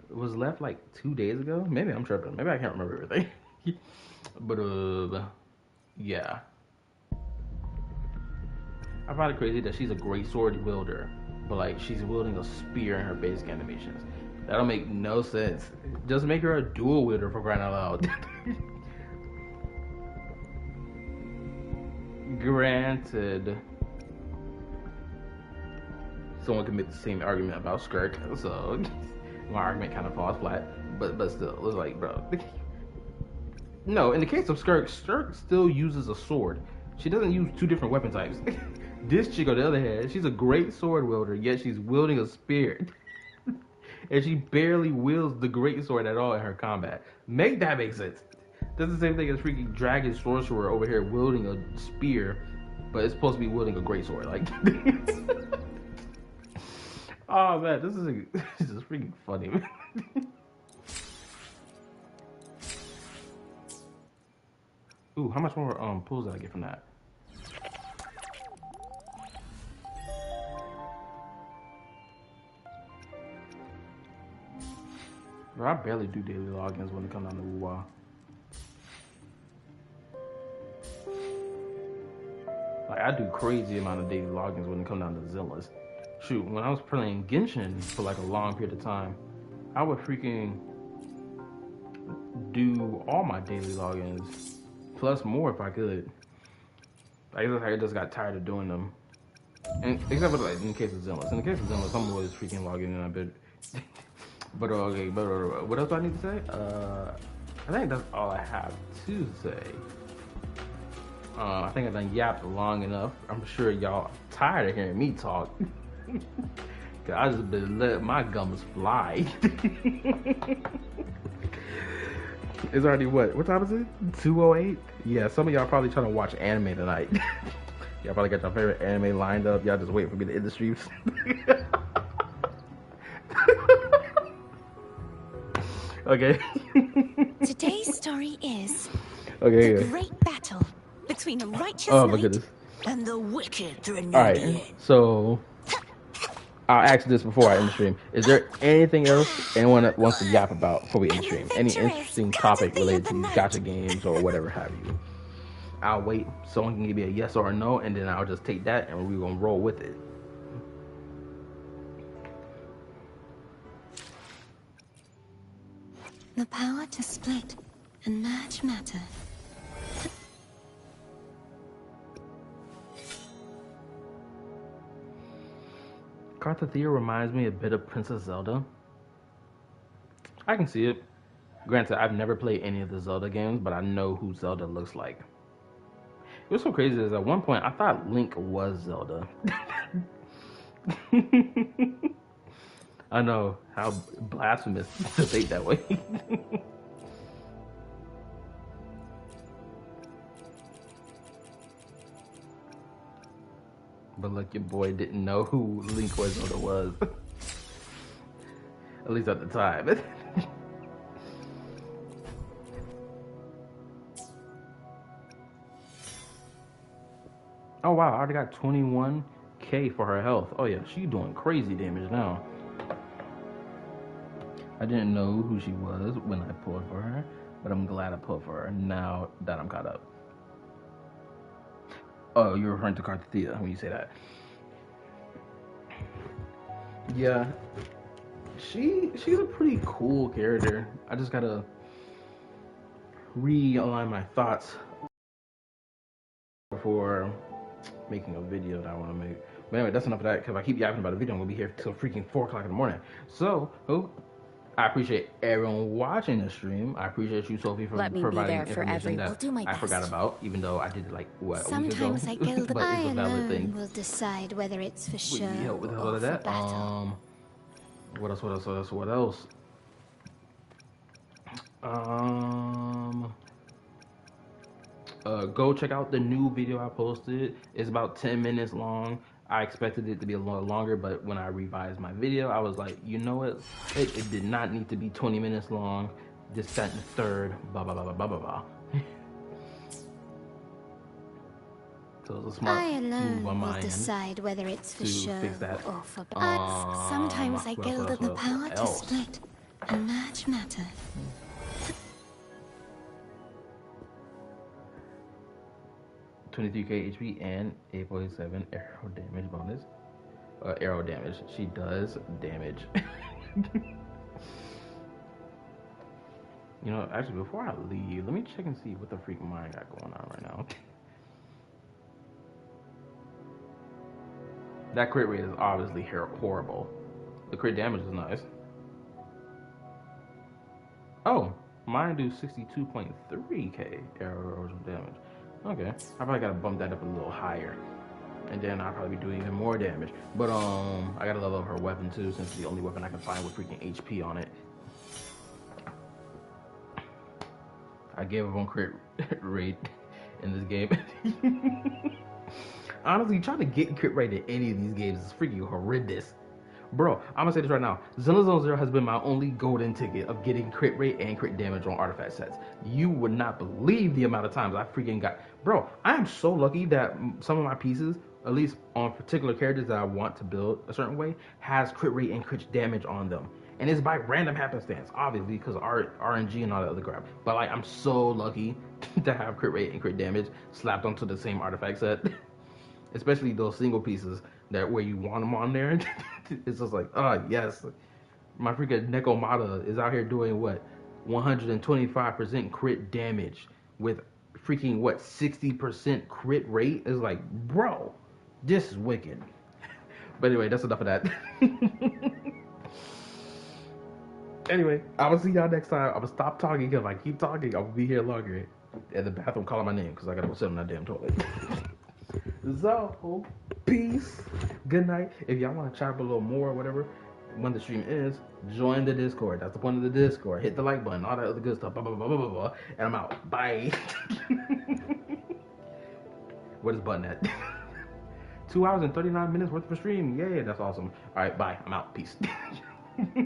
was left like 2 days ago? Maybe I'm tripping. Maybe I can't remember everything. But yeah. I find it crazy that she's a great sword wielder, but like she's wielding a spear in her basic animations. That don't make no sense. Just make her a dual wielder, for crying out loud. Granted, someone could make the same argument about Skirk, so my argument kind of falls flat. But still, it's like, bro. No, in the case of Skirk still uses a sword. She doesn't use two different weapon types. This chick, on the other hand, she's a great sword wielder, yet she's wielding a spear. And she barely wields the great sword at all in her combat. Make that make sense. That's the same thing as freaking Dragon Sorcerer over here wielding a spear, but it's supposed to be wielding a great sword. Like, oh man, this is freaking funny, man. Ooh, how much more pulls did I get from that? Bro, I barely do daily logins when it comes down to WoW. Like, I do crazy amount of daily logins when it comes down to Zillas. Shoot, when I was playing Genshin for like a long period of time, I would freaking do all my daily logins, plus more if I could. I just got tired of doing them. And except for like in the case of Zillas. In the case of Zillas, I'm always freaking logging in a bit. But okay, what else do I need to say? I think that's all I have to say. I think I done yapped long enough. I'm sure y'all tired of hearing me talk. Cause I just been letting my gums fly. It's already what time is it? 2:08? Yeah, some of y'all probably trying to watch anime tonight. Y'all probably got your favorite anime lined up. Y'all just waiting for me to end the streams. Okay. Today's story is the great battle between a righteous my knight goodness. And the wicked Threnodian. Alright, so I'll ask this before I end the stream. Is there anything else anyone that wants to yap about before we end the stream? Any interesting topic related to gacha games or whatever have you? I'll wait. Someone can give me a yes or a no, and then I'll just take that and we're gonna roll with it. The power to split and merge matter. Carthathea reminds me a bit of Princess Zelda. I can see it. Granted, I've never played any of the Zelda games, but I know who Zelda looks like. What's so crazy is at one point I thought Link was Zelda. I know, how blasphemous to think that way. But look, your boy didn't know who Link was Zelda was. At least at the time. Oh wow, I already got 21k for her health. Oh yeah, she's doing crazy damage now. I didn't know who she was when I pulled for her, but I'm glad I pulled for her now that I'm caught up. Oh, you're referring to Carthathea when you say that. Yeah, she's a pretty cool character. I just gotta realign my thoughts before making a video that I want to make. But anyway, that's enough of that, because if I keep yapping about a video, I'm gonna be here till freaking 4 o'clock in the morning. So, I appreciate everyone watching the stream. I appreciate you, Sophie, for providing information that I forgot about, even though I did like what Sometimes a I week ago. kill the But it's a valid thing. We'll decide whether it's for show Yeah, what the hell or is for that? battle. What else? Go check out the new video I posted. It's about 10 minutes long. I expected it to be a little longer, but when I revised my video, I was like, you know what? It did not need to be 20 minutes long. This, that, and the third, blah, blah, blah, blah, blah, blah, blah. So it was a smart move on my end decide whether it's for to show fix that. or for battle. Sometimes I gilded the power to split and merge matter. 23k HP and 8.7 arrow damage bonus. Arrow damage. She does damage. You know, actually, before I leave, let me check and see what the freak mine got going on right now. That crit rate is obviously horrible. The crit damage is nice. Oh, mine do 62.3k arrow damage. Okay, I probably gotta bump that up a little higher, and then I'll probably be doing even more damage. But I gotta level up her weapon too, since it's the only weapon I can find with freaking HP on it. I gave up on crit rate in this game. Honestly, trying to get crit rate in any of these games is freaking horrendous. Bro, I'm gonna say this right now. Xenozone Zero has been my only golden ticket of getting crit rate and crit damage on artifact sets. You would not believe the amount of times I freaking got. Bro, I am so lucky that some of my pieces, at least on particular characters that I want to build a certain way, has crit rate and crit damage on them. And it's by random happenstance, obviously, because RNG and all that other crap. But like, I'm so lucky to have crit rate and crit damage slapped onto the same artifact set. Especially those single pieces that where you want them on there. It's just like, oh yes, my freaking Nekomata is out here doing what, 125% crit damage with freaking what, 60% crit rate. Is like, bro, this is wicked. But anyway, that's enough of that. Anyway, I will see y'all next time. I'm gonna stop talking, because if I keep talking, I'll be here longer at the bathroom calling my name, because I gotta go sit on that damn toilet. So, peace, good night. If y'all want to chat up a little more or whatever, when the stream ends, join the Discord. That's the point of the Discord. Hit the like button, all that other good stuff, blah, blah, blah, blah, blah, blah, and I'm out. Bye. What is button at? 2 hours and 39 minutes worth of a stream. Yay, that's awesome. All right, bye. I'm out. Peace.